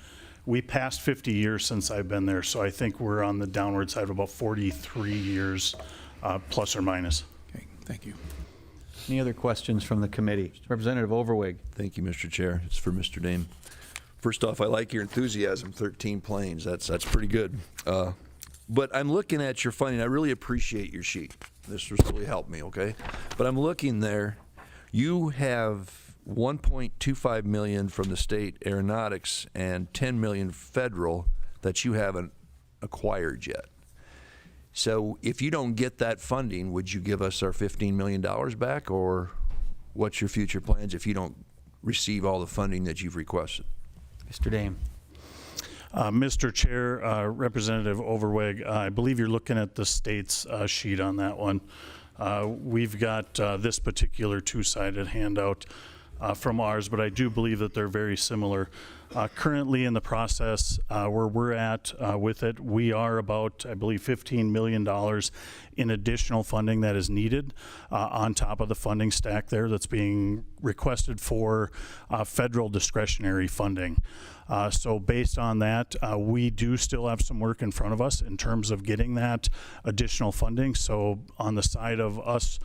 we passed 50 years since I've been there, so I think we're on the downward side of about 43 years, plus or minus. Okay, thank you. Any other questions from the committee? Representative Overweg. Thank you, Mr. Chair. It's for Mr. Dame. First off, I like your enthusiasm, 13 planes. That's pretty good. But I'm looking at your funding. I really appreciate your sheet. This has really helped me, okay? But I'm looking there. You have $1.25 million from the state aeronautics and $10 million federal that you haven't acquired yet. So if you don't get that funding, would you give us our $15 million back, or what's your future plans if you don't receive all the funding that you've requested? Mr. Dame. Mr. Chair, Representative Overweg, I believe you're looking at the state's sheet on that one. We've got this particular two-sided handout. from ours, but I do believe that they're very similar. Currently in the process where we're at with it, we are about, I believe, $15 million in additional funding that is needed on top of the funding stack there that's being requested for federal discretionary funding. So based on that, we do still have some work in front of us in terms of getting that additional funding. So on the side of us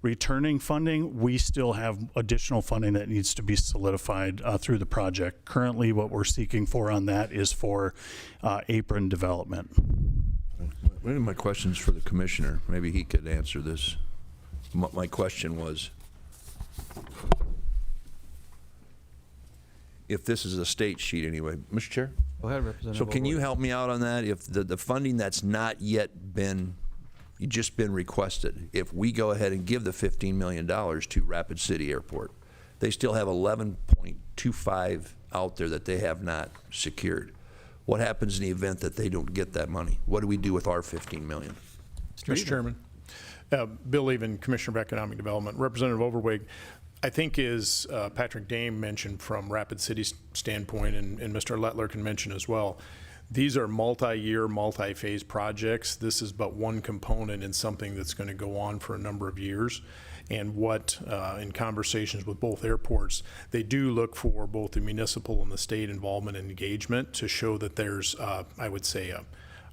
returning funding, we still have additional funding that needs to be solidified through the project. Currently, what we're seeking for on that is for apron development. One of my questions for the commissioner, maybe he could answer this. My question was, if this is a state sheet anyway, Mr. Chair? Go ahead, Representative. So can you Overweg. help me out on that? If the funding that's not yet been requested, if we go ahead and give the $15 million to Rapid City Airport, they still have 11.25 out there that they have not secured. What happens in the event that they don't get that money? What do we do with our $15 million? Mr. Chairman, Bill Even, Commissioner of Economic Development. Representative Overweg, I think as Patrick Dame mentioned from Rapid City's standpoint, and Mr. Lettler can mention as well, these are multi-year, multi-phase projects. This is but one component in something that's going to go on for a number of years. And what, in conversations with both airports, they do look for both the municipal and the state involvement and engagement to show that there's, I would say, a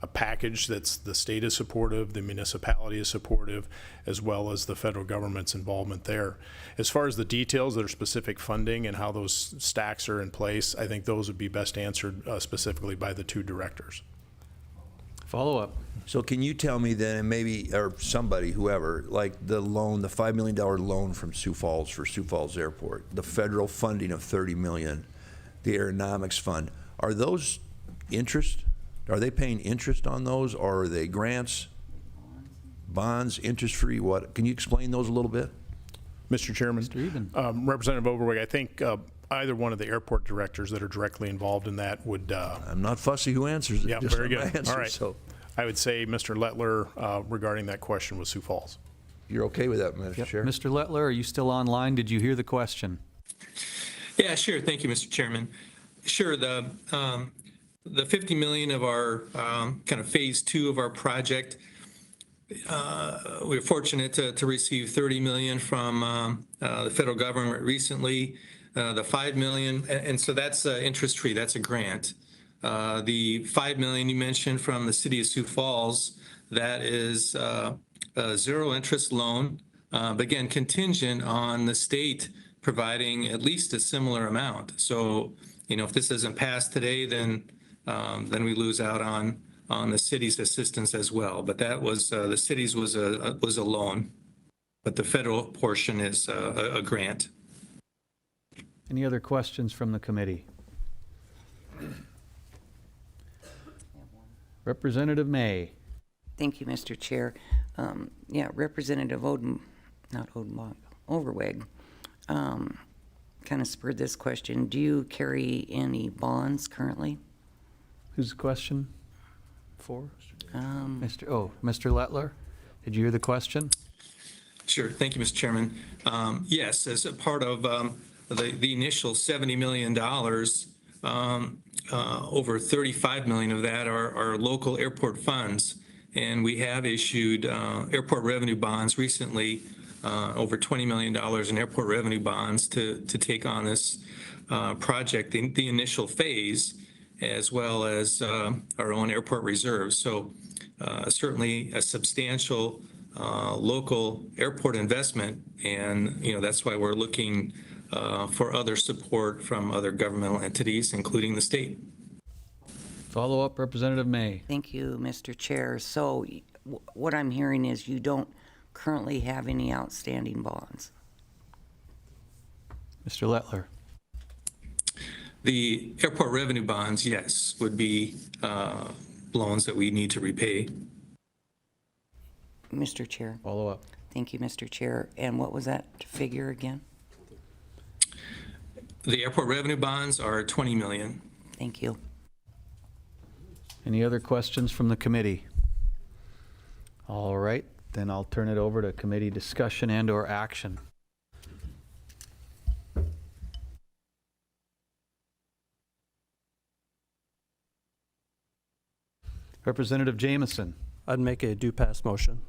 package that's the state is supportive, the municipality is supportive, as well as the federal government's involvement there. As far as the details, their specific funding and how those stacks are in place, I think those would be best answered specifically by the two directors. Follow up. So can you tell me then, and maybe, or somebody, whoever, like the loan, the $5 million loan from Sioux Falls for Sioux Falls Airport, the federal funding of $30 million, the aeronomics fund, are those interest? Are they paying interest on those, or are they grants, bonds, interest-free? What? Can you explain those a little bit? Mr. Chairman, Mr. Even. Representative Overweg, I think either one of the airport directors that are directly involved in that would. I'm not fussy who answers it. Yeah, just very let my good. answer, All right. So I would say Mr. Lettler regarding that question with Sioux Falls. you're okay with that, Mr. Chair? Mr. Lettler, are you still online? Did you hear the question? Yeah, sure. Thank you, Mr. Chairman. Sure. The $50 million of our kind of phase two of our project, we're fortunate to receive $30 million from the federal government recently. The $5 million, and so that's interest-free. That's a grant. The $5 million you mentioned from the city of Sioux Falls, that is a zero interest loan, but again, contingent on the state providing at least a similar amount. So, you know, if this doesn't pass today, then we lose out on the city's assistance as well. But that was the city's was a loan, but the federal portion is a grant. Any other questions from the committee? Representative May. Thank you, Mr. Chair. Yeah, Representative Overweg kind of spurred this question. Do you carry any bonds currently? Who's the question for? Mr. Lettler, did you hear the question? Sure. Thank you, Mr. Chairman. Yes, as a part of the initial $70 million, over $35 million of that are local airport funds. And we have issued airport revenue bonds recently, over $20 million in airport revenue bonds to take on this project, the initial phase, as well as our own airport reserves. So certainly a substantial local airport investment, and that's why we're looking for other support from other governmental entities, including the state. Follow up, Representative May. Thank you, Mr. Chair. So what I'm hearing is you don't currently have any outstanding bonds. Mr. Lettler. The airport revenue bonds, yes, would be loans that we need to repay. Mr. Chair. Follow up. Thank you, Mr. Chair. And what was that figure again? The airport revenue bonds are $20 million. Thank you. Any other questions from the committee? All right, then I'll turn it over to committee discussion and/or action. Representative Jameson. I'd make a do pass motion.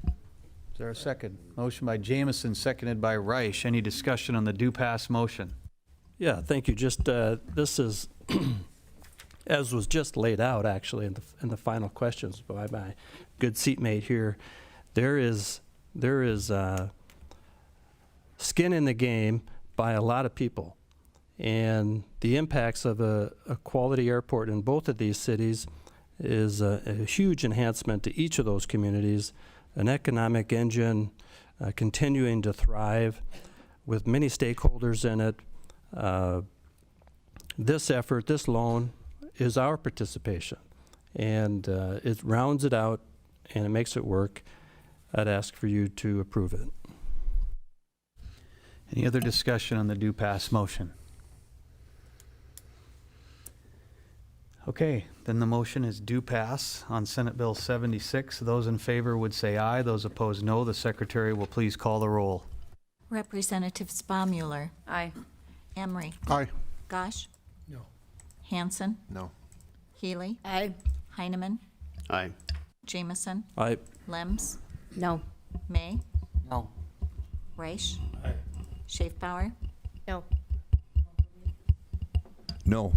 Is there a second? Motion by Jameson, seconded by Reich. Any discussion on the do pass motion? Yeah, thank you. Just, this is, as was just laid out actually in the final questions by my good seatmate here, there is skin in the game by a lot of people. And the impacts of a quality airport in both of these cities is a huge enhancement to each of those communities, an economic engine continuing to thrive with many stakeholders in it. This effort, this loan, is our participation, and it rounds it out and it makes it work. I'd ask for you to approve it. Any other discussion on the do pass motion? Okay, then the motion is do pass on Senate Bill 76. Those in favor would say aye. Those opposed, no. The secretary will please call the roll. Representative Baumüller. Aye. Emery. Aye. Gosh. No. Hanson. No. Healy. Aye. Heineman. Aye. Jameson. Aye. Lems. No. May. No. Reich. Schaefbauer. No. No.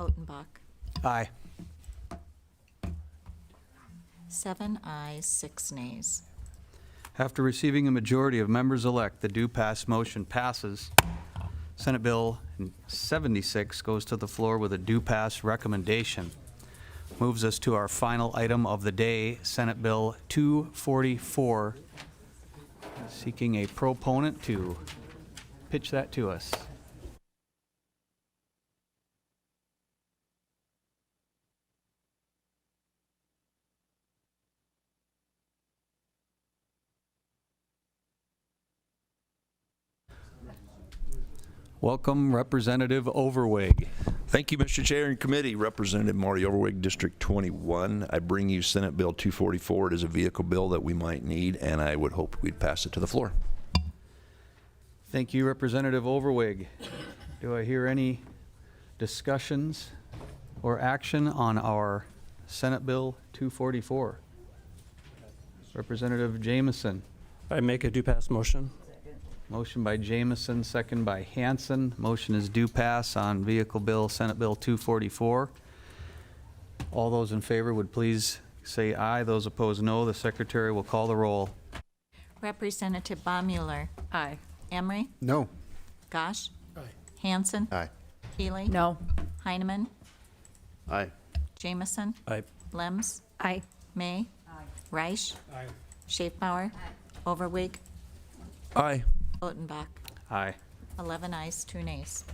Otenbach. Aye. 7 ayes, 6 nays. After receiving a majority of members-elect, the do pass motion passes. Senate Bill 76 goes to the floor with a do pass recommendation. Moves us to our final item of the day, Senate Bill 244, seeking a proponent to pitch that to us. Welcome, Representative Overweg. Thank you, Mr. Chair and Committee. Representative Marty Overweg, District 21. I bring you Senate Bill 244. It is a vehicle bill that we might need, and I would hope we'd pass it to the floor. Thank you, Representative Overweg. Do I hear any discussions or action on our Senate Bill 244? Representative Jameson. I make a do pass motion. Motion by Jameson, second by Hanson. Motion is due pass on vehicle bill, Senate Bill 244. All those in favor would please say aye. Those opposed, no. The secretary will call the roll. Representative Baumüller. Aye. Emery. No. Gosh. Aye. Hanson. Aye. Healy. No. Heineman. Aye. Jameson. Aye. Lems. Aye. May. Reich. Aye. Schaefbauer. Overweg. Aye. Otenbach. Aye. 11 ayes, 2 nays.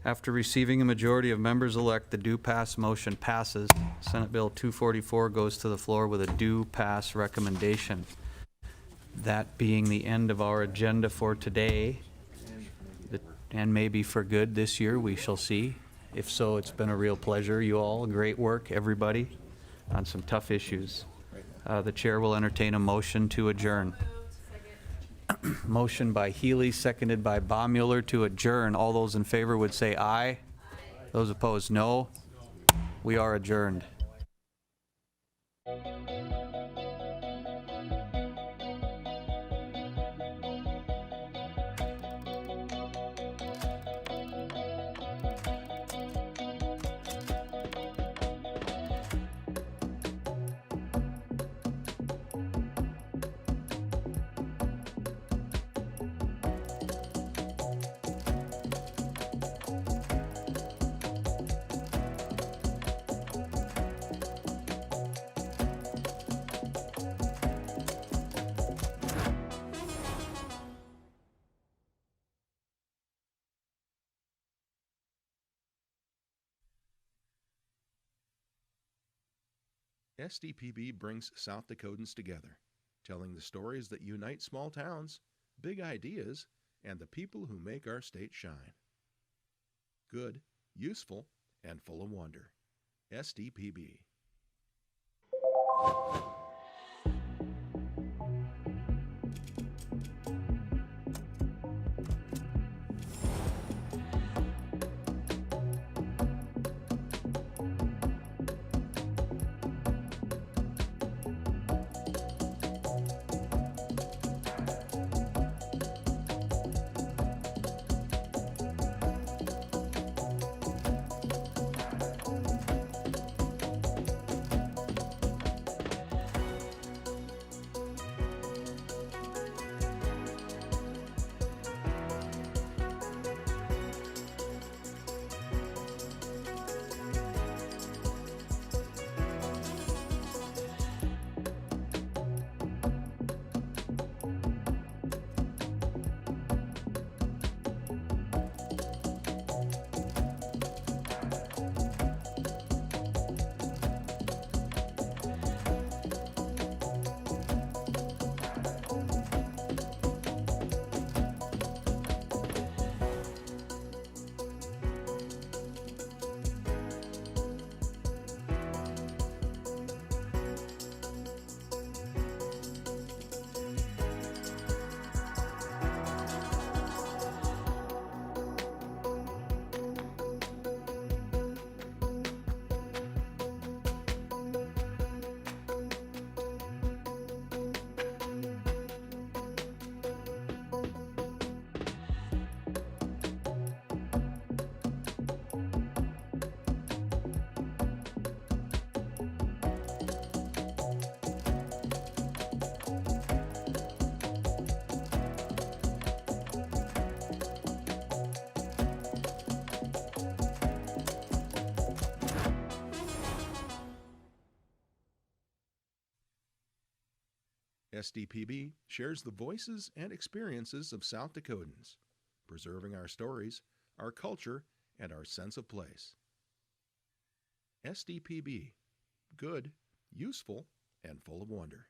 After receiving a majority of members-elect, the due pass motion passes. Senate Bill 244 goes to the floor with a due pass recommendation. That being the end of our agenda for today, and maybe for good this year, we shall see. If so, it's been a real pleasure, you all. Great work, everybody, on some tough issues. The chair will entertain a motion to adjourn. Motion by Healy, seconded by Baumüller to adjourn. All those in favor would say aye. Those opposed, no. We are adjourned. SDPB brings South Dakotans together, telling the stories that unite small towns, big ideas, and the people who make our state shine. Good, useful, and full of wonder. SDPB. SDPB shares the voices and experiences of South Dakotans, preserving our stories, our culture, and our sense of place. SDPB, good, useful, and full of wonder.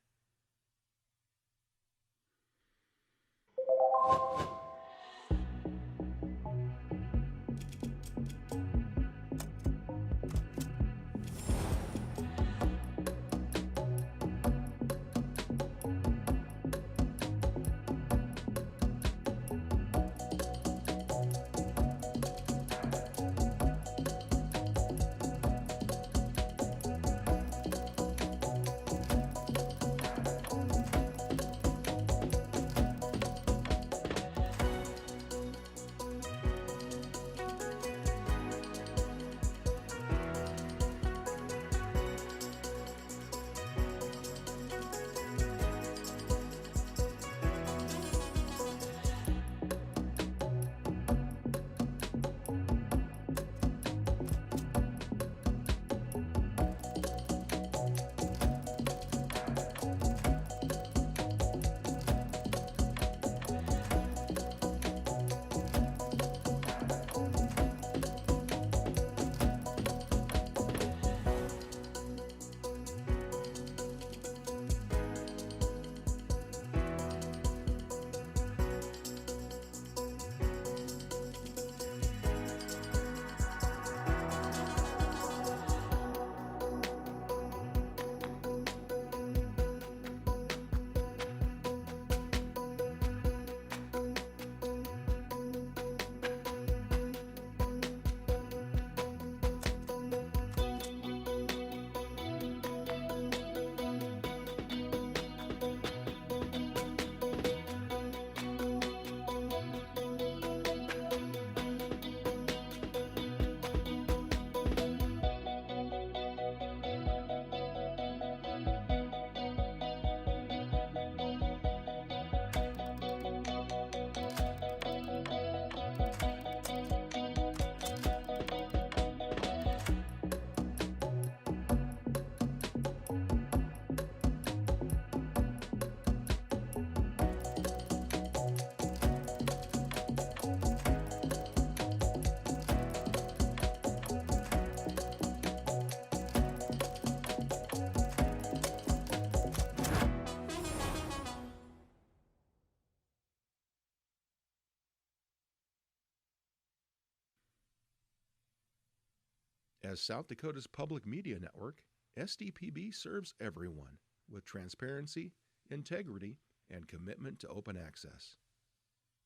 As South Dakota's public media network, SDPB serves everyone with transparency, integrity, and commitment to open access.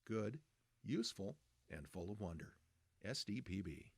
Good, useful, and full of wonder. SDPB.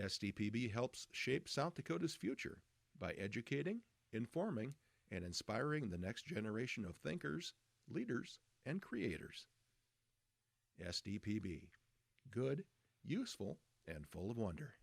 SDPB helps shape South Dakota's future by educating, informing, and inspiring the next generation of thinkers, leaders, and creators. SDPB. Good, useful, and full of wonder.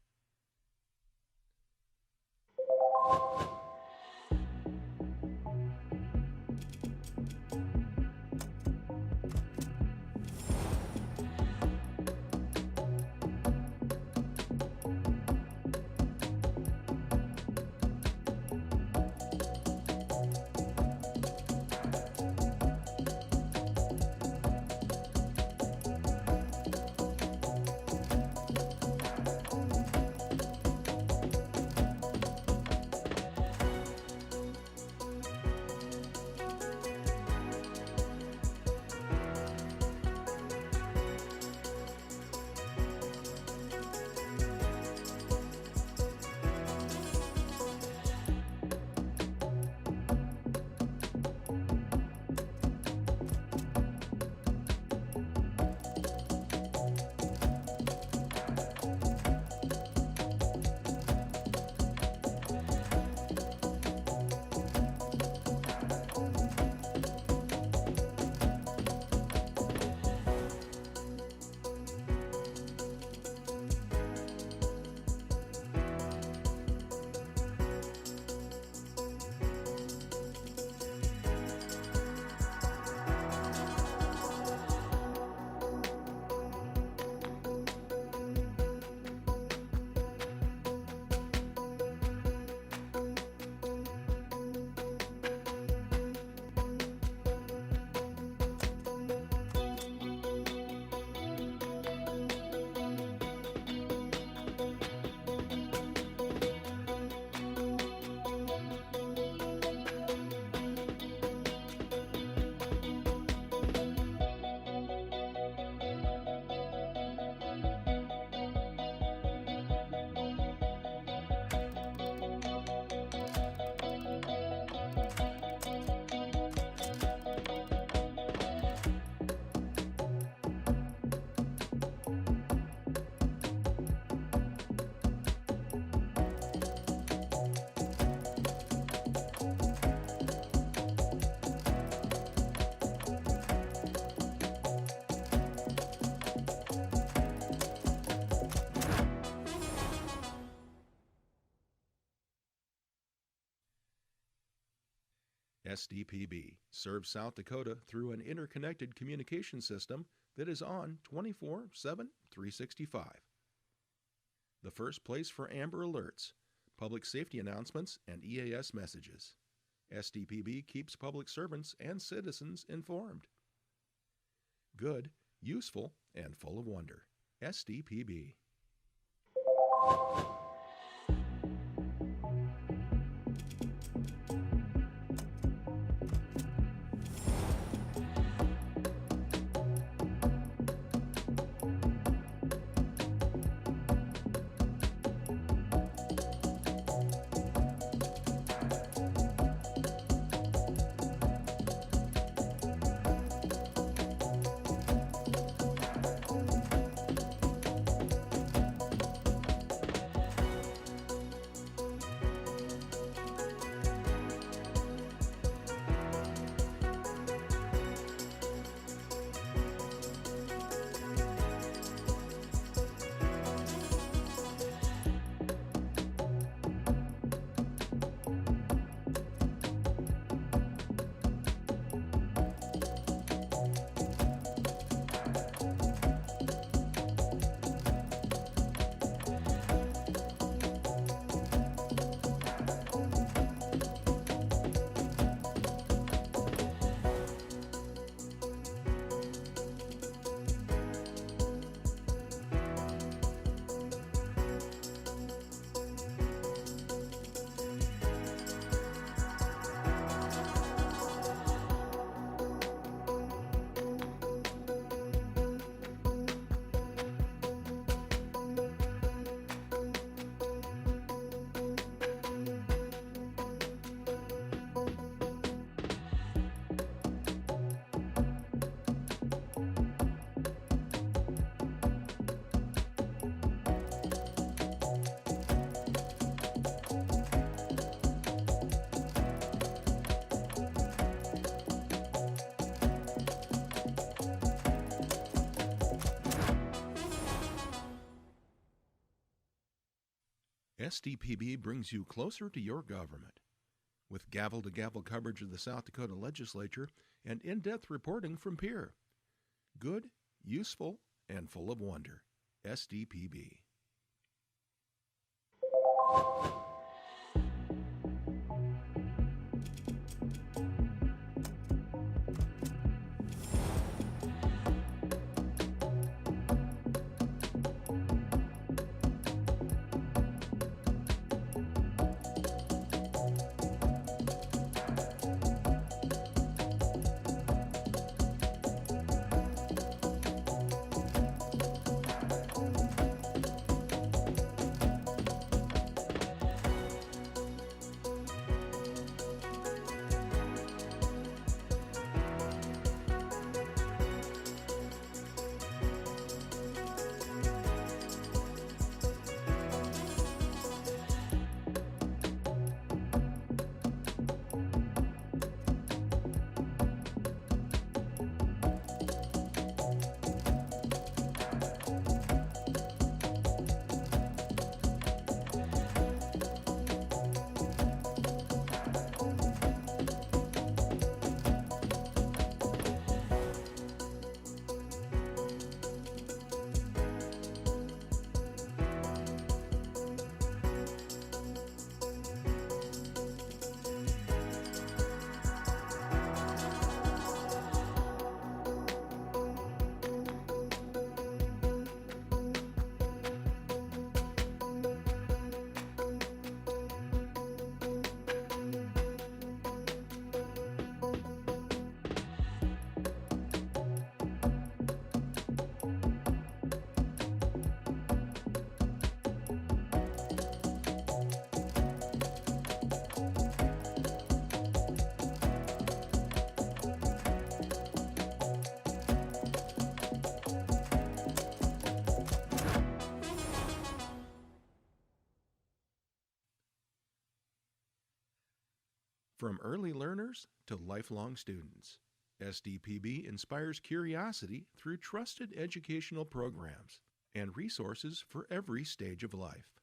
SDPB serves South Dakota through an interconnected communication system that is on 24/7, 365. The first place for Amber Alerts, public safety announcements, and EAS messages. SDPB keeps public servants and citizens informed. Good, useful, and full of wonder. SDPB. SDPB brings you closer to your government. With gavel-to-gavel coverage of the South Dakota legislature and in-depth reporting from peer. Good, useful, and full of wonder. SDPB. From early learners to lifelong students, SDPB inspires curiosity through trusted educational programs and resources for every stage of life.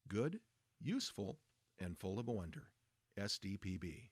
Good, useful, and full of wonder. SDPB.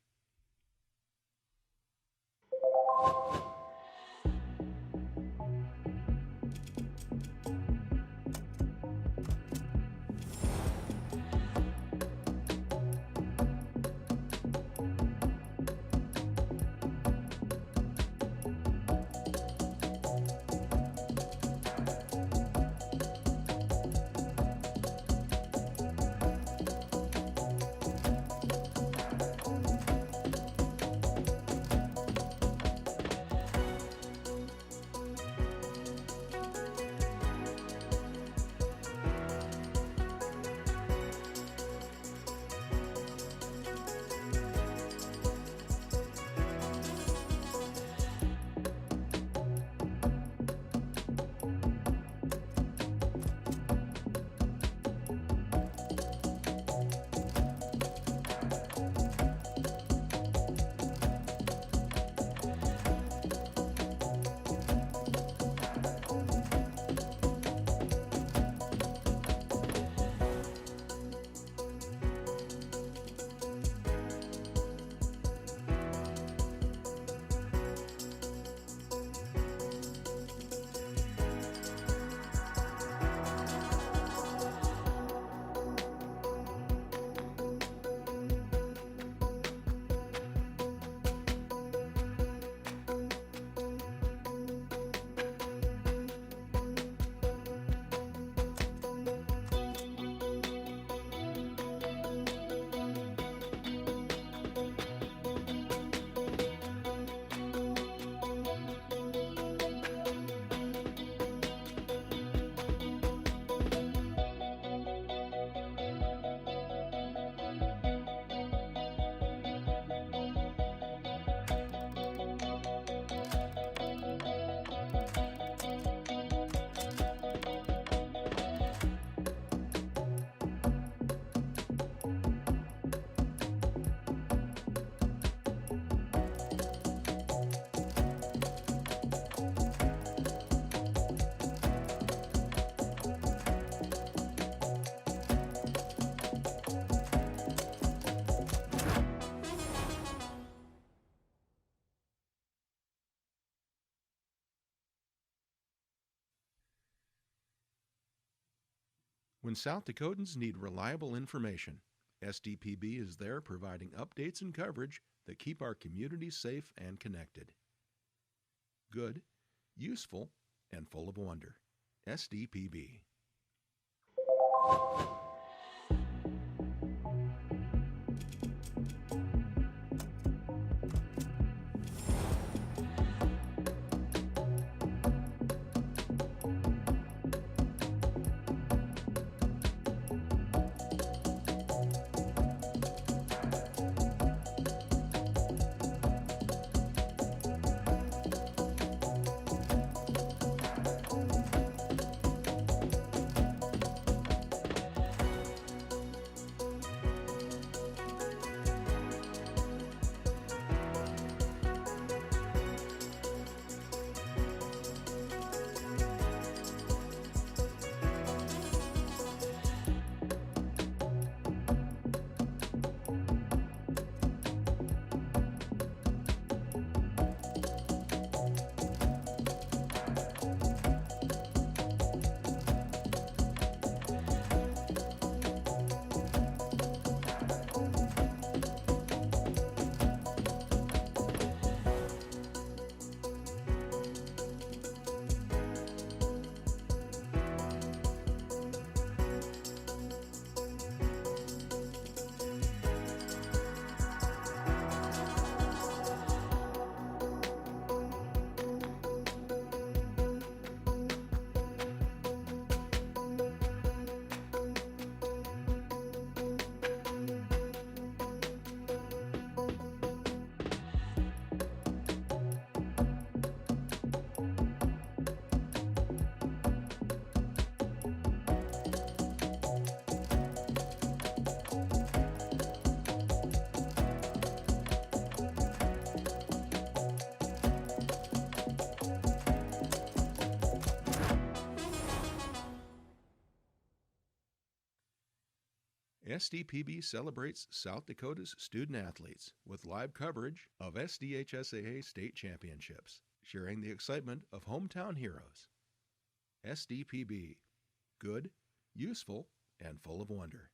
When South Dakotans need reliable information, SDPB is there providing updates and coverage that keep our communities safe and connected. Good, useful, and full of wonder. SDPB. SDPB celebrates South Dakota's student athletes with live coverage of SDHSAA state championships, sharing the excitement of hometown heroes. SDPB. Good, useful, and full of wonder.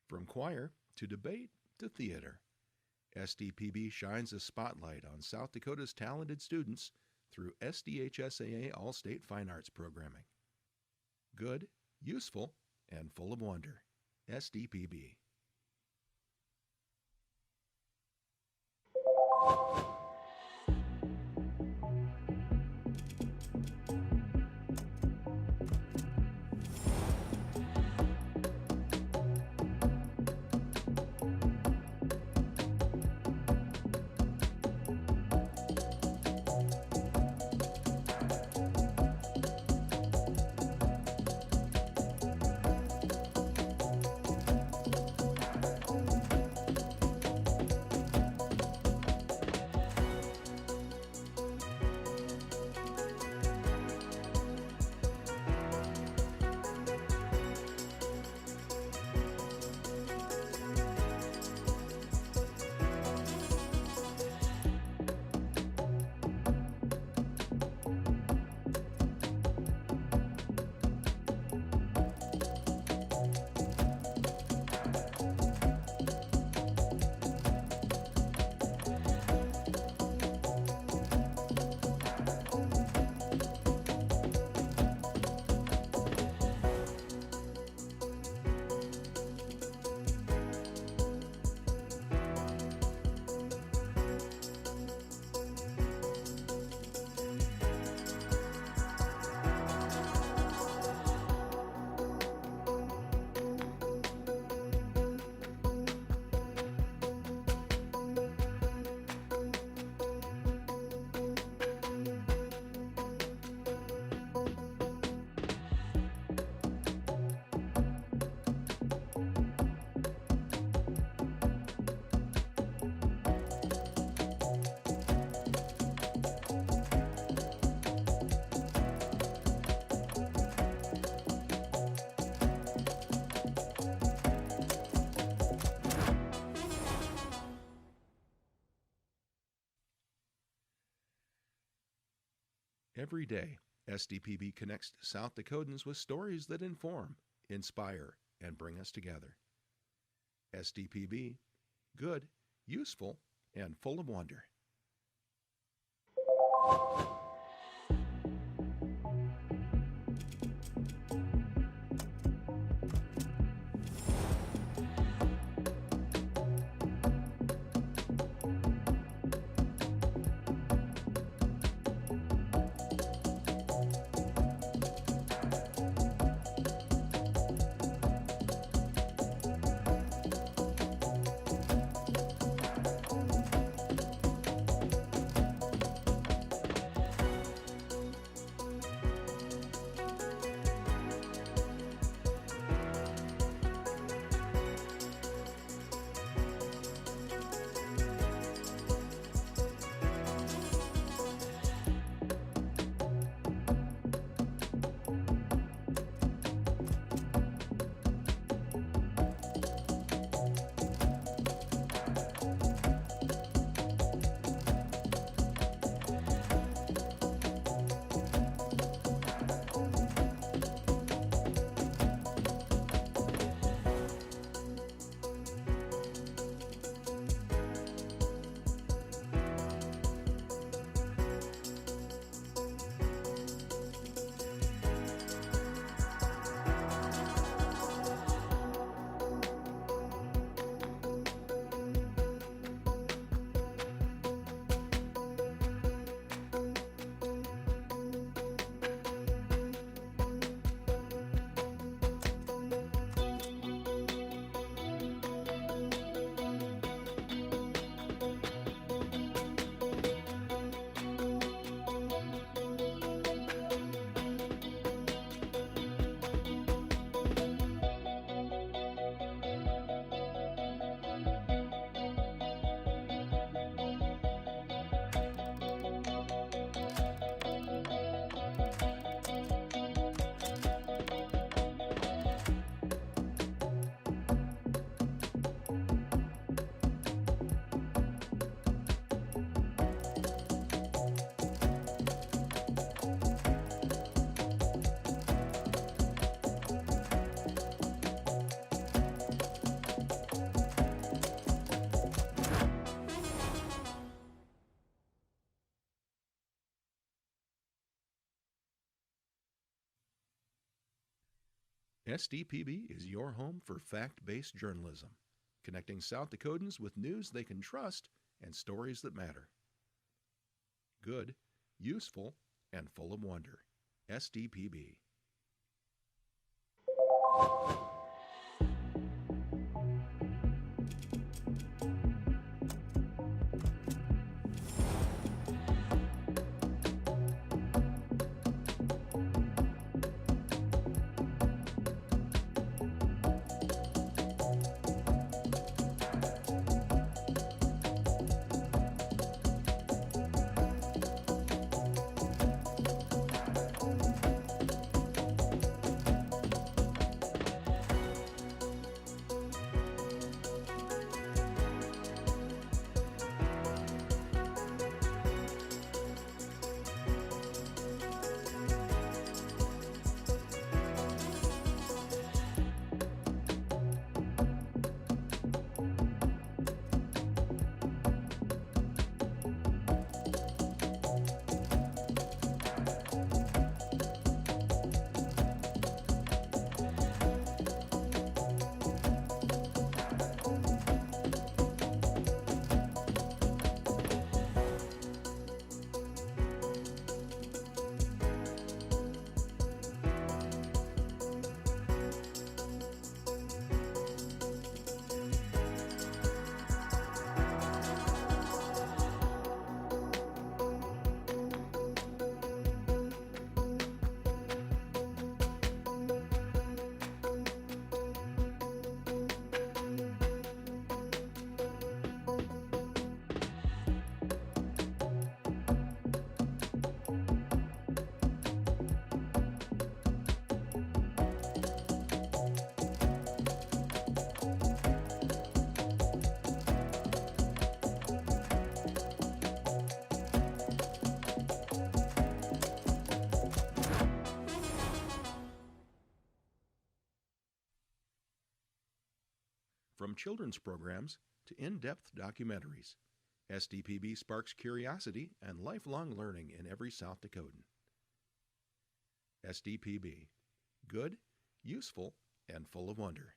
From choir to debate to theater, SDPB shines a spotlight on South Dakota's talented students through SDHSAA All-State Fine Arts programming. Good, useful, and full of wonder. SDPB. Every day, SDPB connects South Dakotans with stories that inform, inspire, and bring us together. SDPB, good, useful, and full of wonder. SDPB is your home for fact-based journalism, connecting South Dakotans with news they can trust and stories that matter. Good, useful, and full of wonder. SDPB. From children's programs to in-depth documentaries, SDPB sparks curiosity and lifelong learning in every South Dakotan. SDPB. Good, useful, and full of wonder.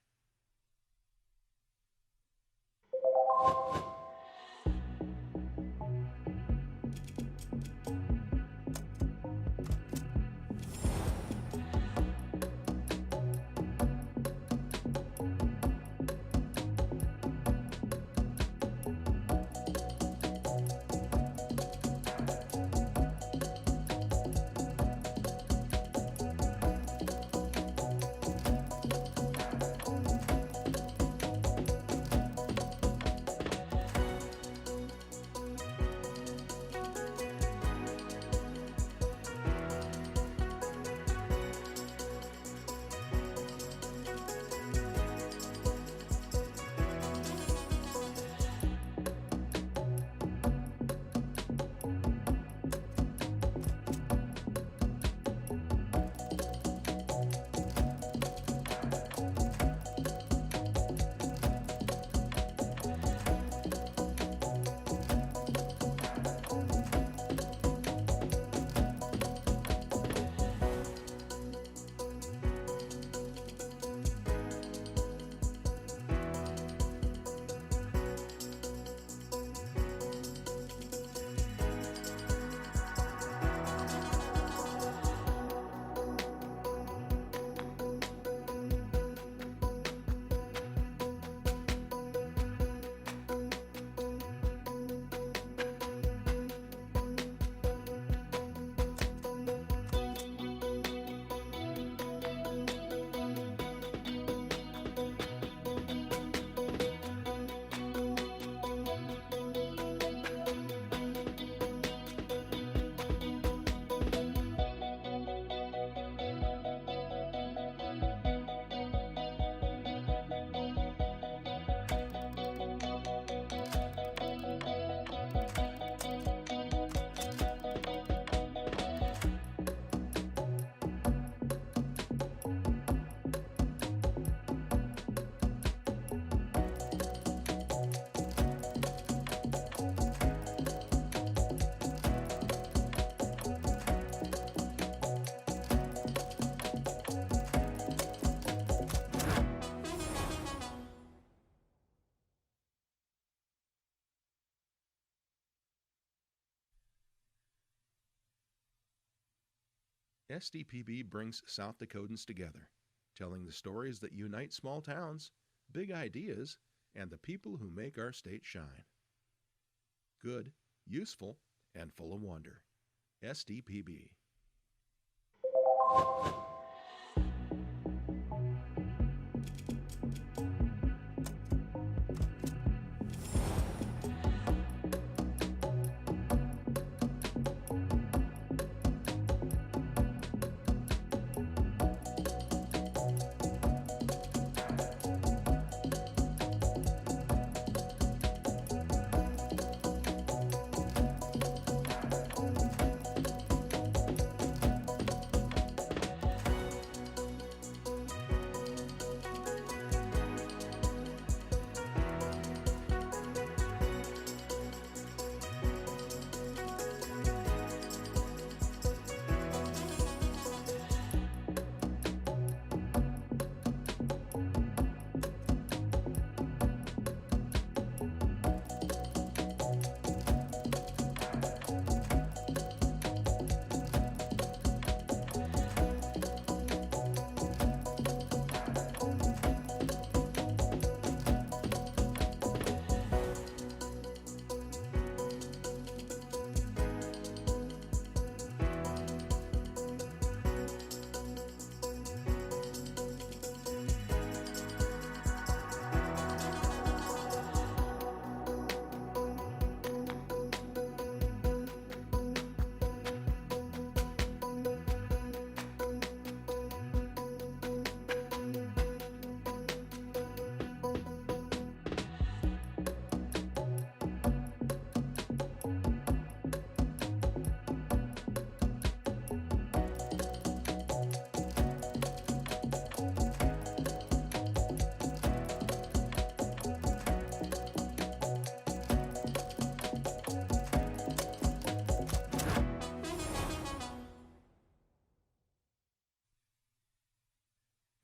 SDPB brings South Dakotans together, telling the stories that unite small towns, big ideas, and the people who make our state shine. Good, useful, and full of wonder. SDPB.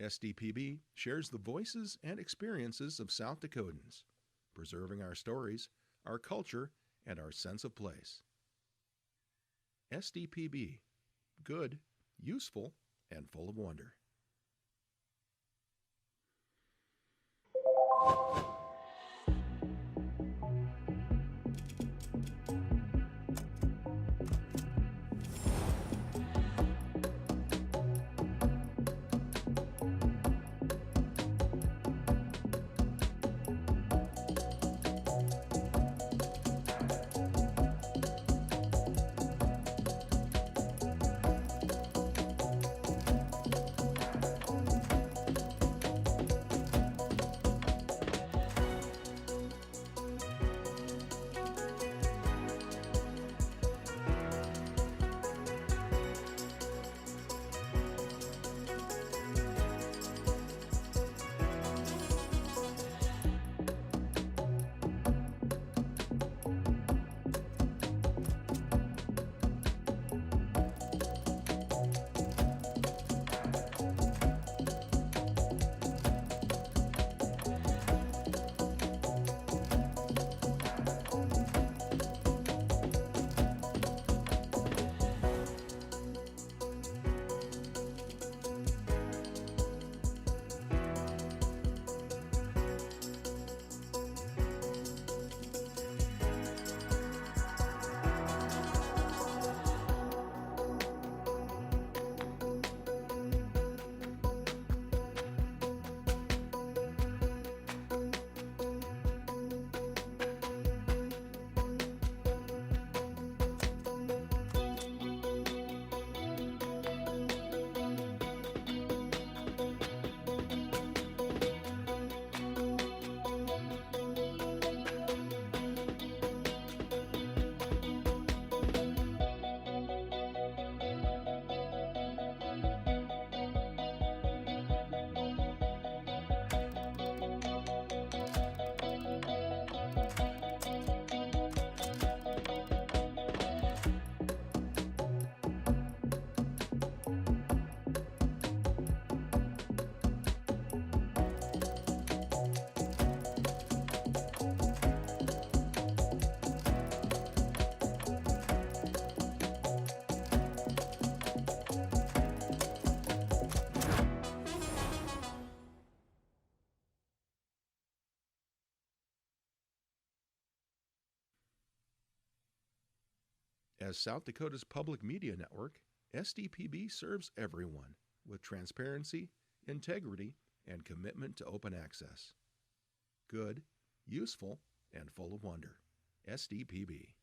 SDPB shares the voices and experiences of South Dakotans, preserving our stories, our culture, and our sense of place. SDPB, good, useful, and full of wonder. As South Dakota's public media network, SDPB serves everyone with transparency, integrity, and commitment to open access. Good, useful, and full of wonder. SDPB.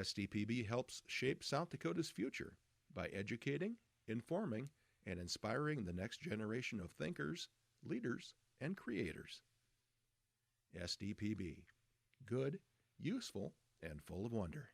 SDPB helps shape South Dakota's future by educating, informing, and inspiring the next generation of thinkers, leaders, and creators. SDPB. Good, useful, and full of wonder.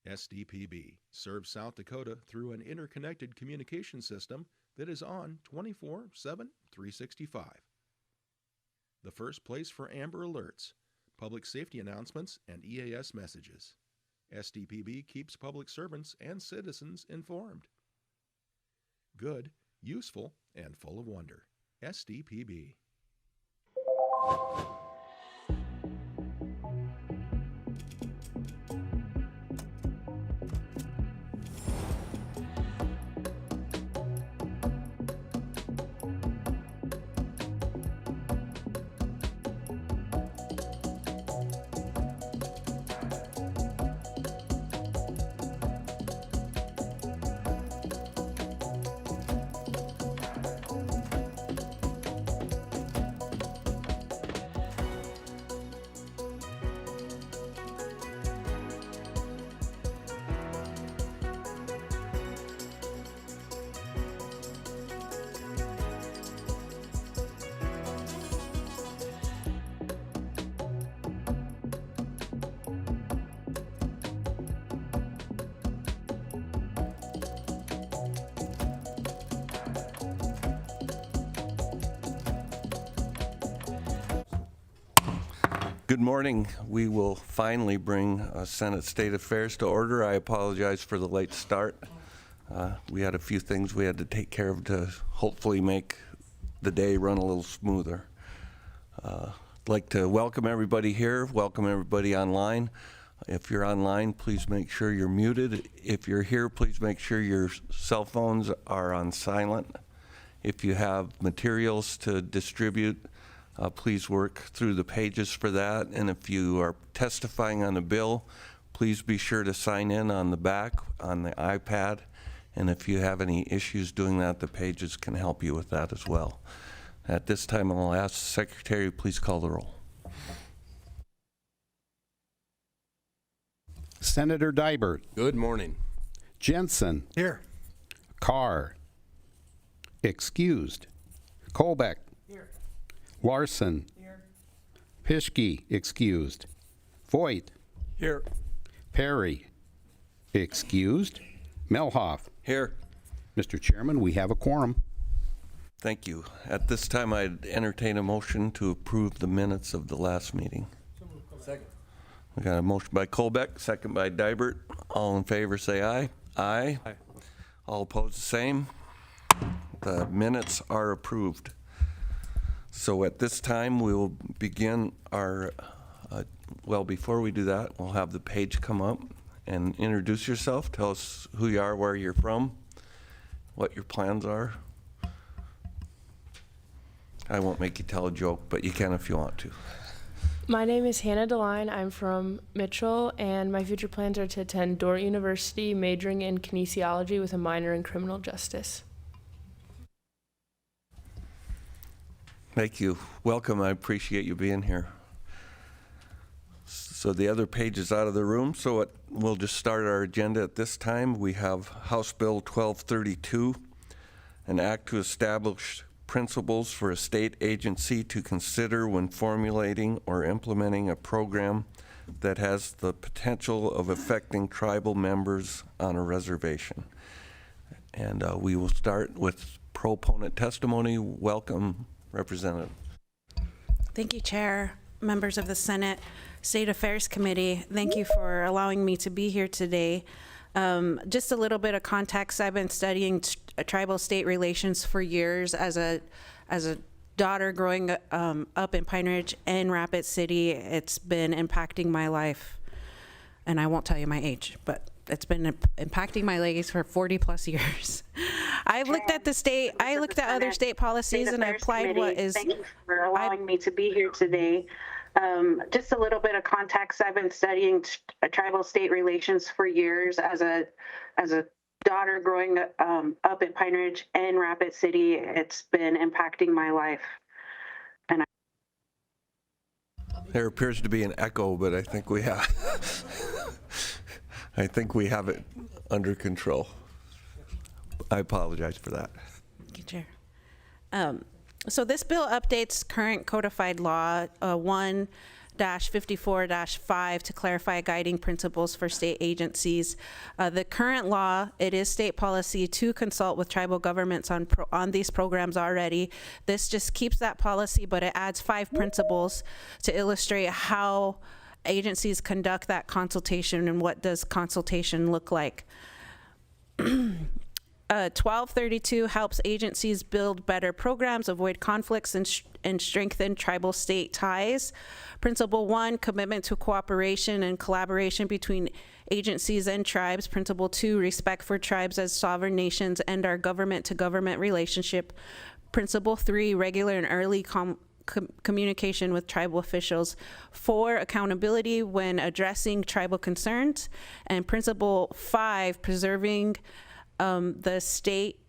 SDPB serves South Dakota through an interconnected communication system that is on 24/7, 365. The first place for Amber Alerts, public safety announcements, and EAS messages. SDPB keeps public servants and citizens informed. Good, useful, and full of wonder. SDPB. Good morning. We will finally bring Senate State Affairs to order. I apologize for the late start. We had a few things we had to take care of to hopefully make the day run a little smoother. I'd like to welcome everybody here, welcome everybody online. If you're online, please make sure you're muted. If you're here, please make sure your cell phones are on silent. If you have materials to distribute, please work through the pages for that. And if you are testifying on a bill, please be sure to sign in on the back on the iPad. And if you have any issues doing that, the pages can help you with that as well. At this time, I'll ask the Secretary, please call the roll. Senator Dybert. Good morning. Jensen. Here. Carr. Excused. Kolbeck. Here. Larson. Here. Pischke. Excused. Voigt. Here. Perry. Excused. Melhoff. Here. Mr. Chairman, we have a quorum. Thank you. At this time, I'd entertain a motion to approve the minutes of the last meeting. Second. We got a motion by Kolbeck, second by Dybert. All in favor, say aye. Aye. Aye. All opposed, the same. The minutes are approved. So at this time, we will begin our, well, before we do that, we'll have the page come up and introduce yourself. Tell us who you are, where you're from, what your plans are. I won't make you tell a joke, but you can if you want to. My name is Hannah DeLine. I'm from Mitchell, and my future plans are to attend Dordt University, majoring in kinesiology with a minor in criminal justice. Thank you. Welcome. I appreciate you being here. So the other page is out of the room, so we'll just start our agenda at this time. We have House Bill 1232, an act to establish principles for a state agency to consider when formulating or implementing a program that has the potential of affecting tribal members on a reservation. And we will start with proponent testimony. Welcome, Representative. Thank you, Chair, members of the Senate State Affairs Committee. Thank you for allowing me to be here today. Just a little bit of context. I've been studying tribal state relations for years as a daughter growing up in Pine Ridge and Rapid City. It's been impacting my life, and I won't tell you my age, but it's been impacting my life for 40 plus years. I've looked at other state policies and I applied what is. Thank you for allowing me to be here today. Just a little bit of context. I've been studying tribal state relations for years as a daughter growing up in Pine Ridge and Rapid City. It's been impacting my life. And there appears to be an echo, but I think we have I think we have it under control. I apologize for that. Thank you, Chair. So this bill updates current codified law 1 54-5 to clarify guiding principles for state agencies. The current law, it is state policy to consult with tribal governments on these programs already. This just keeps that policy, but it adds 5 principles to illustrate how agencies conduct that consultation and what does consultation look like. 1232 helps agencies build better programs, avoid conflicts, and strengthen tribal state ties. Principle 1, commitment to cooperation and collaboration between agencies and tribes. Principle 2, respect for tribes as sovereign nations and our government-to-government relationship. Principle 3, regular and early communication with tribal officials. 4, accountability when addressing tribal concerns. And principle 5, preserving the state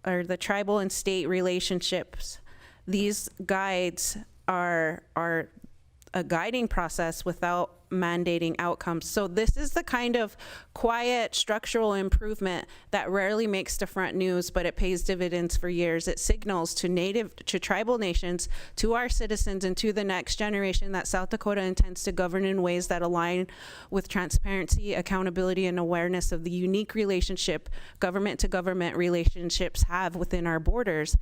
or the tribal and state relationships. These guides are a guiding process without mandating outcomes. So this is the kind of quiet structural improvement that rarely makes the front news, but it pays dividends for years. It signals to tribal nations, to our citizens, and to the next generation that South Dakota intends to govern in ways that align with transparency, accountability, and awareness of the unique relationship government-to-government relationships have within our borders.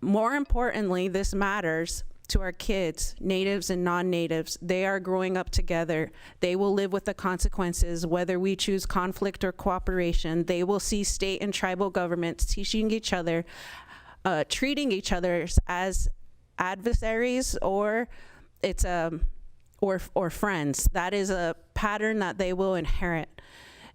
More importantly, this matters to our kids, natives and non-natives. They are growing up together. They will live with the consequences, whether we choose conflict or cooperation. They will see state and tribal governments teaching each other, treating each other as adversaries or friends. That is a pattern that they will inherit.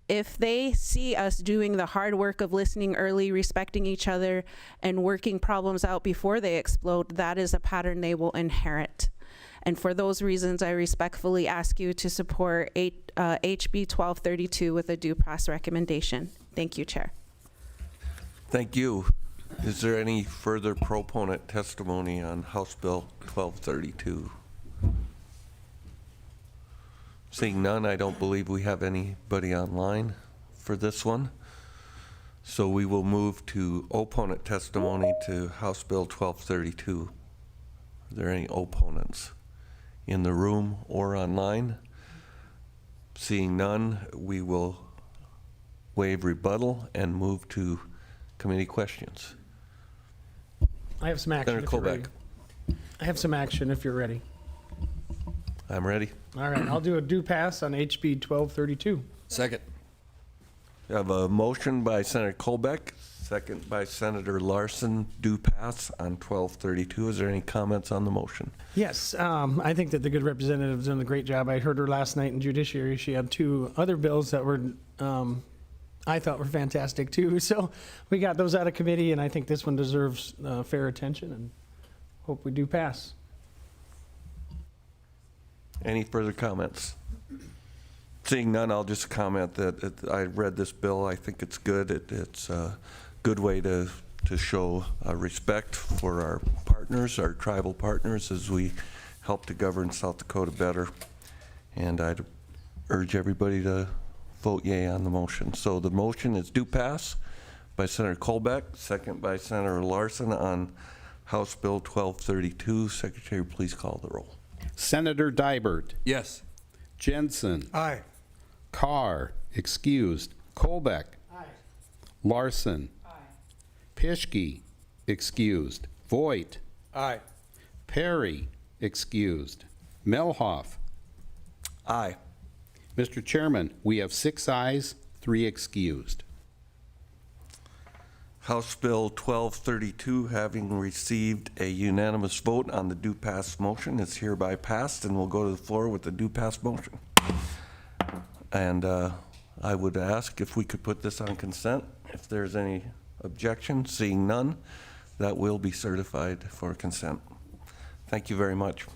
If they see us doing the hard work of listening early, respecting each other, and working problems out before they explode, that is a pattern they will inherit. And for those reasons, I respectfully ask you to support HB 1232 with a due process recommendation. Thank you, Chair. Thank you. Is there any further proponent testimony on House Bill 1232? Seeing none, I don't believe we have anybody online for this one. So we will move to opponent testimony to House Bill 1232. Are there any opponents in the room or online? Seeing none, we will waive rebuttal and move to committee questions. I have some action. Senator if you're ready. Colbeck. I have some action if you're ready. I'm ready. All right, I'll do a due pass on HB 1232. Second. We have a motion by Senator Colbeck, second by Senator Larson, due pass on 1232. Is there any comments on the motion? Yes, I think that the good representative's done a great job. I heard her last night in Judiciary. She had 2 other bills that were, I thought were fantastic too. So we got those out of committee, and I think this one deserves fair attention, and hope we do pass. Any further comments? Seeing none, I'll just comment that I read this bill. I think it's good. It's a good way to show respect for our partners, our tribal partners, as we help to govern South Dakota better. And I'd urge everybody to vote yea on the motion. So the motion is due pass by Senator Colbeck, second by Senator Larson on House Bill 1232. Secretary, please call the roll. Senator Dybert. Yes. Jensen. Aye. Carr, excused. Colbeck. Aye. Larson. Aye. Pischke, excused. Voigt. Aye. Perry, excused. Melhoff. Aye. Mr. Chairman, we have 6 ayes, 3 excused. House Bill 1232, having received a unanimous vote on the due pass motion, is hereby passed and will go to the floor with the due pass motion. And I would ask if we could put this on consent. If there's any objection, seeing none, that will be certified for consent. Thank you very much.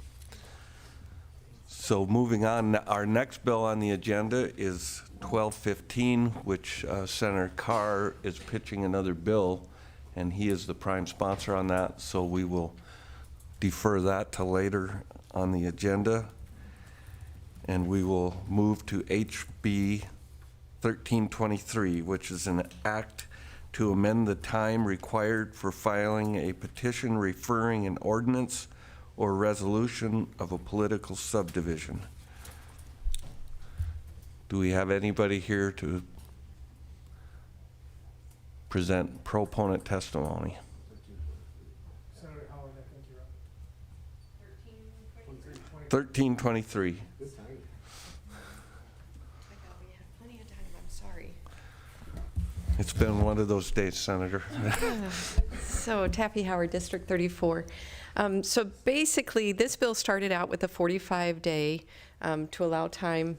So moving on, our next bill on the agenda is 1215, which Senator Carr is pitching another bill, and he is the prime sponsor on that, so we will defer that to later on the agenda. And we will move to HB 1323, which is an act to amend the time required for filing a petition referring an ordinance or resolution of a political subdivision. Do we have anybody here to present proponent testimony? 1323. It's been one of those days, Senator. So Taffy Howard, District 34. So basically, this bill started out with a 45-day to allow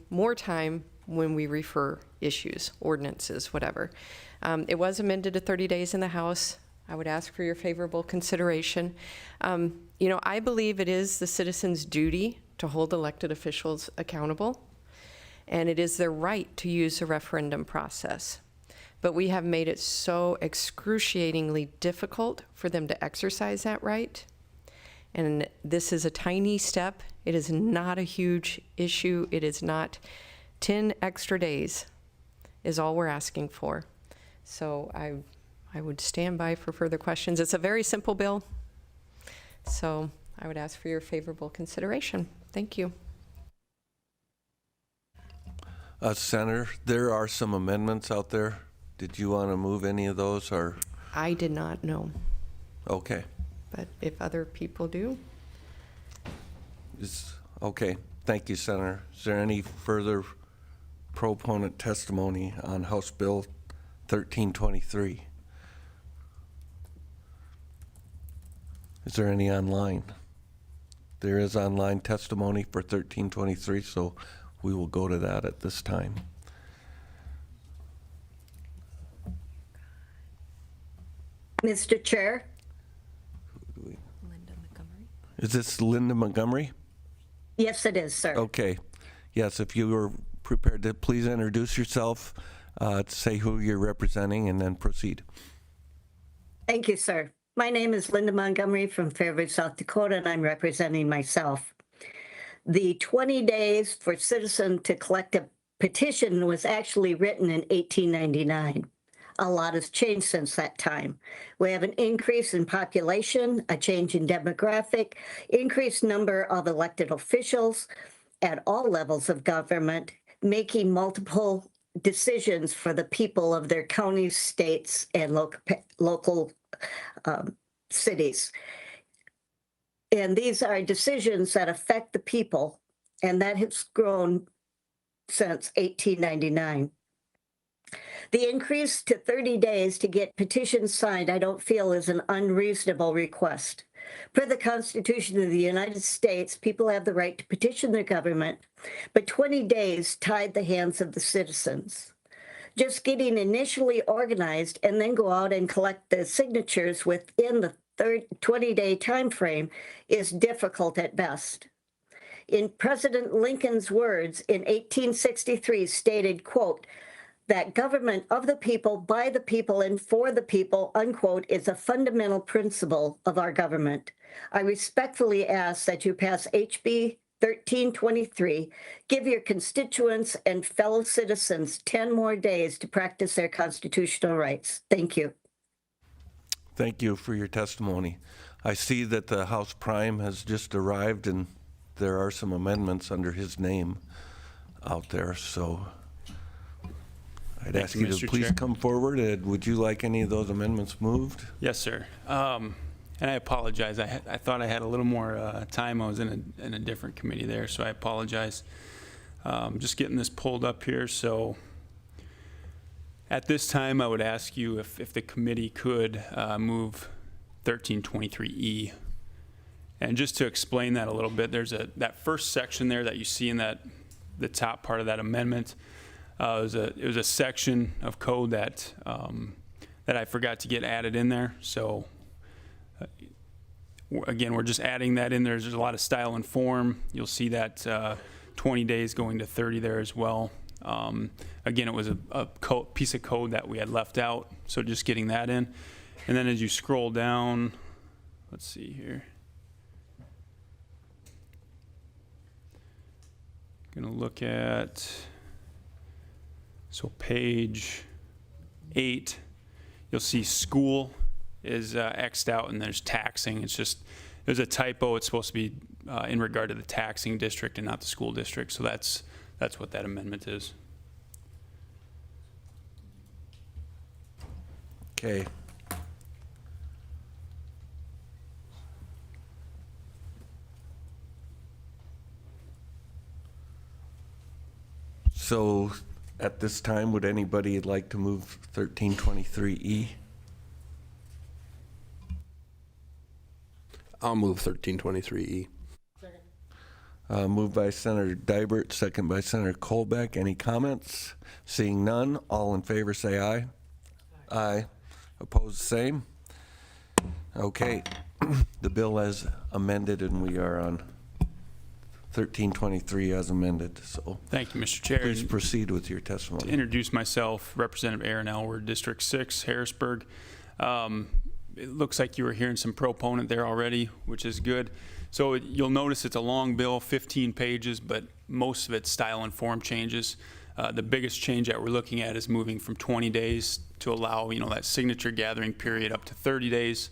more time when we refer issues, ordinances, whatever. It was amended to 30 days in the House. I would ask for your favorable consideration. You know, I believe it is the citizens' duty to hold elected officials accountable, and it is their right to use the referendum process. But we have made it so excruciatingly difficult for them to exercise that right. And this is a tiny step. It is not a huge issue. It is not 10 extra days is all we're asking for. So I would stand by for further questions. It's a very simple bill. So I would ask for your favorable consideration. Thank you. Senator, there are some amendments out there. Did you want to move any of those, or? I did not know, Okay. but if other people do. Okay. Thank you, Senator. Is there any further proponent testimony on House Bill 1323? Is there any online? There is online testimony for 1323, so we will go to that at this time. Mr. Chair, Is this Linda Montgomery? yes, it is, sir. Okay. Yes, if you were prepared to please introduce yourself, say who you're representing, and then proceed. Thank you, sir. My name is Linda Montgomery from Fairview, South Dakota, and I'm representing myself. The 20 days for citizen to collect a petition was actually written in 1899. A lot has changed since that time. We have an increase in population, a change in demographic, increased number of elected officials at all levels of government, making multiple decisions for the people of their counties, states, and local cities. And these are decisions that affect the people, and that has grown since 1899. The increase to 30 days to get petitions signed, I don't feel is an unreasonable request. Per the Constitution of the United States, people have the right to petition their government, but 20 days tied the hands of the citizens. Just getting initially organized and then go out and collect the signatures within the 20-day time frame is difficult at best. In President Lincoln's words in 1863 stated, quote, that government of the people, by the people, and for the people, unquote, is a fundamental principle of our government. I respectfully ask that you pass HB 1323, give your constituents and fellow citizens 10 more days to practice their constitutional rights. Thank you. Thank you for your testimony. I see that the House Prime has just arrived, and there are some amendments under his name out there, so I'd Thank ask you, you to Mr. please Chair. come forward. Would you like any of those amendments moved? Yes, sir. And I apologize. I thought I had a little more time. I was in a different committee there, so I apologize. Just getting this pulled up here. So at this time, I would ask you if the committee could move 1323E. And just to explain that a little bit, there's that first section there that you see in the top part of that amendment. It was a section of code that I forgot to get added in there. So again, we're just adding that in there. There's a lot of style and form. You'll see that 20 days going to 30 there as well. Again, it was a piece of code that we had left out, so just getting that in. And then as you scroll down, let's see here. Gonna look at, so page 8, you'll see school is X'd out, and there's taxing. It's just there's a typo. It's supposed to be in regard to the taxing district and not the school district. So that's what that amendment is. Okay. So at this time, would anybody like to move 1323E? I'll move 1323E. Moved by Senator Dybert, second by Senator Colbeck. Any comments? Seeing none, all in favor say aye. Aye. Opposed, same. Okay, the bill as amended, and we are on 1323 as amended. So Thank you, Mr. Chair. please proceed with your To testimony. introduce myself, Representative Aaron Elward, District 6, Harrisburg. It looks like you were hearing some proponent there already, which is good. So you'll notice it's a long bill, 15 pages, but most of it's style and form changes. The biggest change that we're looking at is moving from 20 days to allow, that signature gathering period up to 30 days.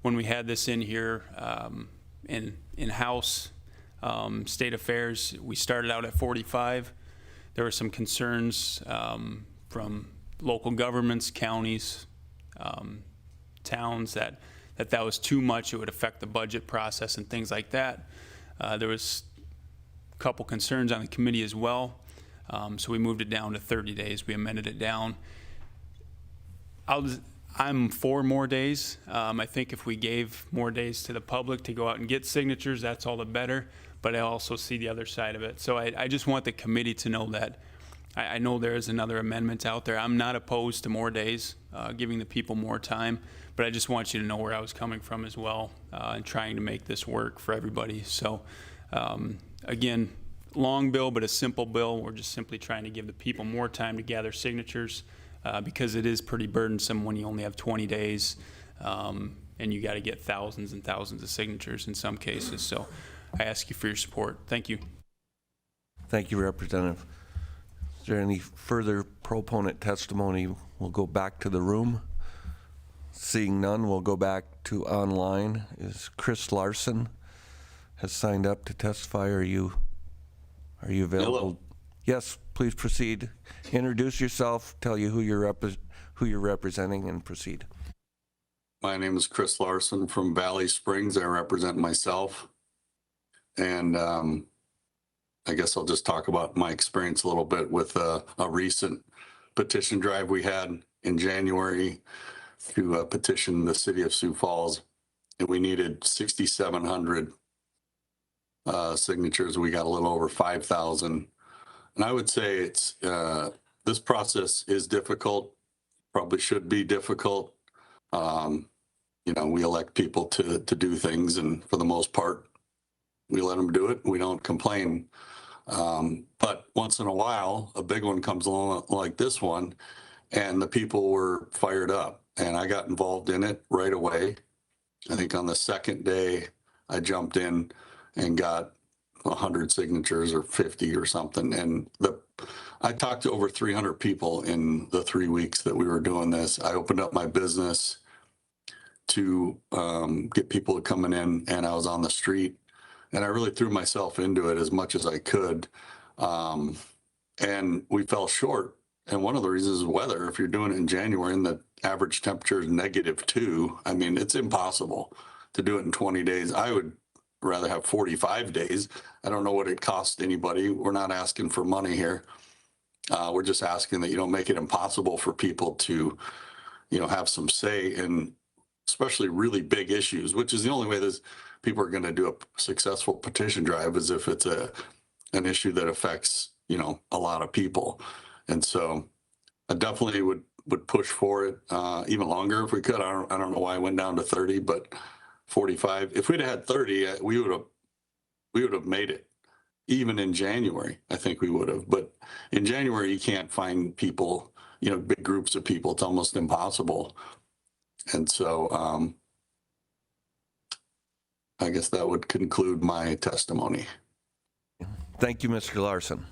When we had this in here in-house, State Affairs, we started out at 45. There were some concerns from local governments, counties, towns that was too much. It would affect the budget process and things like that. There was a couple concerns on the committee as well. So we moved it down to 30 days. We amended it down. I'm for more days. I think if we gave more days to the public to go out and get signatures, that's all the better. But I also see the other side of it. So I just want the committee to know that I know there is another amendment out there. I'm not opposed to more days, giving the people more time. But I just want you to know where I was coming from as well, and trying to make this work for everybody. So again, long bill, but a simple bill. We're just simply trying to give the people more time to gather signatures, because it is pretty burdensome when you only have 20 days, and you got to get thousands and thousands of signatures in some cases. So I ask you for your support. Thank you. Thank you, Representative. Is there any further proponent testimony? We'll go back to the room. Seeing none, we'll go back to online. Is Chris Larson has signed up to testify? Are you available? Hello. Yes, please proceed. Introduce yourself, tell you who you're representing, and proceed. My name is Chris Larson from Valley Springs. I represent myself. And I guess I'll just talk about my experience a little bit with a recent petition drive we had in January to petition the city of Sioux Falls. And we needed 6,700 signatures. We got a little over 5,000. And I would say it's this process is difficult, probably should be difficult. We elect people to do things, and for the most part, we let them do it. We don't complain. But once in a while, a big one comes along like this one, and the people were fired up. And I got involved in it right away. I think on the second day, I jumped in and got 100 signatures or 50 or something. And I talked to over 300 people in the 3 weeks that we were doing this. I opened up my business to get people coming in, and I was on the street, and I really threw myself into it as much as I could. And we fell short. And one of the reasons is weather. If you're doing it in January and the average temperature is -2, I mean, it's impossible to do it in 20 days. I would rather have 45 days. I don't know what it costs anybody. We're not asking for money here. We're just asking that you don't make it impossible for people to, have some say in especially really big issues, which is the only way that people are going to do a successful petition drive is if it's an issue that affects, a lot of people. And so I definitely would push for it even longer if we could. I don't know why I went down to 30, but 45. If we'd had 30, we would have made it. Even in January, I think we would have. But in January, you can't find people, big groups of people. It's almost impossible. And so I guess that would conclude my testimony. Thank you, Mr. Larson.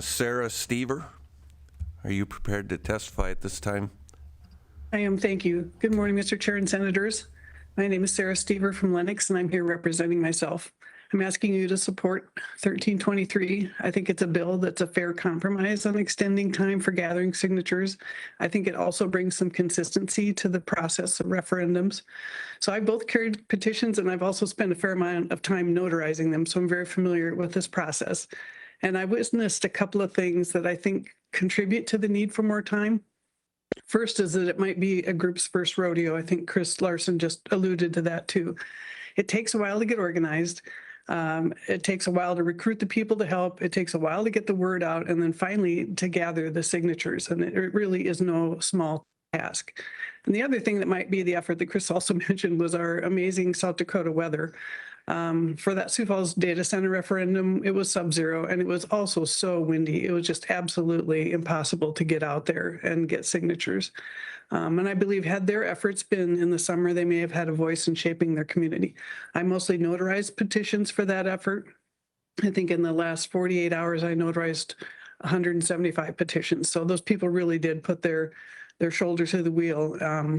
Sarah Stever, are you prepared to testify at this time? I am, thank you. Good morning, Mr. Chair and Senators. My name is Sarah Stever from Lennox, and I'm here representing myself. I'm asking you to support 1323. I think it's a bill that's a fair compromise on extending time for gathering signatures. I think it also brings some consistency to the process of referendums. So I both carried petitions, and I've also spent a fair amount of time notarizing them, so I'm very familiar with this process. And I witnessed a couple of things that I think contribute to the need for more time. First is that it might be a group's first rodeo. I think Chris Larson just alluded to that too. It takes a while to get organized. It takes a while to recruit the people to help. It takes a while to get the word out, and then finally to gather the signatures. And it really is no small task. And the other thing that might be the effort that Chris also mentioned was our amazing South Dakota weather. For that Sioux Falls data center referendum, it was sub-zero, and it was also so windy. It was just absolutely impossible to get out there and get signatures. And I believe had their efforts been in the summer, they may have had a voice in shaping their community. I mostly notarized petitions for that effort. I think in the last 48 hours, I notarized 175 petitions. So those people really did put their shoulder to the wheel,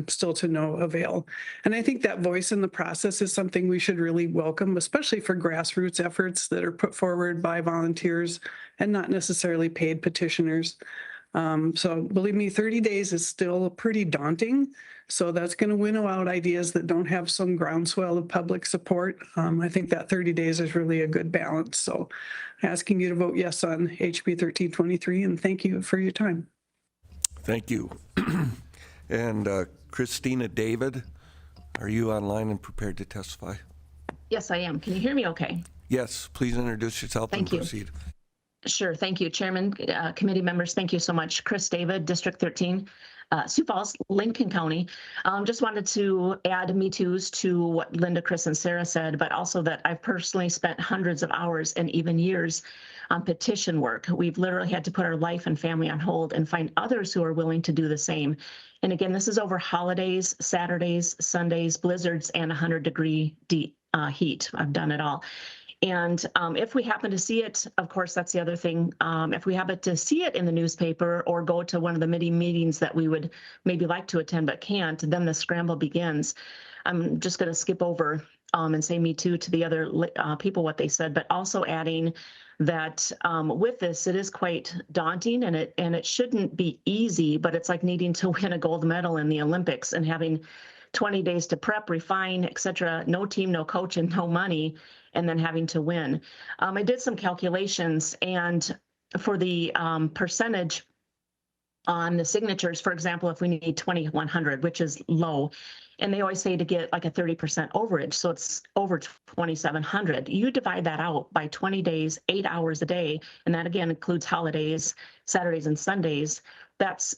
still to no avail. And I think that voice in the process is something we should really welcome, especially for grassroots efforts that are put forward by volunteers and not necessarily paid petitioners. So believe me, 30 days is still pretty daunting. So that's going to winnow out ideas that don't have some groundswell of public support. I think that 30 days is really a good balance. So asking you to vote yes on HB 1323, and thank you for your time. Thank you. And Christina David, are you online and prepared to testify? Yes, I am. Can you hear me okay? Yes, please introduce yourself and proceed. Sure. Thank you, Chairman, committee members. Thank you so much. Chris David, District 13, Sioux Falls, Lincoln County. Just wanted to add Me Too's to what Linda, Chris, and Sarah said, but also that I've personally spent hundreds of hours and even years on petition work. We've literally had to put our life and family on hold and find others who are willing to do the same. And again, this is over holidays, Saturdays, Sundays, blizzards, and 100-degree heat. I've done it all. And if we happen to see it, of course, that's the other thing. If we happen to see it in the newspaper or go to one of the many meetings that we would maybe like to attend but can't, then the scramble begins. I'm just going to skip over and say Me Too to the other people what they said, but also adding that with this, it is quite daunting, and it shouldn't be easy, but it's like needing to win a gold medal in the Olympics and having 20 days to prep, refine, etc. No team, no coach, and no money, and then having to win. I did some calculations, and for the percentage on the signatures, for example, if we need 2,100, which is low, and they always say to get like a 30% overage, so it's over 2,700. You divide that out by 20 days, 8 hours a day, and that again includes holidays, Saturdays and Sundays. That's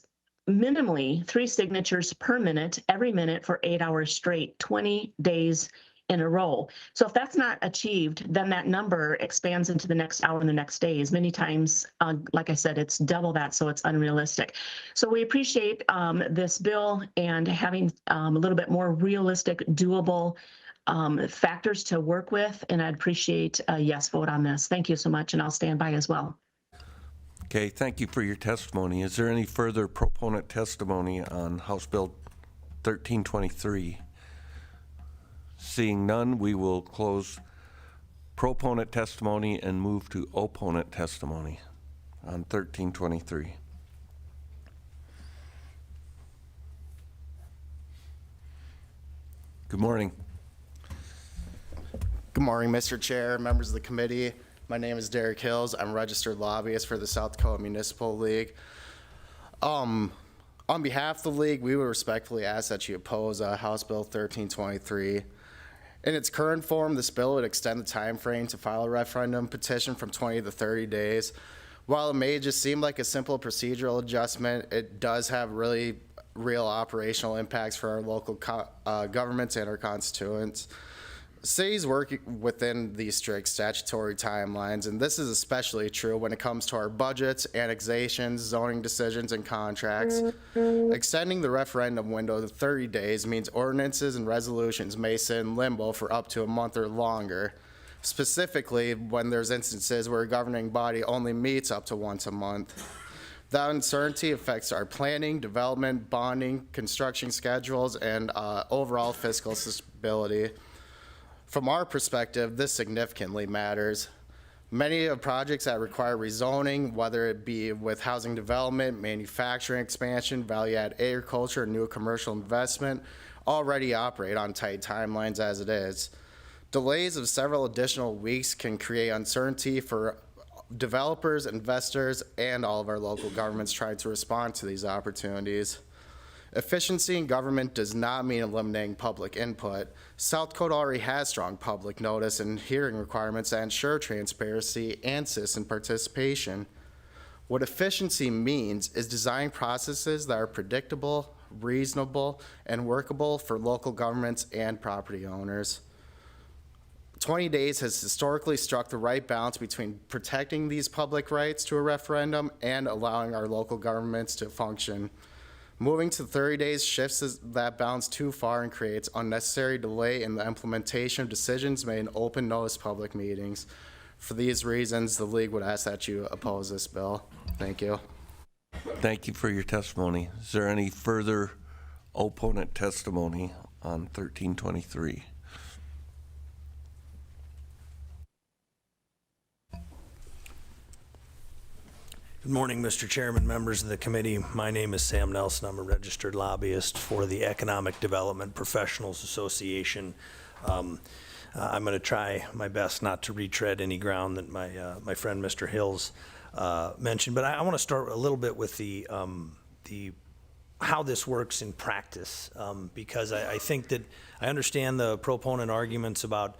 minimally 3 signatures per minute, every minute for 8 hours straight, 20 days in a row. So if that's not achieved, then that number expands into the next hour and the next days. Many times, like I said, it's double that, so it's unrealistic. So we appreciate this bill and having a little bit more realistic, doable factors to work with, and I'd appreciate a yes vote on this. Thank you so much, and I'll stand by as well. Okay, thank you for your testimony. Is there any further proponent testimony on House Bill 1323? Seeing none, we will close proponent testimony and move to opponent testimony on 1323. Good morning. Good morning, Mr. Chair, members of the committee. My name is Derek Hills. I'm a registered lobbyist for the South Dakota Municipal League. On behalf of the league, we would respectfully ask that you oppose House Bill 1323. In its current form, this bill would extend the time frame to file a referendum petition from 20 to 30 days. While it may just seem like a simple procedural adjustment, it does have really real operational impacts for our local governments and our constituents. Cities work within these strict statutory timelines, and this is especially true when it comes to our budgets, annexations, zoning decisions, and contracts. Extending the referendum window to 30 days means ordinances and resolutions may sit in limbo for up to a month or longer, specifically when there's instances where a governing body only meets up to once a month. That uncertainty affects our planning, development, bonding, construction schedules, and overall fiscal stability. From our perspective, this significantly matters. Many of projects that require rezoning, whether it be with housing development, manufacturing expansion, value-add agriculture, new commercial investment, already operate on tight timelines as it is. Delays of several additional weeks can create uncertainty for developers, investors, and all of our local governments trying to respond to these opportunities. Efficiency in government does not mean eliminating public input. South Dakota already has strong public notice and hearing requirements that ensure transparency and citizen participation. What efficiency means is designing processes that are predictable, reasonable, and workable for local governments and property owners. 20 days has historically struck the right balance between protecting these public rights to a referendum and allowing our local governments to function. Moving to 30 days shifts that balance too far and creates unnecessary delay in the implementation of decisions made in open notice public meetings. For these reasons, the League would ask that you oppose this bill. Thank you. Thank you for your testimony. Is there any further opponent testimony on 1323? Good morning, Mr. Chairman, members of the committee. My name is Sam Nelson. I'm a registered lobbyist for the Economic Development Professionals Association. I'm going to try my best not to retread any ground that my friend Mr. Hills mentioned, but I want to start a little bit with the how this works in practice, because I think that I understand the proponent arguments about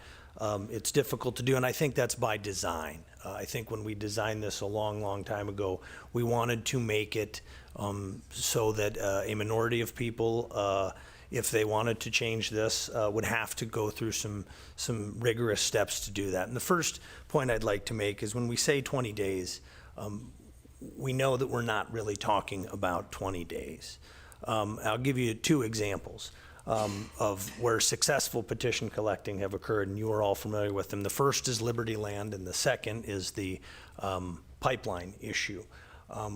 it's difficult to do, and I think that's by design. I think when we designed this a long time ago, we wanted to make it so that a minority of people, if they wanted to change this, would have to go through some rigorous steps to do that. And the first point I'd like to make is when we say 20 days, we know that we're not really talking about 20 days. I'll give you two examples of where successful petition collecting have occurred, and you are all familiar with them. The first is Liberty Land, and the second is the pipeline issue.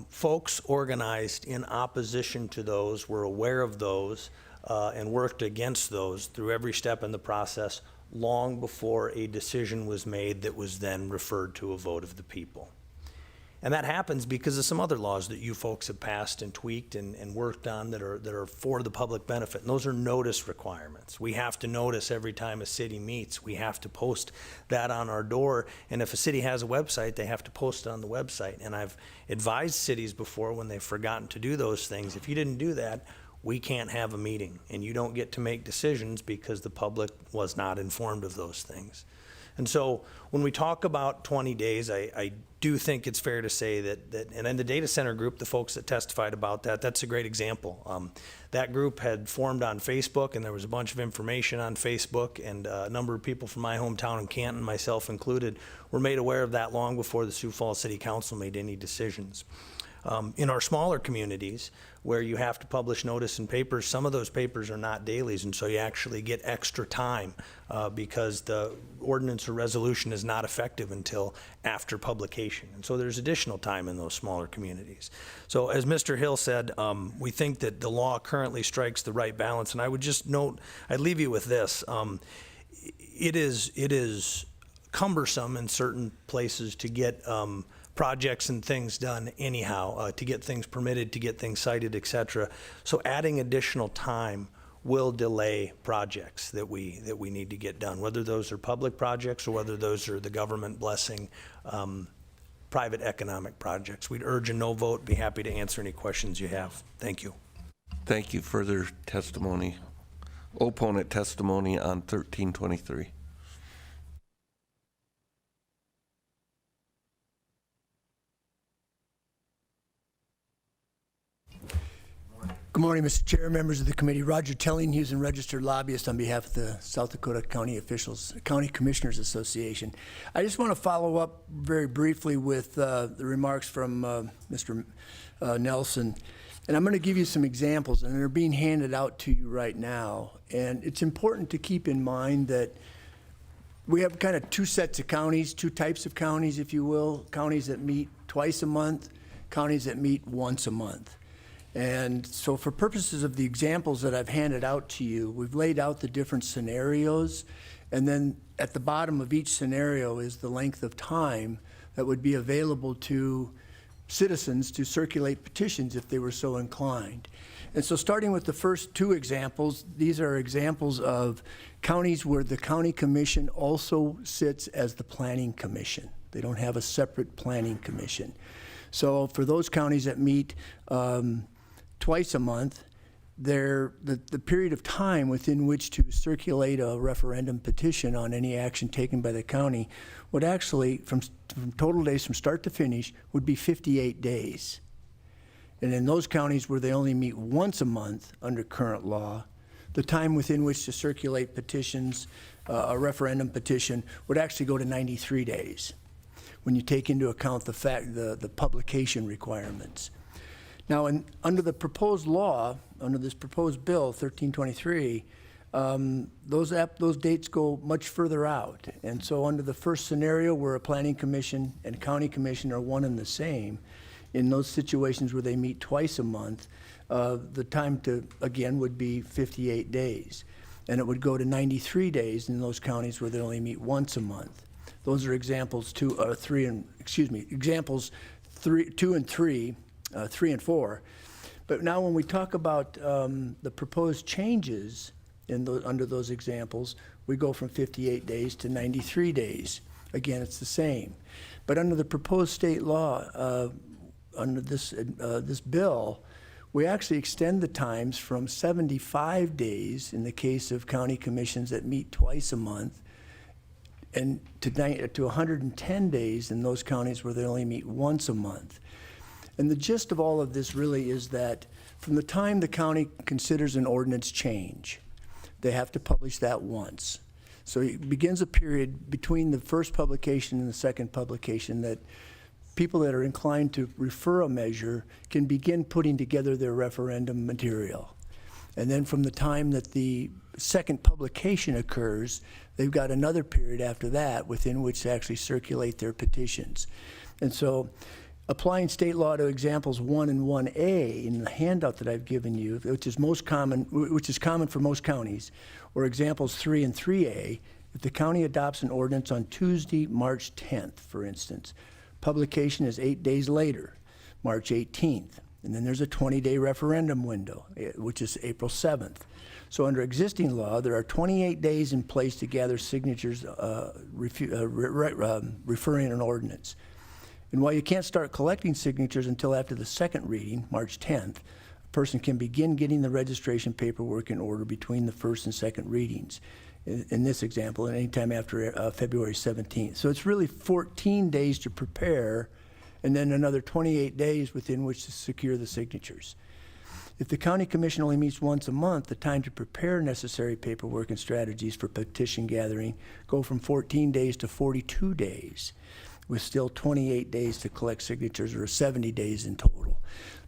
Folks organized in opposition to those were aware of those and worked against those through every step in the process long before a decision was made that was then referred to a vote of the people. And that happens because of some other laws that you folks have passed and tweaked and worked on that are for the public benefit. And those are notice requirements. We have to notice every time a city meets. We have to post that on our door. And if a city has a website, they have to post it on the website. And I've advised cities before when they've forgotten to do those things, if you didn't do that, we can't have a meeting. And you don't get to make decisions because the public was not informed of those things. And so when we talk about 20 days, I do think it's fair to say that and in the data center group, the folks that testified about that, that's a great example. That group had formed on Facebook, and there was a bunch of information on Facebook, and a number of people from my hometown in Canton, myself included, were made aware of that long before the Sioux Falls City Council made any decisions. In our smaller communities, where you have to publish notice in papers, some of those papers are not dailies, and so you actually get extra time because the ordinance or resolution is not effective until after publication. And so there's additional time in those smaller communities. So as Mr. Hill said, we think that the law currently strikes the right balance, and I would just note, I'd leave you with this. It is cumbersome in certain places to get projects and things done anyhow, to get things permitted, to get things cited, et cetera. So adding additional time will delay projects that we need to get done, whether those are public projects or whether those are the government blessing private economic projects. We'd urge a no vote. Be happy to answer any questions you have. Thank you. Thank you. Further testimony, opponent testimony on 1323. Good morning, Mr. Chair, members of the committee. Roger Tellinghuse, and registered lobbyist on behalf of the South Dakota County Commissioners Association. I just want to follow up very briefly with the remarks from Mr. Nelson. And I'm going to give you some examples, and they're being handed out to you right now. And it's important to keep in mind that we have kind of two sets of counties, two types of counties, if you will, counties that meet twice a month counties that meet once a month. And so for purposes of the examples that I've handed out to you, we've laid out the different scenarios, and then at the bottom of each scenario is the length of time that would be available to citizens to circulate petitions if they were so inclined. And so starting with the first two examples, these are examples of counties where the county commission also sits as the planning commission. They don't have a separate planning commission. So for those counties that meet twice a month, the period of time within which to circulate a referendum petition on any action taken by the county would actually, from total days from start to finish, would be 58 days. And in those counties where they only meet once a month under current law, the time within which to circulate petitions, a referendum petition, would actually go to 93 days when you take into account the publication requirements. Now, under the proposed law, under this proposed bill, 1323, those dates go much further out. And so under the first scenario where a planning commission and county commission are one and the same, in those situations where they meet twice a month, the time to, again, would be 58 days. And it would go to 93 days in those counties where they only meet once a month. Those are examples two and three, 3 and 4. But now when we talk about the proposed changes under those examples, we go from 58 days to 93 days. Again, it's the same. But under the proposed state law, under this bill, we actually extend the times from 75 days in the case of county commissions that meet twice a month, and to 110 days in those counties where they only meet once a month. And the gist of all of this really is that from the time the county considers an ordinance change, they have to publish that once. So it begins a period between the first publication and the second publication that people that are inclined to refer a measure can begin putting together their referendum material. And then from the time that the second publication occurs, they've got another period after that within which to actually circulate their petitions. And so applying state law to examples 1 and 1A in the handout that I've given you, which is common for most counties, or examples 3 and 3A, if the county adopts an ordinance on Tuesday, March 10th, for instance, publication is 8 days later, March 18th. And then there's a 20-day referendum window, which is April 7th. So under existing law, there are 28 days in place to gather signatures referring an ordinance. And while you can't start collecting signatures until after the second reading, March 10th, a person can begin getting the registration paperwork in order between the first and second readings. In this example, at any time after February 17th. So it's really 14 days to prepare, and then another 28 days within which to secure the signatures. If the county commission only meets once a month, the time to prepare necessary paperwork and strategies for petition gathering go from 14 days to 42 days, with still 28 days to collect signatures, or 70 days in total.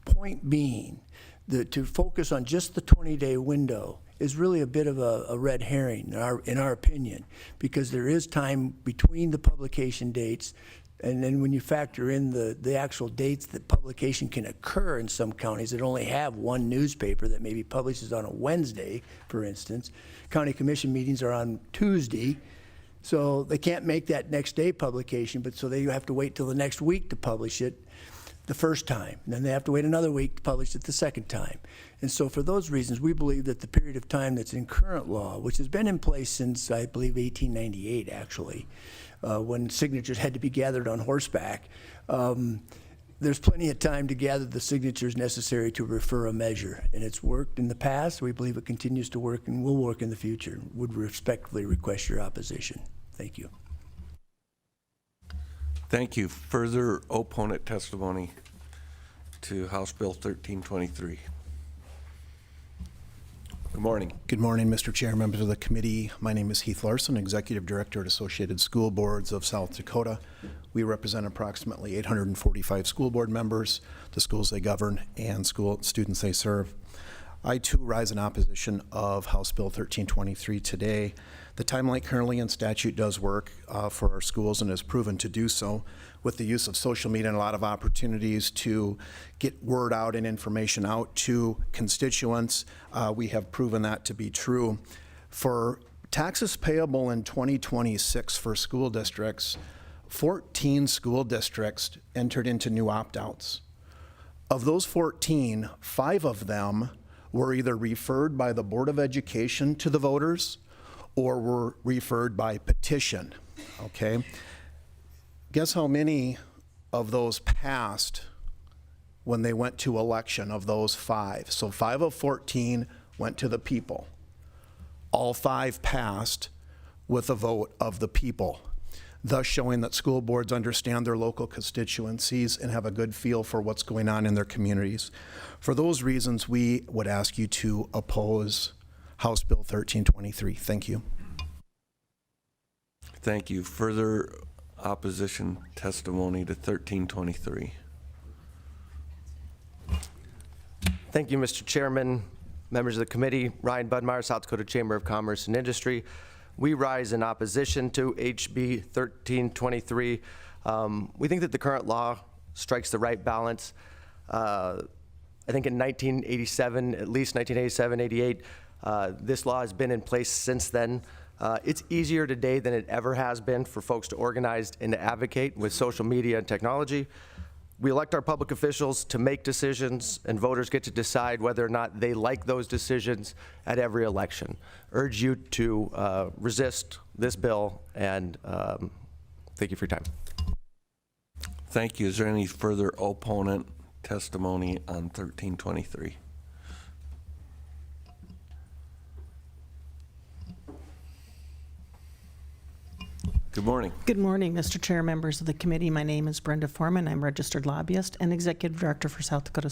Point being, to focus on just the 20-day window is really a bit of a red herring in our opinion, because there is time between the publication dates, and then when you factor in the actual dates that publication can occur in some counties that only have one newspaper that maybe publishes on a Wednesday, for instance. County commission meetings are on Tuesday, so they can't make that next day publication, but so they have to wait till the next week to publish it the first time. And then they have to wait another week to publish it the second time. And so for those reasons, we believe that the period of time that's in current law, which has been in place since, I believe, 1898, actually, when signatures had to be gathered on horseback, there's plenty of time to gather the signatures necessary to refer a measure. And it's worked in the past. We believe it continues to work and will work in the future. Would respectfully request your opposition. Thank you. Thank you. Further opponent testimony to House Bill 1323. Good morning. Good morning, Mr. Chair, members of the committee. My name is Heath Larson, Executive Director at Associated School Boards of South Dakota. We represent approximately 845 school board members, the schools they govern, and students they serve. I too rise in opposition of House Bill 1323 today. The timeline currently in statute does work for our schools and has proven to do so with the use of social media and a lot of opportunities to get word out and information out to constituents. We have proven that to be true. For taxes payable in 2026 for school districts, 14 school districts entered into new opt-outs. Of those 14, 5 of them were either referred by the Board of Education to the voters or were referred by petition, okay? Guess how many of those passed when they went to election of those 5? So 5 of 14 went to the people. All 5 passed with a vote of the people, thus showing that school boards understand their local constituencies and have a good feel for what's going on in their communities. For those reasons, we would ask you to oppose House Bill 1323. Thank you. Thank you. Further opposition testimony to 1323. Thank you, Mr. Chairman, members of the committee. Ryan Budmeyer, South Dakota Chamber of Commerce and Industry. We rise in opposition to HB 1323. We think that the current law strikes the right balance. I think in 1987, at least 1987, 88, this law has been in place since then. It's easier today than it ever has been for folks to organize and to advocate with social media and technology. We elect our public officials to make decisions, and voters get to decide whether or not they like those decisions at every election. Urge you to resist this bill, and thank you for your time. Thank you. Is there any further opponent testimony on 1323? Good morning. Good morning, Mr. Chair, members of the committee. My name is Brenda Foreman. I'm registered lobbyist and executive director for South Dakota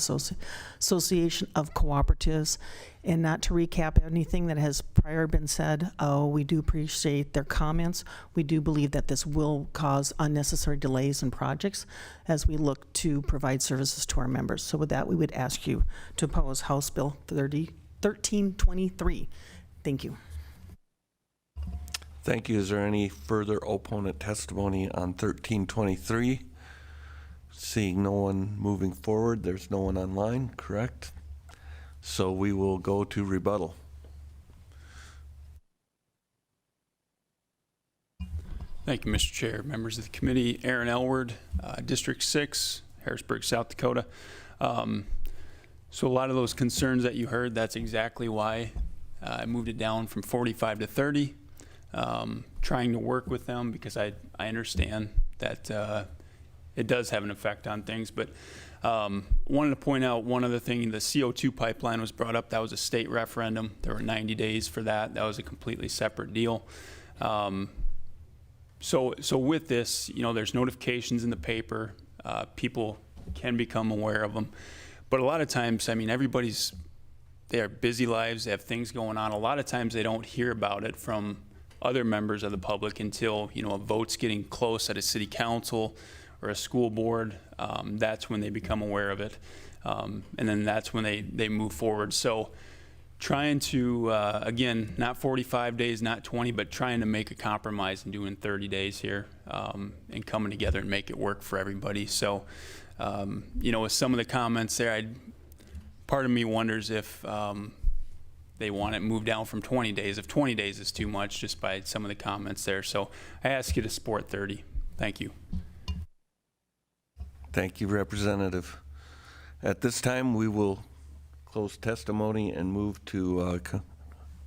Association of Cooperatives. And not to recap anything that has prior been said, we do appreciate their comments. We do believe that this will cause unnecessary delays in projects as we look to provide services to our members. So with that, we would ask you to oppose House Bill 1323. Thank you. Thank you. Is there any further opponent testimony on 1323? Seeing no one moving forward, there's no one online, correct? So we will go to rebuttal. Thank you, Mr. Chair, members of the committee. Aaron Elward, District 6, Harrisburg, South Dakota. So a lot of those concerns that you heard, that's exactly why I moved it down from 45 to 30. Trying to work with them because I understand that it does have an effect on things. But wanted to point out one other thing. The CO2 pipeline was brought up. That was a state referendum. There were 90 days for that. That was a completely separate deal. So with this, you know, there's notifications in the paper. People can become aware of them. But a lot of times, I mean, they have busy lives. They have things going on. A lot of times they don't hear about it from other members of the public until, you know, a vote's getting close at a city council or a school board. That's when they become aware of it. And then that's when they move forward. So trying to, again, not 45 days, not 20, but trying to make a compromise and doing 30 days here and coming together and make it work for everybody. So, you know, with some of the comments there, part of me wonders if they want it moved down from 20 days. If 20 days is too much, just by some of the comments there. So I ask you to support 30. Thank you. Thank you, Representative. At this time, we will close testimony and move to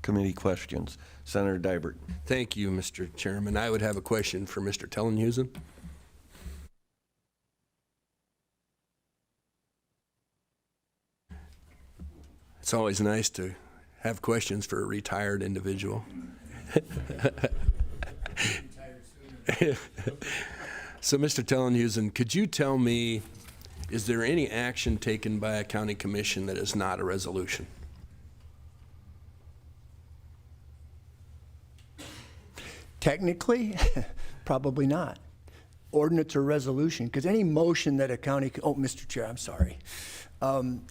committee questions. Senator Dybert. Thank you, Mr. Chairman. I would have a question for Mr. Tellenhuisen. It's always nice to have questions for a retired individual. So, Mr. Tellenhuisen, could you tell me, is there any action taken by a county commission that is not a resolution? Technically, probably not. Ordinance or resolution, because any motion that a county, oh, Mr. Chair, I'm sorry.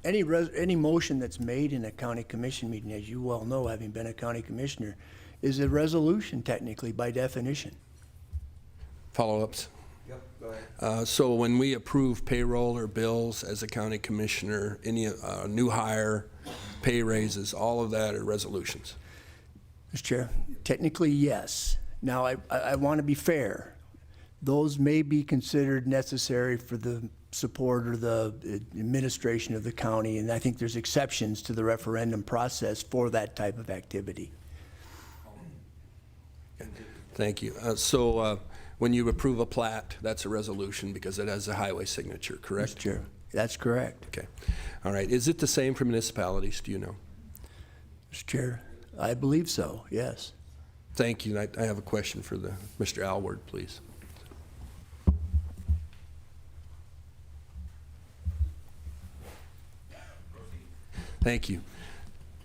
Any motion that's made in a county commission meeting, as you well know, having been a county commissioner, is a resolution technically by definition. Follow-ups? Yep, go ahead. So when we approve payroll or bills as a county commissioner, any new hire, pay raises, all of that are resolutions? Mr. Chair, technically, yes. Now, I want to be fair. Those may be considered necessary for the support or the administration of the county, and I think there's exceptions to the referendum process for that type of activity. Thank you. So when you approve a plat, that's a resolution because it has a highway signature, correct? Mr. Chair, that's correct. Okay. All right. Is it the same for municipalities? Do you know? Mr. Chair, I believe so, yes. Thank you. I have a question for Mr. Alward, please. Thank you.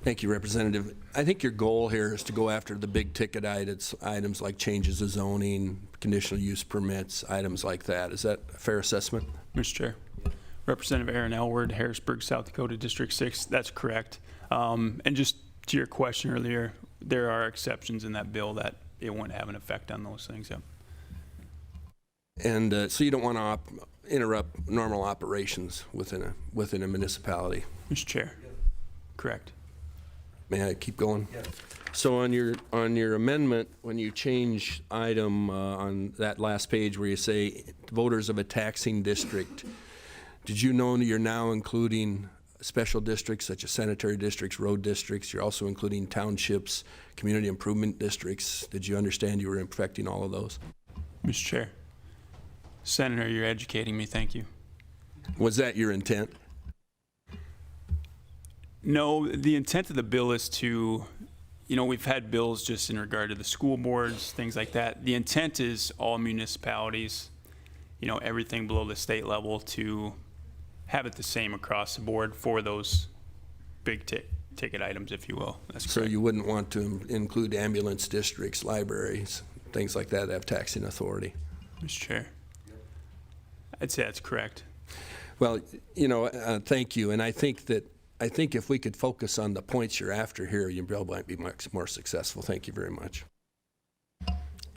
Thank you, Representative. I think your goal here is to go after the big ticket items like changes of zoning, conditional use permits, items like that. Is that a fair assessment? Mr. Chair. Representative Aaron Elward, Harrisburg, South Dakota, District 6. That's correct. And just to your question earlier, there are exceptions in that bill that it won't have an effect on those things. Yep. And so you don't want to interrupt normal operations within a municipality. Mr. Chair. Correct. May I keep going? Yeah. So on your amendment, when you change item on that last page where you say voters of a taxing district, did you know you're now including special districts such as sanitary districts, road districts? You're also including townships, community improvement districts. Did you understand you were affecting all of those? Mr. Chair. Senator, you're educating me. Thank you. Was that your intent? No, the intent of the bill is to, we've had bills just in regard to the school boards, things like that. The intent is all municipalities, everything below the state level to have it the same across the board for those big ticket items, if you will. That's correct. So you wouldn't want to include ambulance districts, libraries, things like that have taxing authority? Mr. Chair. I'd say that's correct. Well, thank you. And I think if we could focus on the points you're after here, you probably might be much more successful. Thank you very much.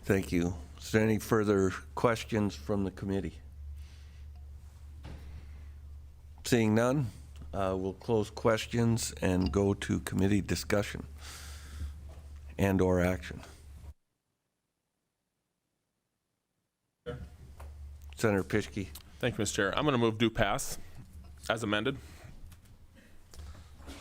Thank you. Is there any further questions from the committee? Seeing none, we'll close questions and go to committee discussion and/or action. Senator Pischke. Thank you, Mr. Chair. I'm going to move do pass as amended.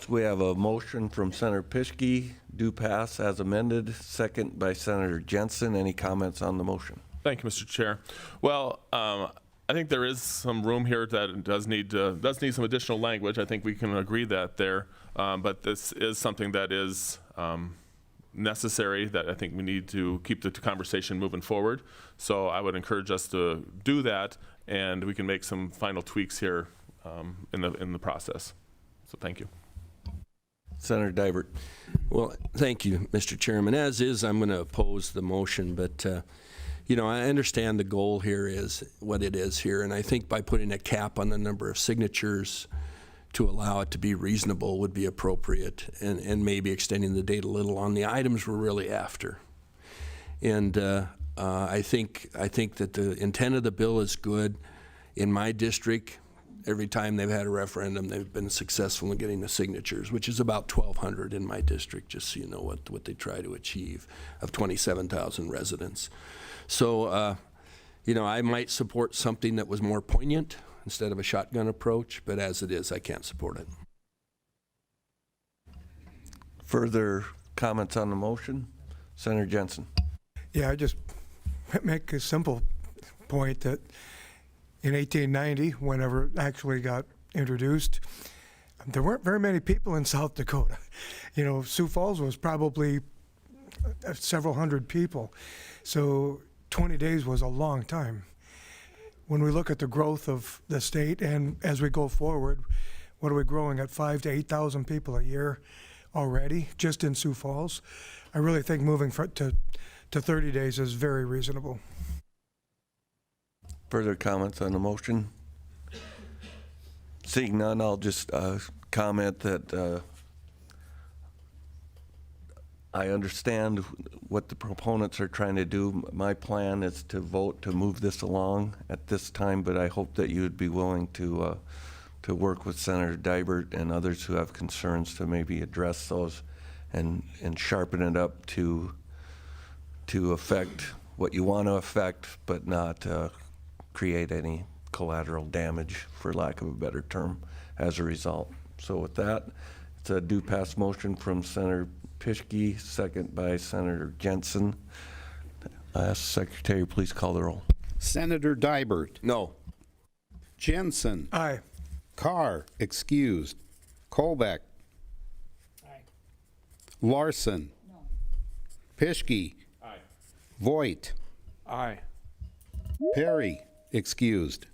So we have a motion from Senator Pischke, do pass as amended, second by Senator Jensen. Any comments on the motion? Thank you, Mr. Chair. Well, I think there is some room here that does need some additional language. I think we can agree that there, but this is something that is necessary that I think we need to keep the conversation moving forward. So I would encourage us to do that, and we can make some final tweaks here in the process. So thank you. Senator Dibert. Well, thank you, Mr. Chairman. As is, I'm going to oppose the motion, but I understand the goal here is what it is here, and I think by putting a cap on the number of signatures to allow it to be reasonable would be appropriate, and maybe extending the date a little on the items we're really after. And I think that the intent of the bill is good. In my district, every time they've had a referendum, they've been successful in getting the signatures, which is about 1,200 in my district, just so you know what they try to achieve of 27,000 residents. So, I might support something that was more poignant instead of a shotgun approach, but as it is, I can't support it. Further comments on the motion? Senator Jensen. Yeah, I just make a simple point that in 1890, whenever it actually got introduced, there weren't very many people in South Dakota. Sioux Falls was probably several hundred people. So 20 days was a long time. When we look at the growth of the state, and as we go forward, what are we growing at 5,000 to 8,000 people a year already, just in Sioux Falls? I really think moving to 30 days is very reasonable. Further comments on the motion? Seeing none, I'll just comment that I understand what the proponents are trying to do. My plan is to vote to move this along at this time, but I hope that you would be willing to work with Senator Dybert and others who have concerns to maybe address those and sharpen it up to affect what you want to affect, but not create any collateral damage, for lack of a better term, as a result. So with that, it's a do pass motion from Senator Pischke, second by Senator Jensen. I ask the Secretary, please call the roll. Senator Dybert. No. Jensen. Aye. Carr, excused. Colbeck. Aye. Larson. No. Pischke. Aye. Voigt. Aye. Perry, excused.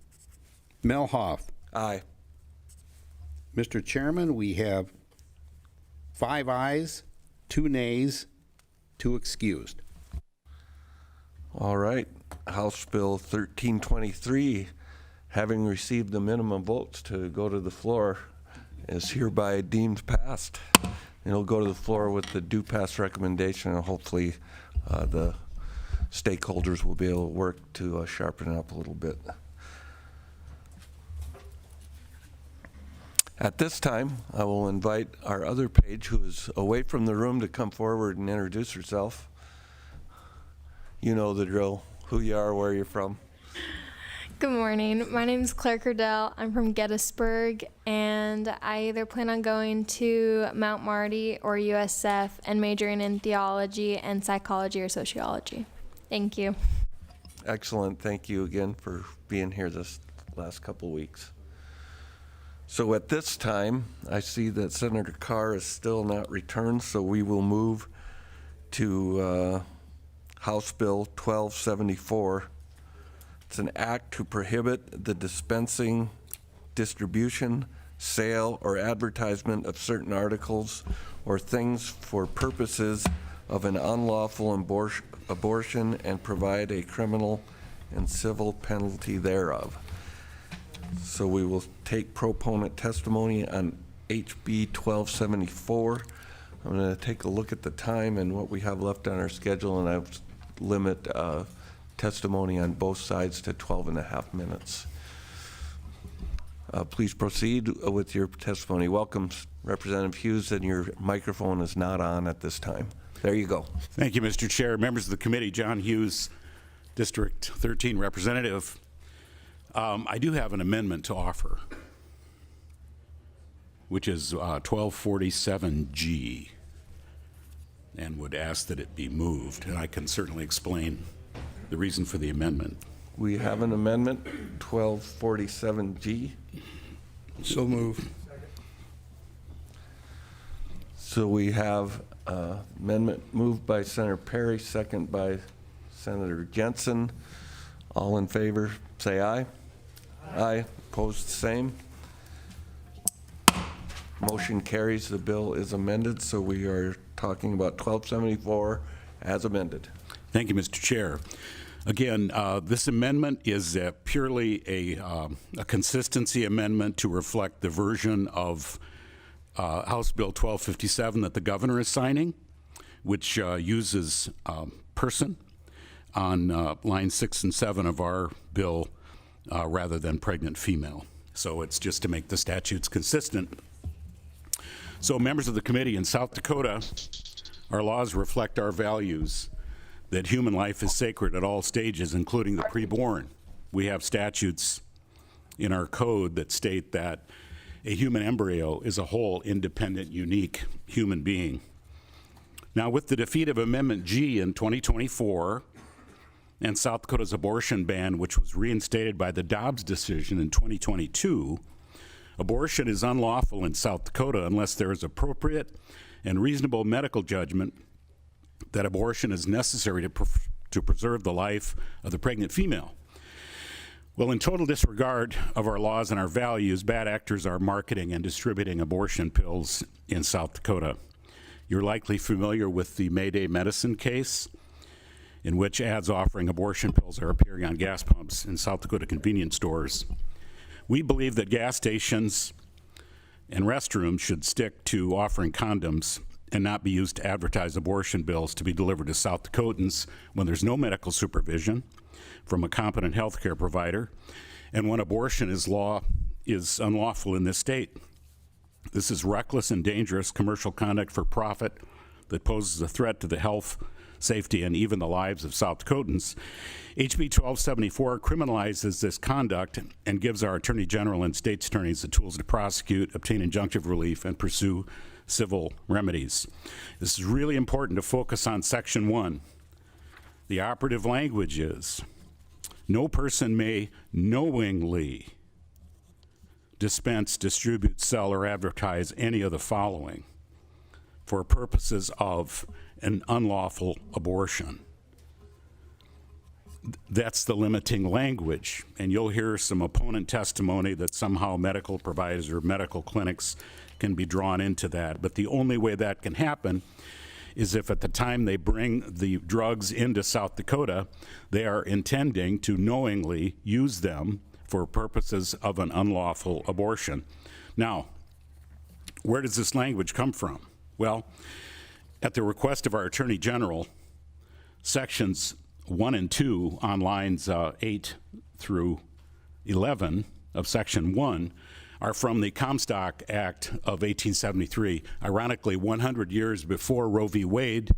Melhoff. Aye. Mr. Chairman, we have 5 ayes, 2 nays, 2 excused. All right. House Bill 1323, having received the minimum votes to go to the floor, is hereby deemed passed. It'll go to the floor with the do pass recommendation, and hopefully the stakeholders will be able to work to sharpen it up a little bit. At this time, I will invite our other page, who is away from the room, to come forward and introduce herself. You know the drill, who you are, where you're from. Good morning. My name is Claire Cordell. I'm from Gettysburg, and I either plan on going to Mount Marty or USF and majoring in theology and psychology or sociology. Thank you. Excellent. Thank you again for being here this last couple weeks. So at this time, I see that Senator Carr is still not returned, so we will move to House Bill 1274. It's an act to prohibit the dispensing, distribution, sale, or advertisement of certain articles or things for purposes of an unlawful abortion and provide a criminal and civil penalty thereof. So we will take proponent testimony on HB 1274. I'm going to take a look at the time and what we have left on our schedule, and I'll limit testimony on both sides to 12.5 minutes. Please proceed with your testimony. Welcome, Representative Hughes, and your microphone is not on at this time. There you go. Thank you, Mr. Chair. Members of the committee, John Hughes, District 13 Representative. I do have an amendment to offer, which is 1247G, and would ask that it be moved. And I can certainly explain the reason for the amendment. We have an amendment, 1247G. So moved. So we have amendment moved by Senator Perry, second by Senator Jensen. All in favor, say aye. Aye. Opposed, the same. Motion carries. The bill is amended, so we are talking about 1274 as amended. Thank you, Mr. Chair. Again, this amendment is purely a consistency amendment to reflect the version of House Bill 1257 that the governor is signing, which uses person on line 6 and 7 of our bill rather than pregnant female. So it's just to make the statutes consistent. So members of the committee, in South Dakota, our laws reflect our values that human life is sacred at all stages, including the preborn. We have statutes in our code that state that a human embryo is a whole, independent, unique human being. Now, with the defeat of Amendment G in 2024 and South Dakota's abortion ban, which was reinstated by the Dobbs decision in 2022, abortion is unlawful in South Dakota unless there is appropriate and reasonable medical judgment that abortion is necessary to preserve the life of the pregnant female. Well, in total disregard of our laws and our values, bad actors are marketing and distributing abortion pills in South Dakota. You're likely familiar with the Mayday Medicine case, in which ads offering abortion pills are appearing on gas pumps in South Dakota convenience stores. We believe that gas stations and restrooms should stick to offering condoms and not be used to advertise abortion bills to be delivered to South Dakotans when there's no medical supervision from a competent health care provider, and when abortion is unlawful in this state. This is reckless and dangerous commercial conduct for profit that poses a threat to the health, safety, and even the lives of South Dakotans. HB 1274 criminalizes this conduct and gives our Attorney General and state's attorneys the tools to prosecute, obtain injunctive relief, and pursue civil remedies. This is really important to focus on Section 1. The operative language is, no person may knowingly dispense, distribute, sell, or advertise any of the following for purposes of an unlawful abortion. That's the limiting language, and you'll hear some opponent testimony that somehow medical providers or medical clinics can be drawn into that. But the only way that can happen is if at the time they bring the drugs into South Dakota, they are intending to knowingly use them for purposes of an unlawful abortion. Now, where does this language come from? Well, at the request of our Attorney General, sections 1 and 2 on lines 8 through 11 of section 1 are from the Comstock Act of 1873. Ironically, 100 years before Roe v. Wade,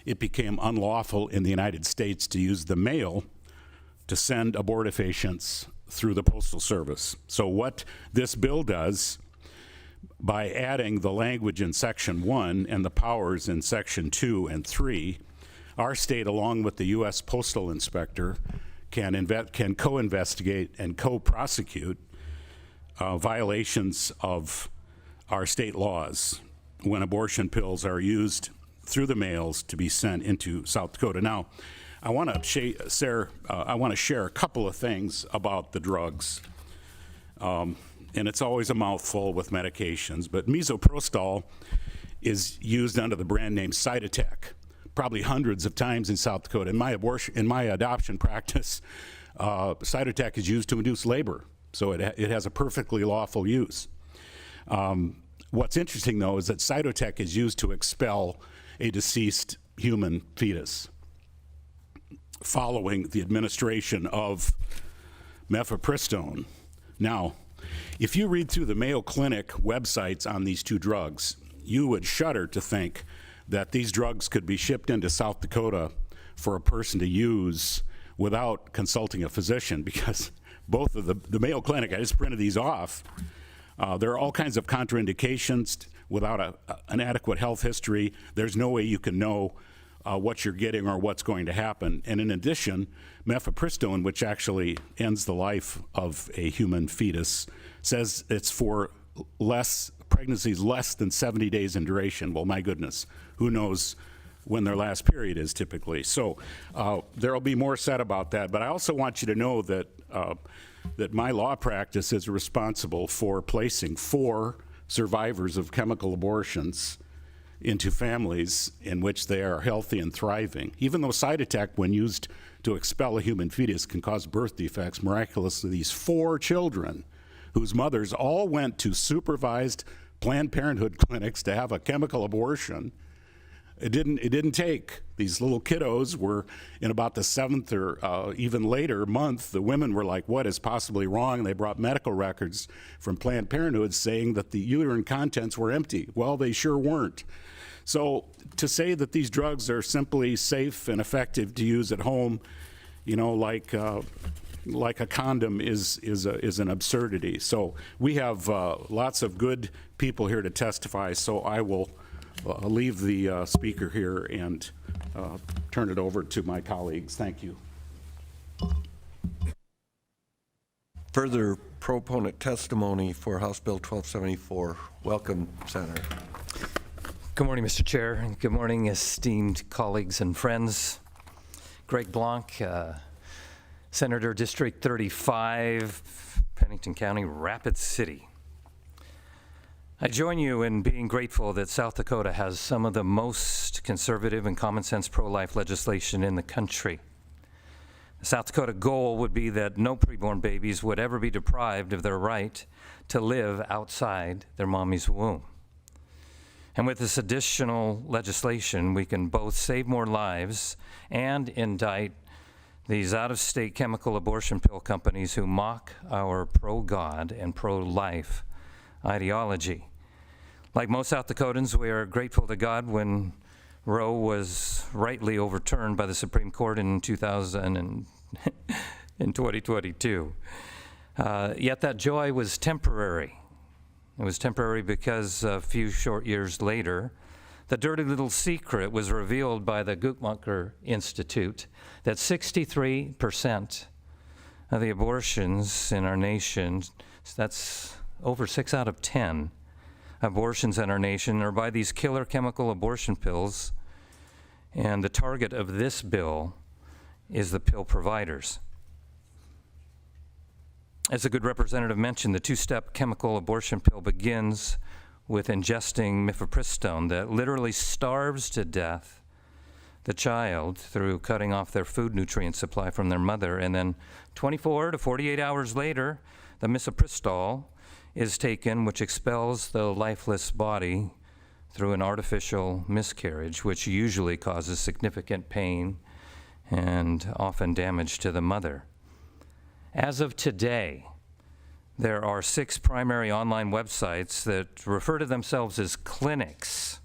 it became unlawful in the United States to use the mail to send abortifacients through the Postal Service. So what this bill does, by adding the language in section 1 and the powers in section 2 and 3, our state, along with the U.S. Postal Inspector, can co-investigate and co-prosecute violations of our state laws when abortion pills are used through the mails to be sent into South Dakota. Now, I want to share a couple of things about the drugs. And it's always a mouthful with medications, but misoprostol is used under the brand name Cytotec, probably hundreds of times in South Dakota. In my adoption practice, Cytotec is used to induce labor, so it has a perfectly lawful use. What's interesting, though, is that Cytotec is used to expel a deceased human fetus following the administration of mifepristone. Now, if you read through the Mayo Clinic websites on these two drugs, you would shudder to think that these drugs could be shipped into South Dakota for a person to use without consulting a physician, because both of the Mayo Clinic, I just printed these off, there are all kinds of contraindications. Without an adequate health history, there's no way you can know what you're getting or what's going to happen. And in addition, mifepristone, which actually ends the life of a human fetus, says it's for pregnancies less than 70 days in duration. Well, my goodness, who knows when their last period is typically. So there will be more said about that. But I also want you to know that that my law practice is responsible for placing 4 survivors of chemical abortions into families in which they are healthy and thriving. Even though Cytotec, when used to expel a human fetus, can cause birth defects, miraculously, these 4 children whose mothers all went to supervised Planned Parenthood clinics to have a chemical abortion, it didn't take. These little kiddos were in about the 7th or even later month. The women were like, what is possibly wrong? And they brought medical records from Planned Parenthood saying that the uterine contents were empty. Well, they sure weren't. So to say that these drugs are simply safe and effective to use at home, you know, like a condom is an absurdity. So we have lots of good people here to testify, so I will leave the speaker here and turn it over to my colleagues. Thank you. Further proponent testimony for House Bill 1274. Welcome, Senator. Good morning, Mr. Chair, and good morning, esteemed colleagues and friends. Greg Blanc, Senator District 35, Pennington County, Rapid City. I join you in being grateful that South Dakota has some of the most conservative and common sense pro-life legislation in the country. The South Dakota goal would be that no preborn babies would ever be deprived of their right to live outside their mommy's womb. And with this additional legislation, we can both save more lives and indict these out-of-state chemical abortion pill companies who mock our pro-God and pro-life ideology. Like most South Dakotans, we are grateful to God when Roe was rightly overturned by the Supreme Court in 2022. Yet that joy was temporary. It was temporary because a few short years later, the dirty little secret was revealed by the Guttmacher Institute that 63% of the abortions in our nation, that's over 6 out of 10 abortions in our nation, are by these killer chemical abortion pills. And the target of this bill is the pill providers. As a good representative mentioned, the two-step chemical abortion pill begins with ingesting mifepristone that literally starves to death the child through cutting off their food nutrient supply from their mother. And then 24 to 48 hours later, the misoprostol is taken, which expels the lifeless body through an artificial miscarriage, which usually causes significant pain and often damage to the mother. As of today, there are 6 primary online websites that refer to themselves as clinics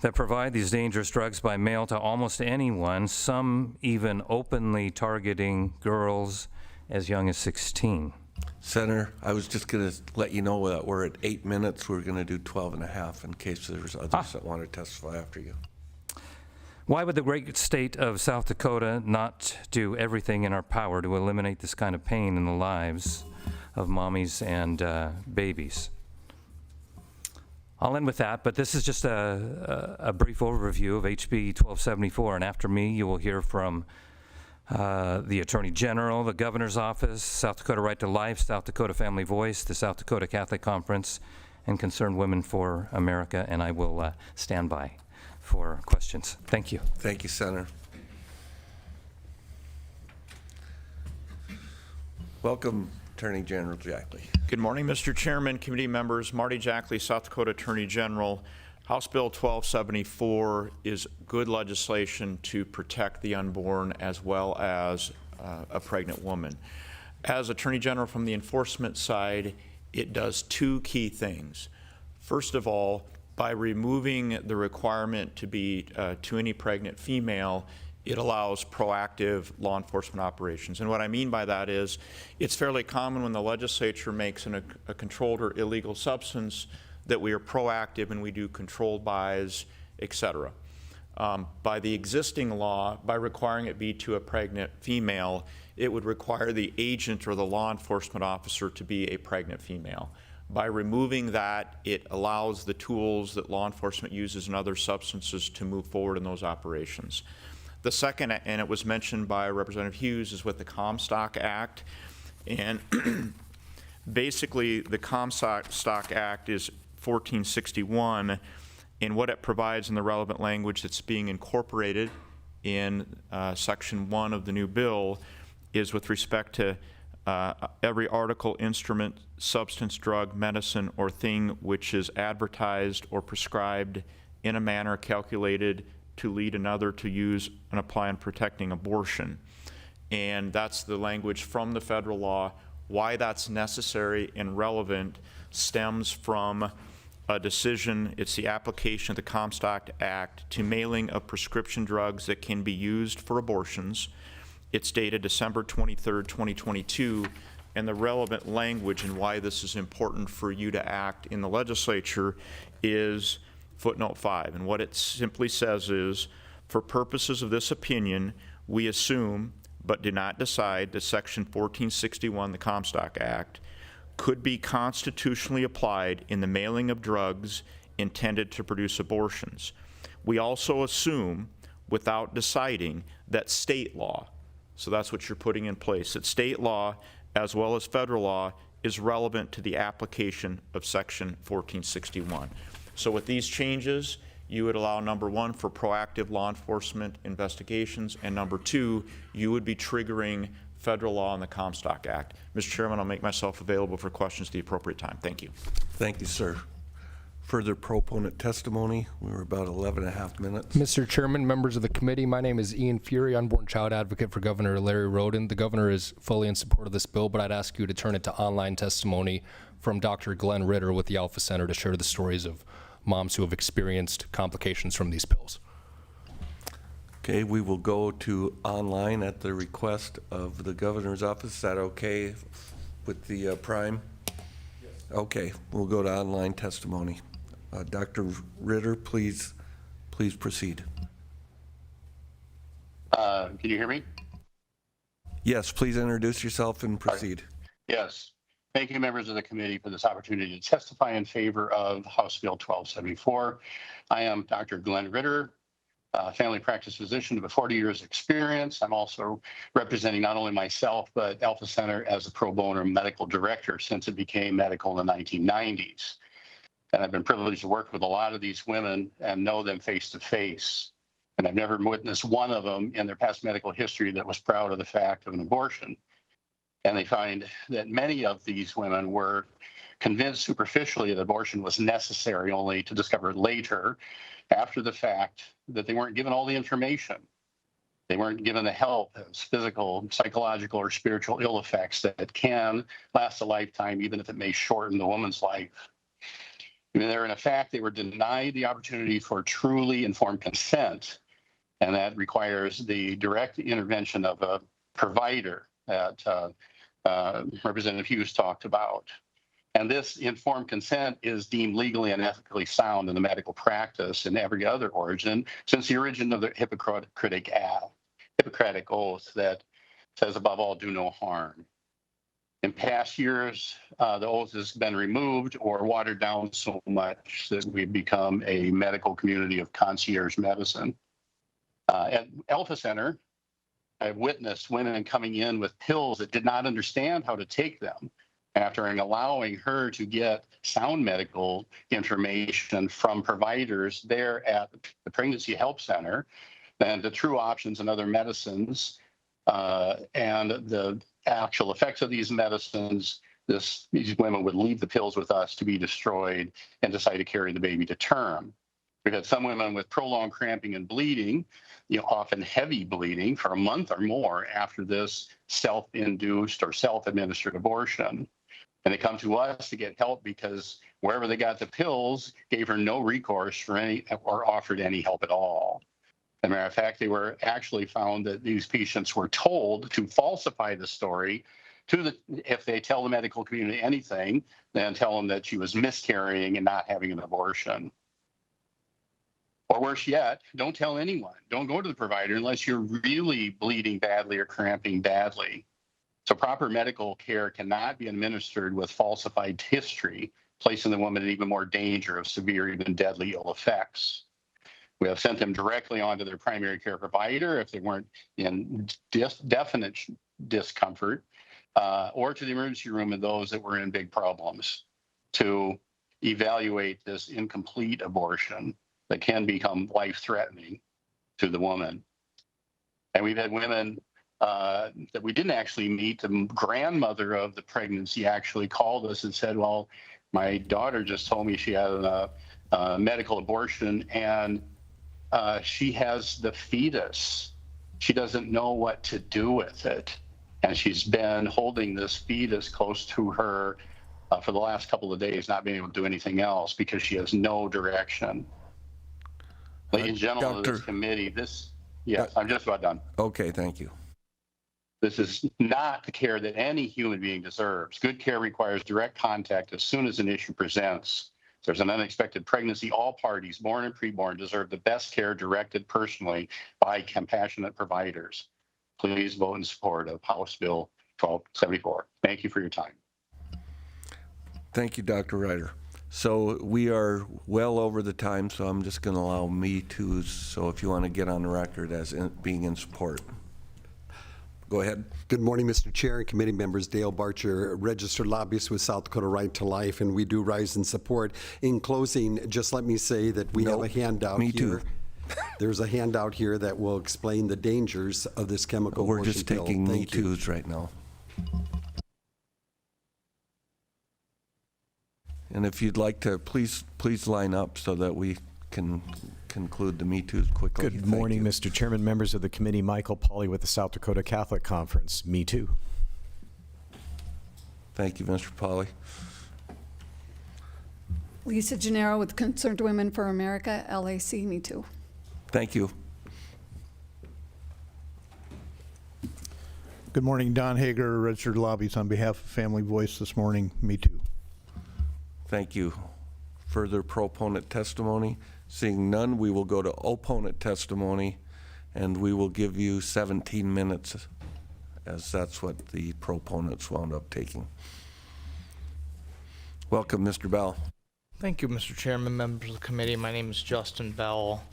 that provide these dangerous drugs by mail to almost anyone, some even openly targeting girls as young as 16. Senator, I was just going to let you know that we're at 8 minutes. We're going to do 12 and a half in case there's others that want to testify after you. Why would the great state of South Dakota not do everything in our power to eliminate this kind of pain in the lives of mommies and babies? I'll end with that, but this is just a brief overview of HB 1274, and after me, you will hear from the Attorney General, the Governor's Office, South Dakota Right to Life, South Dakota Family Voice, the South Dakota Catholic Conference, and Concerned Women for America, and I will stand by for questions. Thank you. Thank you, Senator. Welcome, Attorney General Jackley. Good morning, Mr. Chairman, committee members. Marty Jackley, South Dakota Attorney General. House Bill 1274 is good legislation to protect the unborn as well as a pregnant woman. As Attorney General from the enforcement side, it does 2 key things. First of all, by removing the requirement to be to any pregnant female, it allows proactive law enforcement operations. And what I mean by that is it's fairly common when the legislature makes a controlled or illegal substance that we are proactive and we do controlled buys, et cetera. By the existing law, by requiring it be to a pregnant female, it would require the agent or the law enforcement officer to be a pregnant female. By removing that, it allows the tools that law enforcement uses in other substances to move forward in those operations. The second, and it was mentioned by Representative Hughes, is with the Comstock Act. And basically, the Comstock Act is 1461, and what it provides in the relevant language that's being incorporated in Section 1 of the new bill is with respect to every article, instrument, substance, drug, medicine, or thing which is advertised or prescribed in a manner calculated to lead another to use and apply in protecting abortion. And that's the language from the federal law. Why that's necessary and relevant stems from a decision. It's the application of the Comstock Act to mailing of prescription drugs that can be used for abortions. It's dated December 23rd, 2022, and the relevant language and why this is important for you to act in the legislature is footnote 5. And what it simply says is, for purposes of this opinion, we assume, but do not decide, that Section 1461, the Comstock Act, could be constitutionally applied in the mailing of drugs intended to produce abortions. We also assume, without deciding, that state law, so that's what you're putting in place, that state law as well as federal law is relevant to the application of Section 1461. So with these changes, you would allow, number 1, for proactive law enforcement investigations, and number 2, you would be triggering federal law in the Comstock Act. Mr. Chairman, I'll make myself available for questions at the appropriate time. Thank you. Thank you, sir. further proponent testimony. We were about 11 and a half minutes. Mr. Chairman, members of the committee, my name is Ian Fury, unborn child advocate for Governor Larry Roden. The governor is fully in support of this bill, but I'd ask you to turn it to online testimony from Dr. Glenn Ritter with the Alpha Center to share the stories of moms who have experienced complications from these pills. Okay, we will go to online at the request of the governor's office. Is that okay with the prime? Yes. Okay, we'll go to online testimony. Dr. Ritter, please proceed. Can you hear me? Yes, please introduce yourself and proceed. Yes. Thank you, members of the committee, for this opportunity to testify in favor of House Bill 1274. I am Dr. Glenn Ritter, family practice physician with 40 years experience. I'm also representing not only myself, but Alpha Center as a pro bono medical director since it became medical in the 1990s. And I've been privileged to work with a lot of these women and know them face to face. And I've never witnessed one of them in their past medical history that was proud of the fact of an abortion. And they find that many of these women were convinced superficially that abortion was necessary, only to discover later, after the fact, that they weren't given all the information. They weren't given the help as physical, psychological, or spiritual ill effects that can last a lifetime, even if it may shorten the woman's life. I mean, in fact, they were denied the opportunity for truly informed consent, and that requires the direct intervention of a provider that Representative Hughes talked about. And this informed consent is deemed legally and ethically sound in the medical practice in every other origin since the origin of the Hippocratic Oath that says, above all, do no harm. In past years, the oath has been removed or watered down so much that we've become a medical community of concierge medicine. At Alpha Center, I've witnessed women coming in with pills that did not understand how to take them after allowing her to get sound medical information from providers there at the Pregnancy Help Center and the true options and other medicines and the actual effects of these medicines. These women would leave the pills with us to be destroyed and decide to carry the baby to term. We've had some women with prolonged cramping and bleeding, often heavy bleeding for a month or more after this self-induced or self-administered abortion. And they come to us to get help because wherever they got the pills gave her no recourse for any or offered any help at all. As a matter of fact, they were actually found that these patients were told to falsify the story if they tell the medical community anything, then tell them that she was miscarrying and not having an abortion. Or worse yet, don't tell anyone. Don't go to the provider unless you're really bleeding badly or cramping badly. So proper medical care cannot be administered with falsified history, placing the woman in even more danger of severe, even deadly ill effects. We have sent them directly on to their primary care provider if they weren't in definite discomfort, or to the emergency room in those that were in big problems to evaluate this incomplete abortion that can become life-threatening to the woman. And we've had women that we didn't actually meet. The grandmother of the pregnancy actually called us and said, well, my daughter just told me she had a medical abortion and she has the fetus. She doesn't know what to do with it. And she's been holding this fetus close to her for the last couple of days, not being able to do anything else because she has no direction. Ladies and gentlemen of this committee, yes, I'm just about done. Okay, thank you. This is not the care that any human being deserves. Good care requires direct contact as soon as an issue presents. If there's an unexpected pregnancy, all parties, born and preborn, deserve the best care directed personally by compassionate providers. Please vote in support of House Bill 1274. Thank you for your time. Thank you, Dr. Ryder. So we are well over the time, so I'm just going to allow me to, so if you want to get on the record as being in support. Go ahead. Good morning, Mr. Chair and committee members. Dale Barcher, registered lobbyist with South Dakota Right to Life, and we do rise in support. In closing, just let me say that we have a handout me here. too. There's a handout here that will explain the dangers of this chemical We're abortion just pill. taking Me Thank you. Too's right now. And if you'd like to, please line up so that we can conclude the Me Too's quickly. Good morning, Mr. Chairman, members of the committee. Michael Pauly with the South Dakota Catholic Conference. Me Too. Thank you, Mr. Pauly. Lisa Gennaro with Concerned Women for America, LAC, Me Too. Thank you. Good morning, Don Hager, registered lobbyist on behalf of Family Voice this morning. Me Too. Thank you. Further proponent testimony? Seeing none, we will go to opponent testimony, and we will give you 17 minutes, as that's what the proponents wound up taking. Welcome, Mr. Bell. Thank you, Mr. Chairman, members of the committee. My name is Justin Bell.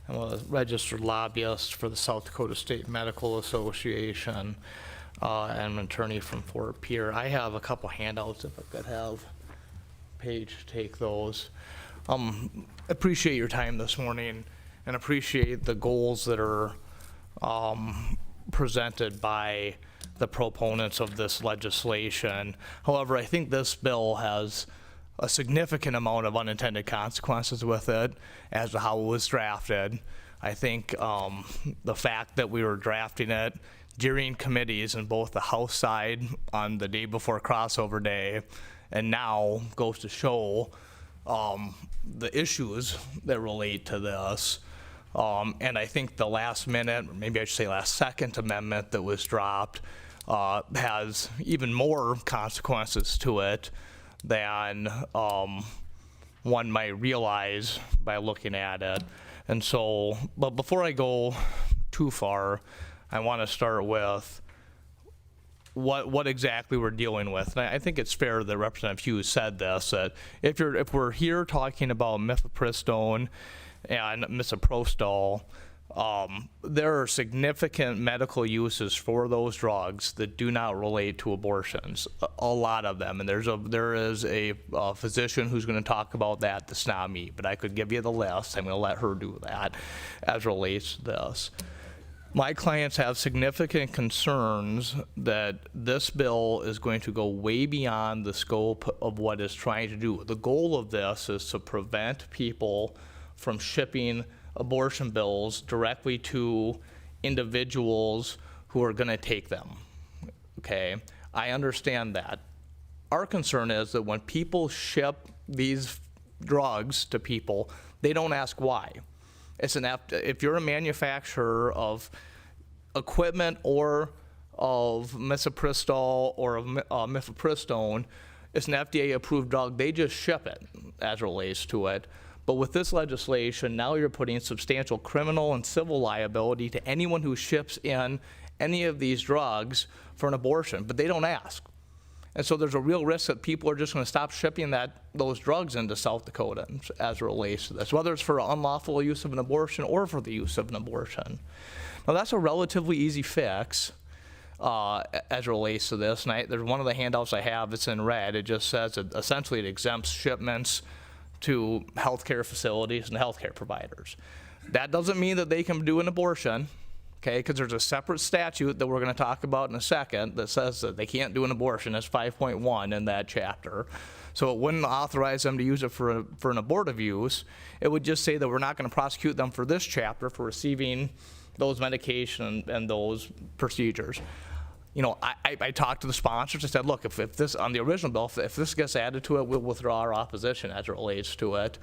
I'm a registered lobbyist for the South Dakota State Medical Association. I'm an attorney from Fort Pierre. I have a couple handouts, if I could have Paige take those. Appreciate your time this morning and appreciate the goals that are presented by the proponents of this legislation. However, I think this bill has a significant amount of unintended consequences with it as to how it was drafted. I think the fact that we were drafting it during committees in both the House side on the day before crossover day and now goes to show the issues that relate to this. And I think the last minute, or maybe I should say last second amendment that was dropped has even more consequences to it than one might realize by looking at it. And so, but before I go too far, I want to start with what exactly we're dealing with. And I think it's fair that Representative Hughes said this, that if we're here talking about mifepristone and misoprostol, there are significant medical uses for those drugs that do not relate to abortions, a lot of them. And there is a physician who's going to talk about that. That's not me, but I could give you the list. I'm going to let her do that as relates to this. My clients have significant concerns that this bill is going to go way beyond the scope of what it's trying to do. The goal of this is to prevent people from shipping abortion bills directly to individuals who are going to take them. Okay, I understand that. Our concern is that when people ship these drugs to people, they don't ask why. If you're a manufacturer of equipment or of misoprostol or of mifepristone, it's an FDA-approved drug. They just ship it as relates to it. But with this legislation, now you're putting substantial criminal and civil liability to anyone who ships in any of these drugs for an abortion, but they don't ask. And so there's a real risk that people are just going to stop shipping those drugs into South Dakota as it relates to this, whether it's for unlawful use of an abortion or for the use of an abortion. Now that's a relatively easy fix as it relates to this. And there's one of the handouts I have that's in red. It just says that essentially it exempts shipments to healthcare facilities and healthcare providers. That doesn't mean that they can do an abortion. Okay, because there's a separate statute that we're going to talk about in a second that says that they can't do an abortion. That's 5.1 in that chapter. So it wouldn't authorize them to use it for an abortive use. It would just say that we're not going to prosecute them for this chapter for receiving those medications and those procedures. You know, I talked to the sponsors. I said, look, if this, on the original bill, if this gets added to it, we'll withdraw our opposition as it relates to it.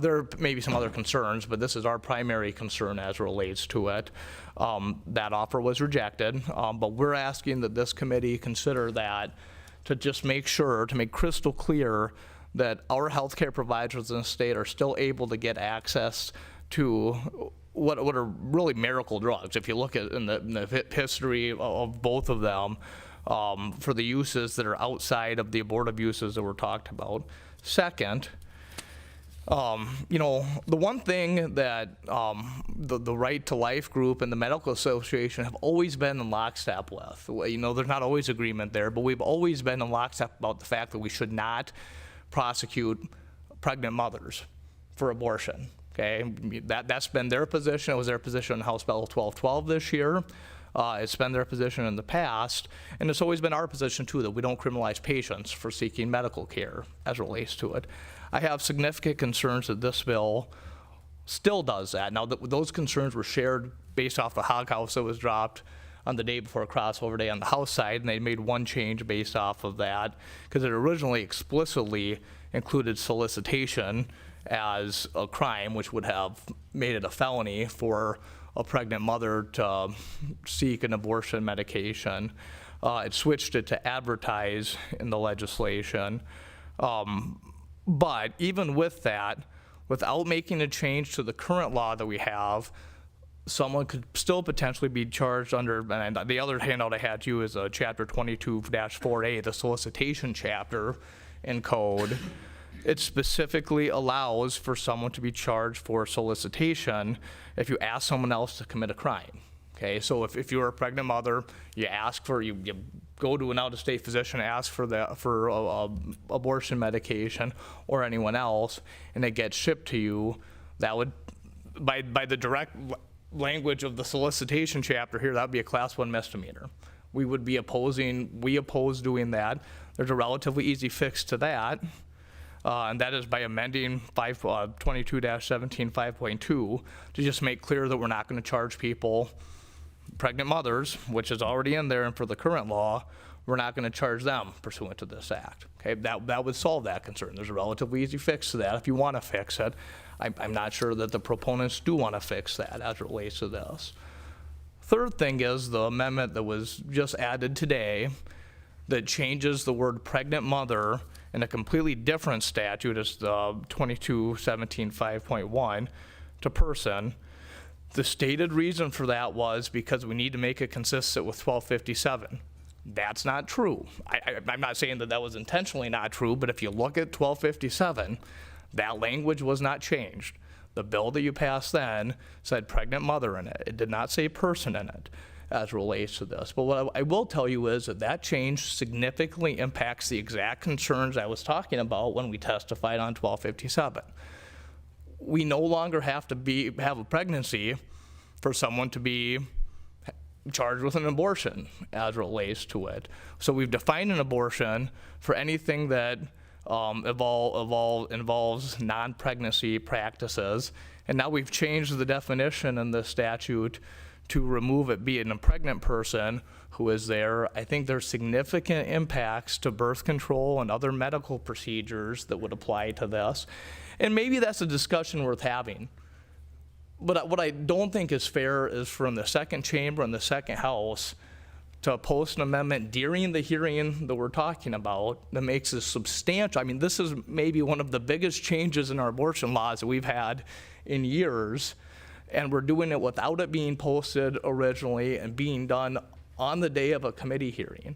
There may be some other concerns, but this is our primary concern as it relates to it. That offer was rejected, but we're asking that this committee consider that to just make sure, to make crystal clear that our healthcare providers in the state are still able to get access to what are really miracle drugs. If you look at in the history of both of them, for the uses that are outside of the abortive uses that were talked about. Second, you know, the one thing that the Right to Life group and the Medical Association have always been in lockstep with. You know, there's not always agreement there, but we've always been in lockstep about the fact that we should not prosecute pregnant mothers for abortion. Okay, that's been their position. It was their position in House Bill 1212 this year. It's been their position in the past, and it's always been our position too that we don't criminalize patients for seeking medical care as it relates to it. I have significant concerns that this bill still does that. Now, those concerns were shared based off the hog house that was dropped on the day before crossover day on the House side, and they made one change based off of that because it originally explicitly included solicitation as a crime, which would have made it a felony for a pregnant mother to seek an abortion medication. It switched it to advertise in the legislation. But even with that, without making a change to the current law that we have, someone could still potentially be charged under, and the other handout I had to you is Chapter 22-4A, the solicitation chapter in code. It specifically allows for someone to be charged for solicitation if you ask someone else to commit a crime. Okay, so if you're a pregnant mother, you go to an out-of-state physician, ask for abortion medication or anyone else, and it gets shipped to you, that would, by the direct language of the solicitation chapter here, that would be a Class 1 misdemeanor. We oppose doing that. There's a relatively easy fix to that. And that is by amending 22-17 5.2 to just make clear that we're not going to charge people, pregnant mothers, which is already in there, and for the current law, we're not going to charge them pursuant to this act. Okay, that would solve that concern. There's a relatively easy fix to that if you want to fix it. I'm not sure that the proponents do want to fix that as it relates to this. Third thing is the amendment that was just added today that changes the word pregnant mother in a completely different statute as the 22-17 5.1 to person. The stated reason for that was because we need to make it consistent with 1257. That's not true. I'm not saying that was intentionally not true, but if you look at 1257, that language was not changed. The bill that you passed then said pregnant mother in it. It did not say person in it as relates to this. But what I will tell you is that change significantly impacts the exact concerns I was talking about when we testified on 1257. We no longer have to have a pregnancy for someone to be charged with an abortion as relates to it. So we've defined an abortion for anything that involves non-pregnancy practices, and now we've changed the definition in the statute to remove it being a pregnant person who is there. I think there's significant impacts to birth control and other medical procedures that would apply to this. And maybe that's a discussion worth having. But what I don't think is fair is from the second chamber and the second house to post an amendment during the hearing that we're talking about that makes it substantial. I mean, this is maybe one of the biggest changes in our abortion laws that we've had in years, and we're doing it without it being posted originally and being done on the day of a committee hearing.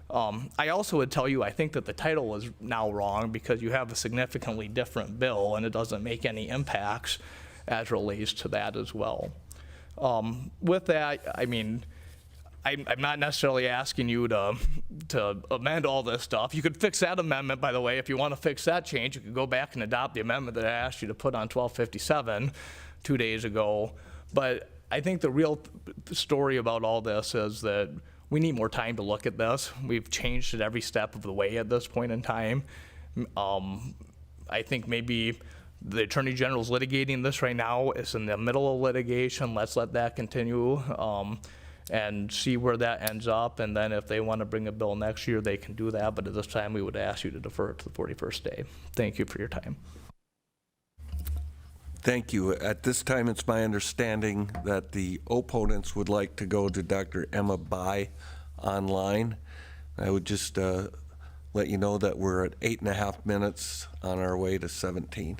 I also would tell you, I think that the title is now wrong because you have a significantly different bill and it doesn't make any impacts as relates to that as well. With that, I mean, I'm not necessarily asking you to amend all this stuff. You could fix that amendment, by the way. If you want to fix that change, you could go back and adopt the amendment that I asked you to put on 1257 2 days ago. But I think the real story about all this is that we need more time to look at this. We've changed it every step of the way at this point in time. I think maybe the Attorney General's litigating this right now. It's in the middle of litigation. Let's let that continue and see where that ends up. And then if they want to bring a bill next year, they can do that. But at this time, we would ask you to defer it to the 41st day. Thank you for your time. Thank you. At this time, it's my understanding that the opponents would like to go to Dr. Emma Bai online. I would just let you know that we're at 8.5 minutes on our way to 17.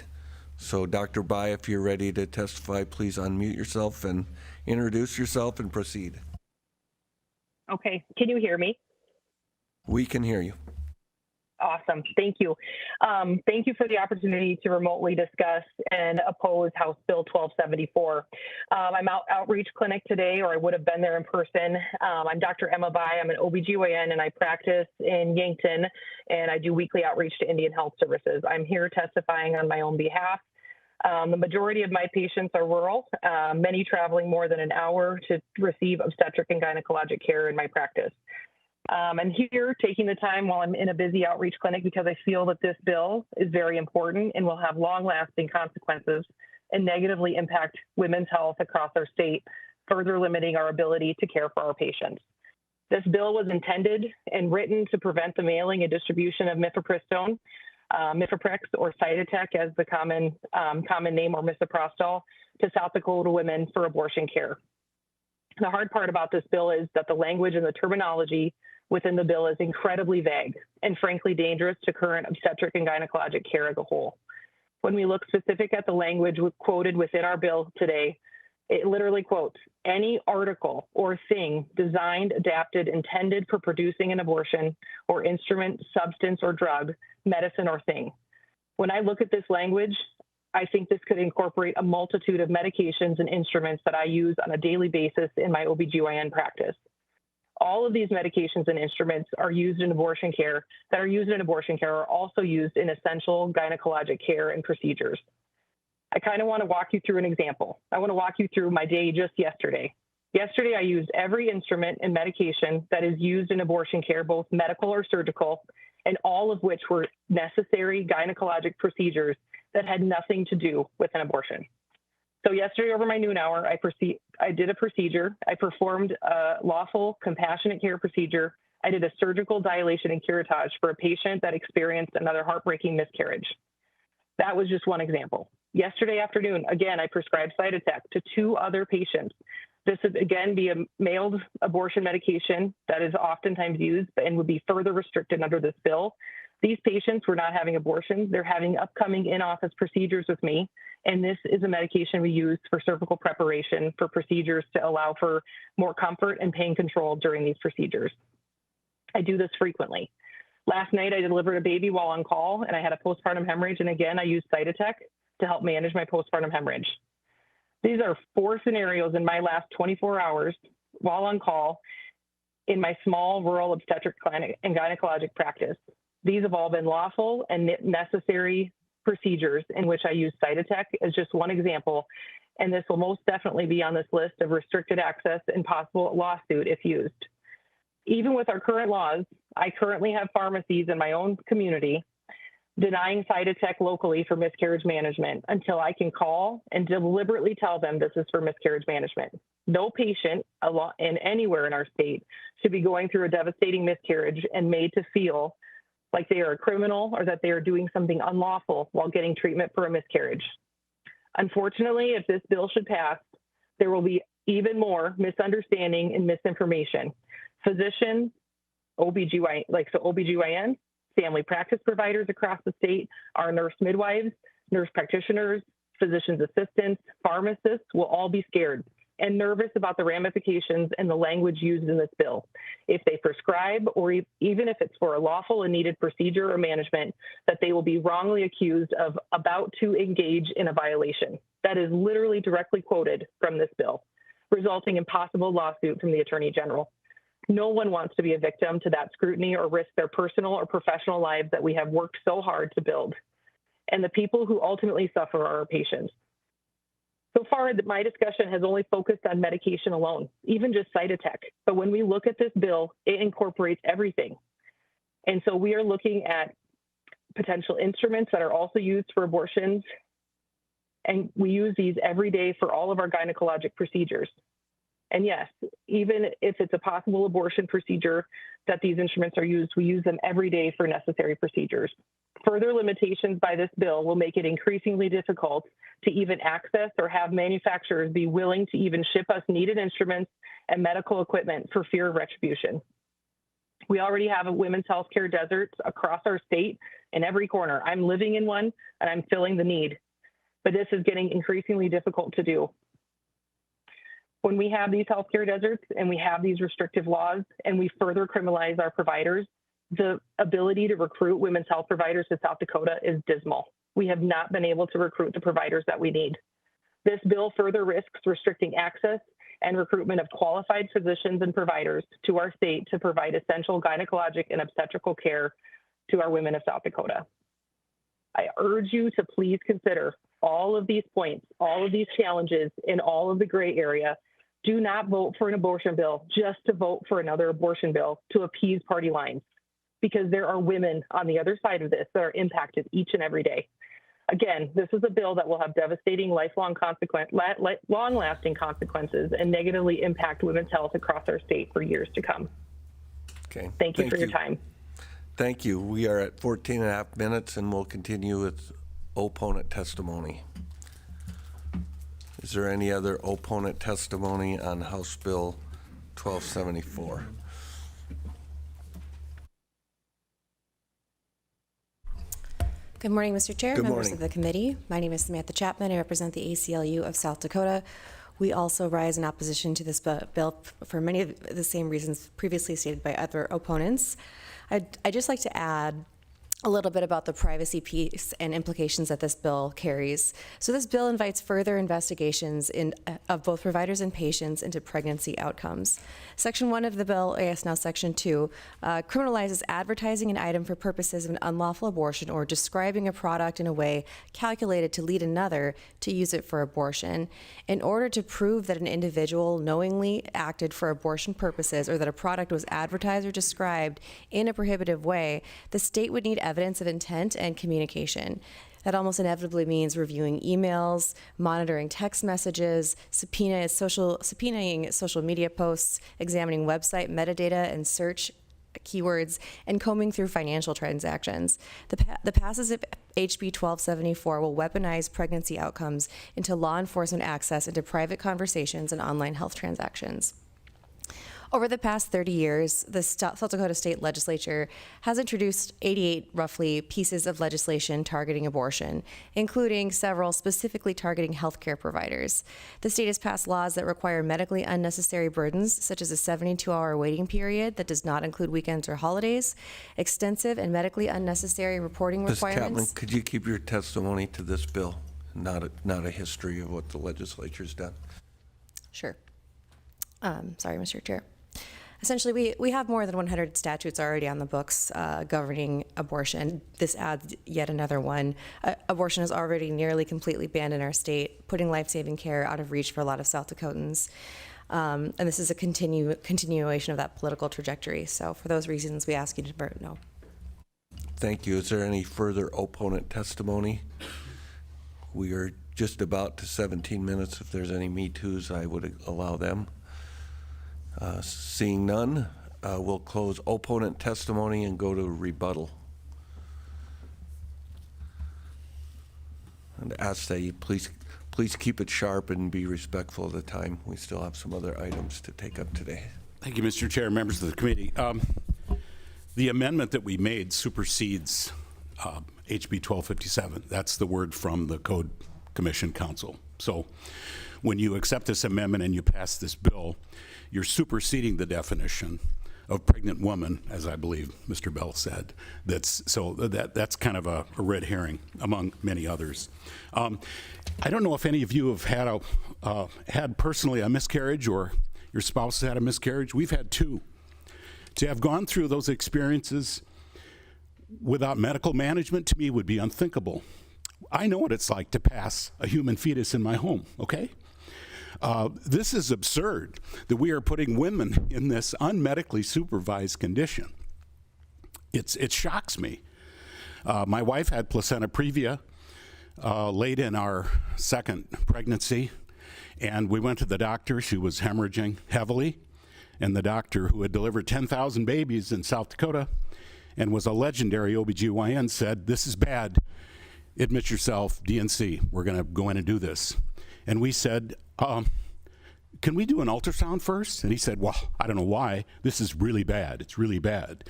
So Dr. Bai, if you're ready to testify, please unmute yourself and introduce yourself and proceed. Okay, can you hear me? We can hear you. Awesome, thank you. Thank you for the opportunity to remotely discuss and oppose House Bill 1274. I'm out outreach clinic today, or I would have been there in person. I'm Dr. Emma Bai. I'm an OBGYN and I practice in Yankton, and I do weekly outreach to Indian Health Services. I'm here testifying on my own behalf. The majority of my patients are rural, many traveling more than an hour to receive obstetric and gynecologic care in my practice. I'm here taking the time while I'm in a busy outreach clinic because I feel that this bill is very important and will have long-lasting consequences and negatively impact women's health across our state, further limiting our ability to care for our patients. This bill was intended and written to prevent the mailing and distribution of mifepristone, Mifeprex, or Cytotec as the common name, or misoprostol, to South Dakota women for abortion care. The hard part about this bill is that the language and the terminology within the bill is incredibly vague and frankly dangerous to current obstetric and gynecologic care as a whole. When we look specific at the language quoted within our bill today, it literally quotes, any article or thing designed, adapted, intended for producing an abortion, or instrument, substance, or drug, medicine, or thing. When I look at this language, I think this could incorporate a multitude of medications and instruments that I use on a daily basis in my OBGYN practice. All of these medications and instruments are used in abortion care, are also used in essential gynecologic care and procedures. I kind of want to walk you through an example. I want to walk you through my day just yesterday. Yesterday, I used every instrument and medication that is used in abortion care, both medical or surgical, and all of which were necessary gynecologic procedures that had nothing to do with an abortion. So yesterday over my noon hour, I did a procedure. I performed a lawful compassionate care procedure. I did a surgical dilation and curettage for a patient that experienced another heartbreaking miscarriage. That was just one example. Yesterday afternoon, again, I prescribed Cytotec to 2 other patients. This would again be a mailed abortion medication that is oftentimes used and would be further restricted under this bill. These patients were not having abortions. They're having upcoming in-office procedures with me. And this is a medication we use for cervical preparation for procedures to allow for more comfort and pain control during these procedures. I do this frequently. Last night, I delivered a baby while on call, and I had a postpartum hemorrhage. And again, I used Cytotec to help manage my postpartum hemorrhage. These are 4 scenarios in my last 24 hours while on call in my small rural obstetric clinic and gynecologic practice. These have all been lawful and necessary procedures in which I use Cytotec as just one example, and this will most definitely be on this list of restricted access and possible lawsuit if used. Even with our current laws, I currently have pharmacies in my own community denying Cytotec locally for miscarriage management until I can call and deliberately tell them this is for miscarriage management. No patient in anywhere in our state should be going through a devastating miscarriage and made to feel like they are a criminal or that they are doing something unlawful while getting treatment for a miscarriage. Unfortunately, if this bill should pass, there will be even more misunderstanding and misinformation. Physicians, OBGYNs, family practice providers across the state, our nurse midwives, nurse practitioners, physician's assistants, pharmacists will all be scared and nervous about the ramifications and the language used in this bill. If they prescribe, or even if it's for a lawful and needed procedure or management, that they will be wrongly accused of about to engage in a violation. That is literally directly quoted from this bill, resulting in possible lawsuit from the Attorney General. No one wants to be a victim to that scrutiny or risk their personal or professional lives that we have worked so hard to build. And the people who ultimately suffer are our patients. So far, my discussion has only focused on medication alone, even just Cytotec. But when we look at this bill, it incorporates everything. And so we are looking at potential instruments that are also used for abortions. And we use these every day for all of our gynecologic procedures. And yes, even if it's a possible abortion procedure that these instruments are used, we use them every day for necessary procedures. Further limitations by this bill will make it increasingly difficult to even access or have manufacturers be willing to even ship us needed instruments and medical equipment for fear of retribution. We already have a women's healthcare desert across our state in every corner. I'm living in one and I'm filling the need, but this is getting increasingly difficult to do. When we have these healthcare deserts and we have these restrictive laws and we further criminalize our providers, the ability to recruit women's health providers to South Dakota is dismal. We have not been able to recruit the providers that we need. This bill further risks restricting access and recruitment of qualified physicians and providers to our state to provide essential gynecologic and obstetrical care to our women of South Dakota. I urge you to please consider all of these points, all of these challenges, in all of the gray area. Do not vote for an abortion bill just to vote for another abortion bill to appease party lines, because there are women on the other side of this that are impacted each and every day. Again, this is a bill that will have devastating, long-lasting consequences and negatively impact women's health across our state for years to come. Okay. Thank you for your time. Thank you. We are at 14 and a half minutes, and we'll continue with opponent testimony. Is there any other opponent testimony on House Bill 1274? Good morning, Mr. Chair, Good members morning. of the committee. My name is Samantha Chapman. I represent the ACLU of South Dakota. We also rise in opposition to this bill for many of the same reasons previously stated by other opponents. I'd just like to add a little bit about the privacy piece and implications that this bill carries. So this bill invites further investigations of both providers and patients into pregnancy outcomes. Section 1 of the bill, I guess now Section 2, criminalizes advertising an item for purposes of an unlawful abortion or describing a product in a way calculated to lead another to use it for abortion. In order to prove that an individual knowingly acted for abortion purposes or that a product was advertised or described in a prohibitive way, the state would need evidence of intent and communication. That almost inevitably means reviewing emails, monitoring text messages, subpoenaing social media posts, examining website metadata and search keywords, and combing through financial transactions. The passage of HB 1274 will weaponize pregnancy outcomes into law enforcement access into private conversations and online health transactions. Over the past 30 years, the South Dakota State Legislature has introduced 88 roughly pieces of legislation targeting abortion, including several specifically targeting healthcare providers. The state has passed laws that require medically unnecessary burdens, such as a 72-hour waiting period that does not include weekends or holidays, extensive and medically unnecessary reporting Ms. Chapman, requirements. could you keep your testimony to this bill, not a history of what the legislature's done? Sure. Sorry, Mr. Chair. Essentially, we have more than 100 statutes already on the books governing abortion. This adds yet another one. Abortion is already nearly completely banned in our state, putting life-saving care out of reach for a lot of South Dakotans. And this is a continuation of that political trajectory. So for those reasons, we ask you to vote no. Thank you. Is there any further opponent testimony? We are just about to 17 minutes. If there's any Me Too's, I would allow them. Seeing none, we'll close opponent testimony and go to rebuttal. And ask that you please keep it sharp and be respectful of the time. We still have some other items to take up today. Thank you, Mr. Chair, members of the committee. The amendment that we made supersedes HB 1257. That's the word from the Code Commission Council. So when you accept this amendment and you pass this bill, you're superseding the definition of pregnant woman, as I believe Mr. Bell said. That's kind of a red herring among many others. I don't know if any of you have had personally a miscarriage or your spouse has had a miscarriage. We've had two. To have gone through those experiences without medical management, to me, would be unthinkable. I know what it's like to pass a human fetus in my home, okay? This is absurd that we are putting women in this unmedically supervised condition. It shocks me. My wife had placenta previa late in our second pregnancy, and we went to the doctor. She was hemorrhaging heavily, and the doctor, who had delivered 10,000 babies in South Dakota and was a legendary OBGYN, said, "This is bad. Admit yourself, DNC. We're going to go in and do this." And we said, can we do an ultrasound first? And he said, well, I don't know why. This is really bad. It's really bad.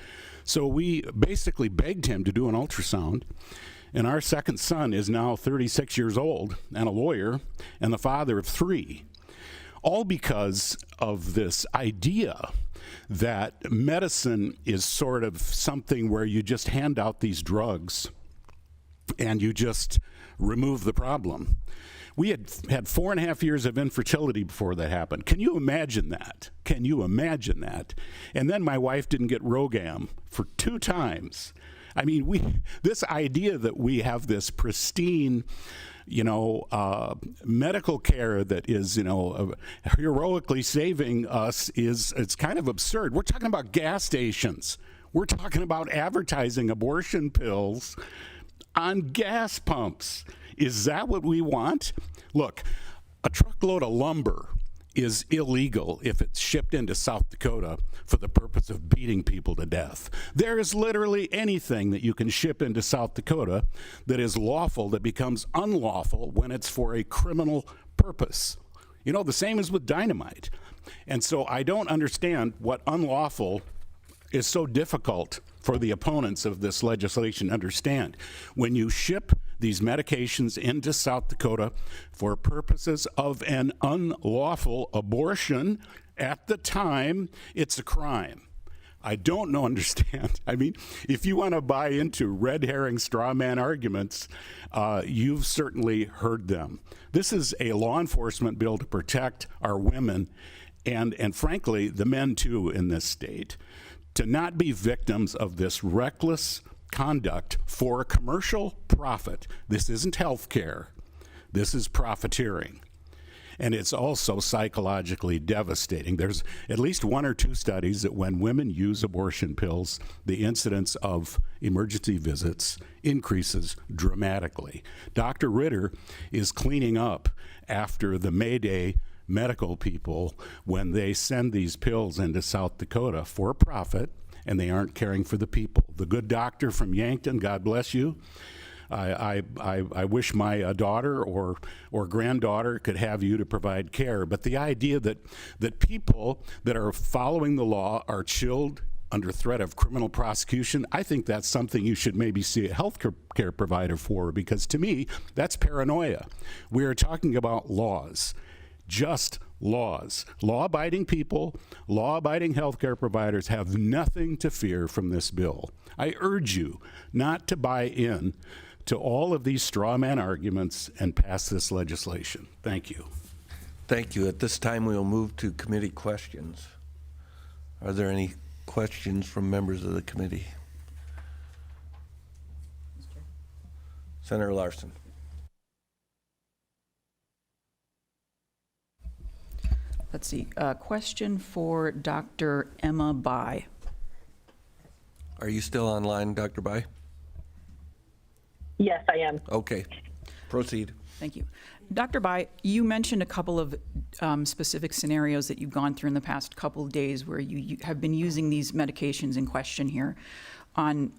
So we basically begged him to do an ultrasound. And our second son is now 36 years old and a lawyer and the father of 3, all because of this idea that medicine is sort of something where you just hand out these drugs and you just remove the problem. We had 4.5 years of infertility before that happened. Can you imagine that? Can you imagine that? And then my wife didn't get ROGAM for 2 times. I mean, this idea that we have this pristine, medical care that is, heroically saving us it's kind of absurd. We're talking about gas stations. We're talking about advertising abortion pills on gas pumps. Is that what we want? Look, a truckload of lumber is illegal if it's shipped into South Dakota for the purpose of beating people to death. There is literally anything that you can ship into South Dakota that is lawful that becomes unlawful when it's for a criminal purpose. The same is with dynamite. And so I don't understand what unlawful is so difficult for the opponents of this legislation to understand. When you ship these medications into South Dakota for purposes of an unlawful abortion, at the time, it's a crime. I don't understand. I mean, if you want to buy into red herring straw man arguments, you've certainly heard them. This is a law enforcement bill to protect our women and frankly, the men too in this state, to not be victims of this reckless conduct for commercial profit. This isn't health care. This is profiteering. And it's also psychologically devastating. There's at least 1 or 2 studies that when women use abortion pills, the incidence of emergency visits increases dramatically. Dr. Ritter is cleaning up after the Mayday medical people when they send these pills into South Dakota for profit and they aren't caring for the people. The good doctor from Yankton, God bless you. I wish my daughter or granddaughter could have you to provide care. But the idea that people that are following the law are chilled under threat of criminal prosecution, I think that's something you should maybe see a health care provider for, because to me, that's paranoia. We are talking about laws. Just laws. Law-abiding people, law-abiding healthcare providers have nothing to fear from this bill. I urge you not to buy in to all of these straw man arguments and pass this legislation. Thank you. Thank you. At this time, we will move to committee questions. Are there any questions from members of the committee? Senator Larson. Let's see, question for Dr. Emma Bai. Are you still online, Dr. Bai? Yes, I am. Okay, proceed. Thank you. Dr. Bai, you mentioned a couple of specific scenarios that you've gone through in the past couple of days where you have been using these medications in question here on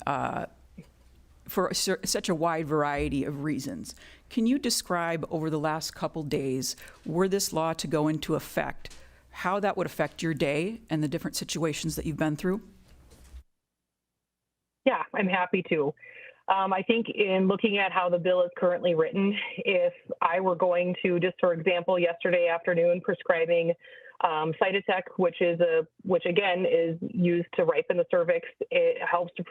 for such a wide variety of reasons. Can you describe over the last couple days, were this law to go into effect, how that would affect your day and the different situations that you've been through? Yeah, I'm happy to. I think in looking at how the bill is currently written, if I were going to, just for example, yesterday afternoon prescribing Cytotec, which again is used to ripen the cervix, it helps to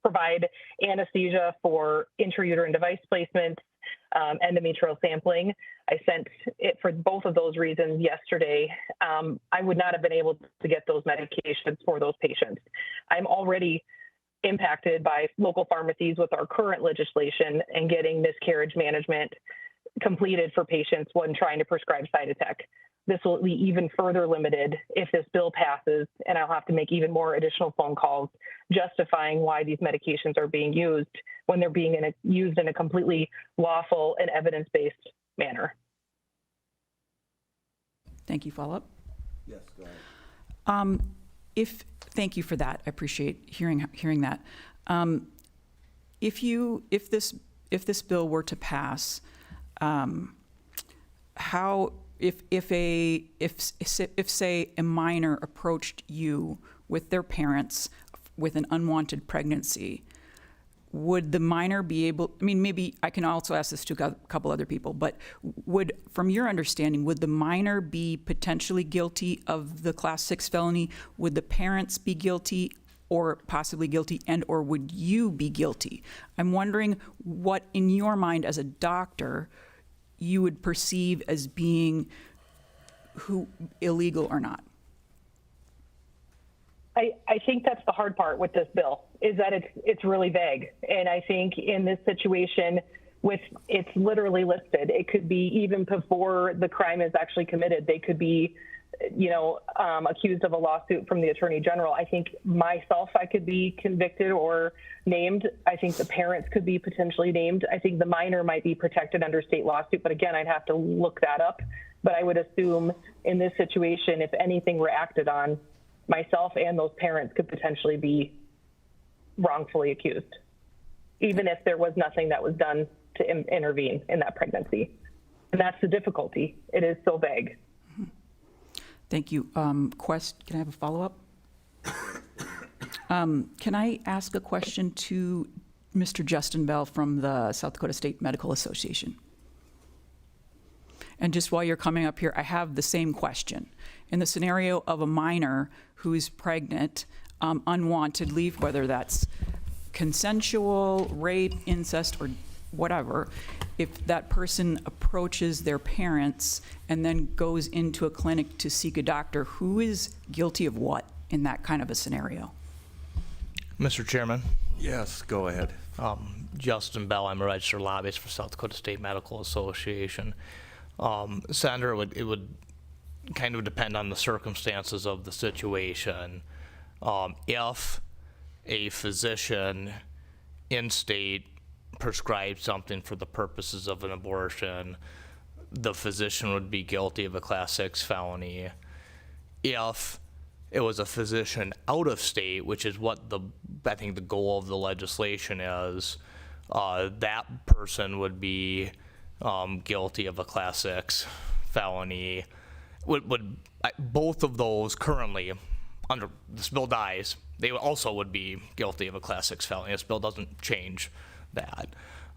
provide anesthesia for intrauterine device placement, endometrial sampling. I sent it for both of those reasons yesterday. I would not have been able to get those medications for those patients. I'm already impacted by local pharmacies with our current legislation and getting miscarriage management completed for patients when trying to prescribe Cytotec. This will be even further limited if this bill passes, and I'll have to make even more additional phone calls justifying why these medications are being used when they're being used in a completely lawful and evidence-based manner. Thank you. Follow-up? Yes, go ahead. Thank you for that. I appreciate hearing that. If this bill were to pass, if say a minor approached you with their parents with an unwanted pregnancy, would the minor be able, I mean, maybe I can also ask this to a couple other people, but from your understanding, would the minor be potentially guilty of the Class 6 felony? Would the parents be guilty or possibly guilty, and or would you be guilty? I'm wondering what, in your mind as a doctor, you would perceive as being illegal or not. I think that's the hard part with this bill, is that it's really vague. And I think in this situation, it's literally listed. It could be even before the crime is actually committed. They could be, accused of a lawsuit from the Attorney General. I think myself, I could be convicted or named. I think the parents could be potentially named. I think the minor might be protected under state lawsuit, but again, I'd have to look that up. But I would assume in this situation, if anything were acted on, myself and those parents could potentially be wrongfully accused, even if there was nothing that was done to intervene in that pregnancy. And that's the difficulty. It is so vague. Thank you. Quest, can I have a follow-up? Can I ask a question to Mr. Justin Bell from the South Dakota State Medical Association? And just while you're coming up here, I have the same question. In the scenario of a minor who's pregnant, unwanted leave, whether that's consensual, rape, incest, or whatever, if that person approaches their parents and then goes into a clinic to seek a doctor, who is guilty of what in that kind of a scenario? Mr. Chairman. Yes, go ahead. Justin Bell, I'm a registered lobbyist for South Dakota State Medical Association. Senator, it would kind of depend on the circumstances of the situation. If a physician in state prescribed something for the purposes of an abortion, the physician would be guilty of a Class 6 felony. If it was a physician out of state, which is what I think the goal of the legislation is, that person would be guilty of a Class 6 felony. Both of those currently, under this bill dies, they also would be guilty of a Class 6 felony. This bill doesn't change that.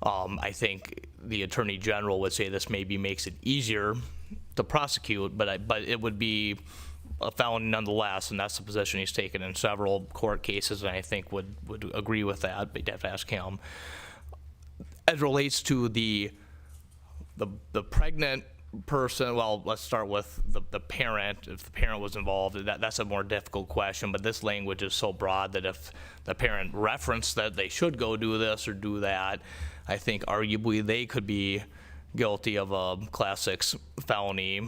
I think the Attorney General would say this maybe makes it easier to prosecute, but it would be a felony nonetheless, and that's the position he's taken in several court cases, and I think would agree with that, but you'd have to ask him. As relates to the pregnant person, well, let's start with the parent. If the parent was involved, that's a more difficult question, but this language is so broad that if the parent referenced that they should go do this or do that, I think arguably they could be guilty of a Class 6 felony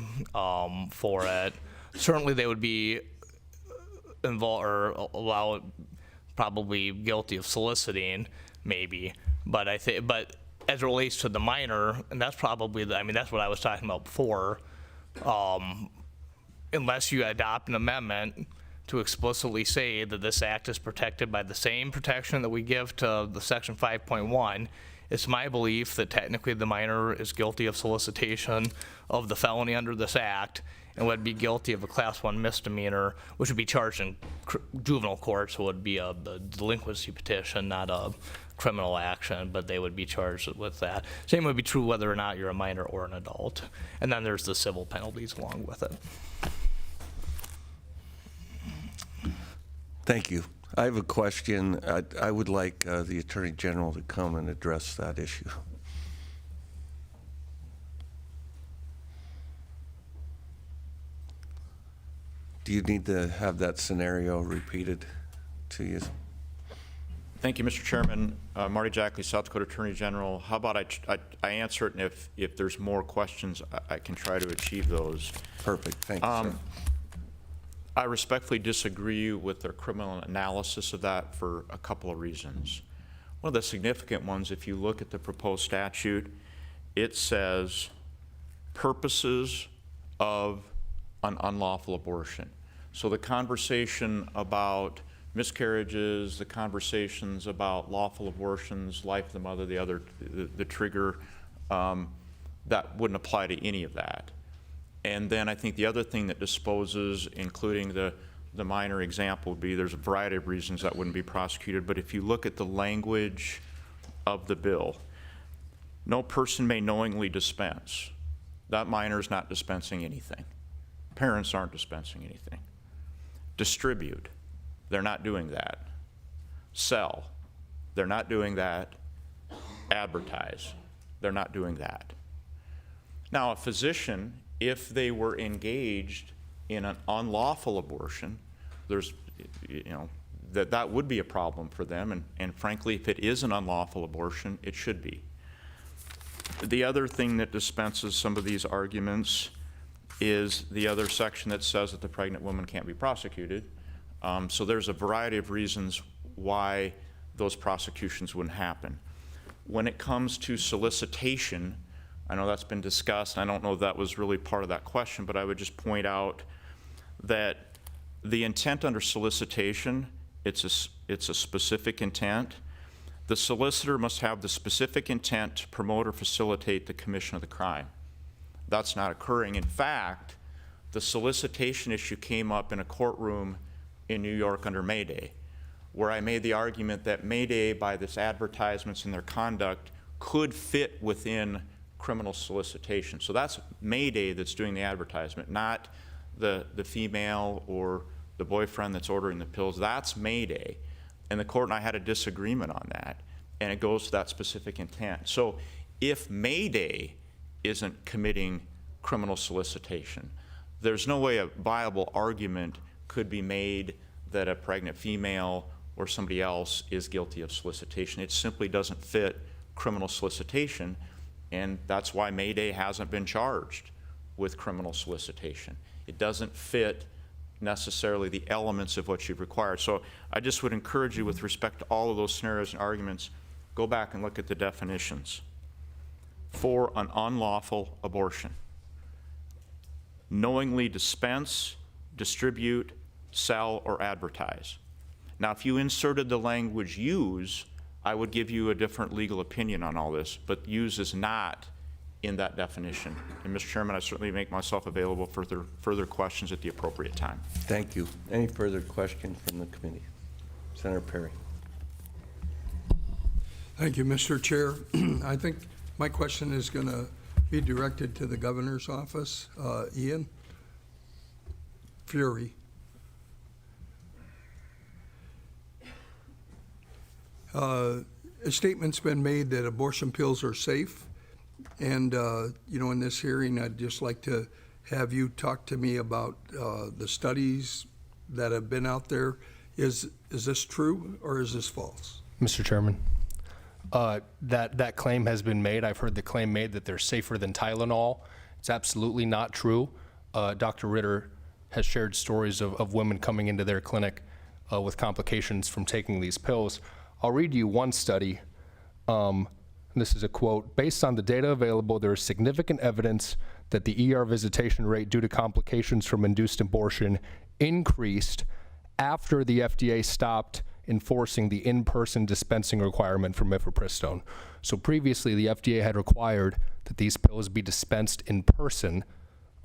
for it. Certainly they would be involved or probably guilty of soliciting, maybe, but as it relates to the minor, and that's probably that's what I was talking about before, unless you adopt an amendment to explicitly say that this act is protected by the same protection that we give to the Section 5.1, it's my belief that technically the minor is guilty of solicitation of the felony under this act and would be guilty of a Class 1 misdemeanor, which would be charged in juvenile court, so it would be a delinquency petition, not a criminal action, but they would be charged with that. Same would be true whether or not you're a minor or an adult. And then there's the civil penalties along with it. Thank you. I have a question. I would like the Attorney General to come and address that issue. Do you need to have that scenario repeated to you? Thank you, Mr. Chairman. Marty Jackley, South Dakota Attorney General. How about I answer it, and if there's more questions, I can try to achieve those. Perfect. Thank you, sir. I respectfully disagree with their criminal analysis of that for a couple of reasons. One of the significant ones, if you look at the proposed statute, it says purposes of an unlawful abortion. So the conversation about miscarriages, the conversations about lawful abortions, life of the mother, the trigger, that wouldn't apply to any of that. And then I think the other thing that disposes, including the minor example, would be there's a variety of reasons that wouldn't be prosecuted, but if you look at the language of the bill, no person may knowingly dispense. That minor is not dispensing anything. Parents aren't dispensing anything. Distribute. They're not doing that. Sell. They're not doing that. Advertise. They're not doing that. Now, a physician, if they were engaged in an unlawful abortion, there's that would be a problem for them. And frankly, if it is an unlawful abortion, it should be. The other thing that dispenses some of these arguments is the other section that says that the pregnant woman can't be prosecuted. So there's a variety of reasons why those prosecutions wouldn't happen. When it comes to solicitation, I know that's been discussed. I don't know if that was really part of that question, but I would just point out that the intent under solicitation, it's a specific intent. The solicitor must have the specific intent to promote or facilitate the commission of the crime. That's not occurring. In fact, the solicitation issue came up in a courtroom in New York under Mayday, where I made the argument that Mayday, by its advertisements and their conduct, could fit within criminal solicitation. So that's Mayday that's doing the advertisement, not the female or the boyfriend that's ordering the pills. That's Mayday. And the court and I had a disagreement on that, and it goes to that specific intent. So if Mayday isn't committing criminal solicitation, there's no way a viable argument could be made that a pregnant female or somebody else is guilty of solicitation. It simply doesn't fit criminal solicitation, and that's why Mayday hasn't been charged with criminal solicitation. It doesn't fit necessarily the elements of what you've required. So I just would encourage you, with respect to all of those scenarios and arguments, go back and look at the definitions. For an unlawful abortion: knowingly dispense, distribute, sell, or advertise. Now, if you inserted the language use, I would give you a different legal opinion on all this, but use is not in that definition. And Mr. Chairman, I certainly make myself available for further questions at the appropriate time. Thank you. Any further questions from the committee? Senator Perry. Thank you, Mr. Chair. I think my question is going to be directed to the governor's office. Ian Fury. A statement's been made that abortion pills are safe. And, in this hearing, I'd just like to have you talk to me about the studies that have been out there. Is this true or is this false? Mr. Chairman, that claim has been made. I've heard the claim made that they're safer than Tylenol. It's absolutely not true. Dr. Ritter has shared stories of women coming into their clinic with complications from taking these pills. I'll read you one study. This is a quote: "Based on the data available, there is significant evidence that the ER visitation rate due to complications from induced abortion increased after the FDA stopped enforcing the in-person dispensing requirement for mifepristone." So previously, the FDA had required that these pills be dispensed in person.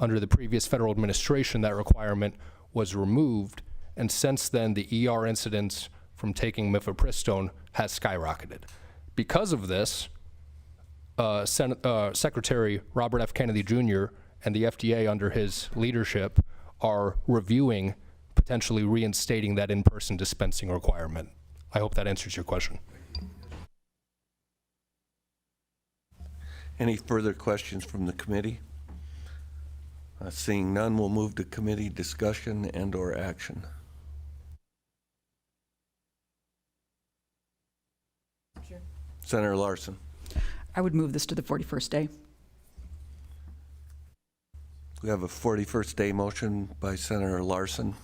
Under the previous federal administration, that requirement was removed, and since then, the ER incidence from taking mifepristone has skyrocketed. Because of this, Secretary Robert F. Kennedy Jr. and the FDA under his leadership are reviewing potentially reinstating that in-person dispensing requirement. I hope that answers your question. Any further questions from the committee? Seeing none, we'll move to committee discussion and/or action. Sure. Senator Larson. I would move this to the 41st day. We have a 41st day motion by Senator Larson.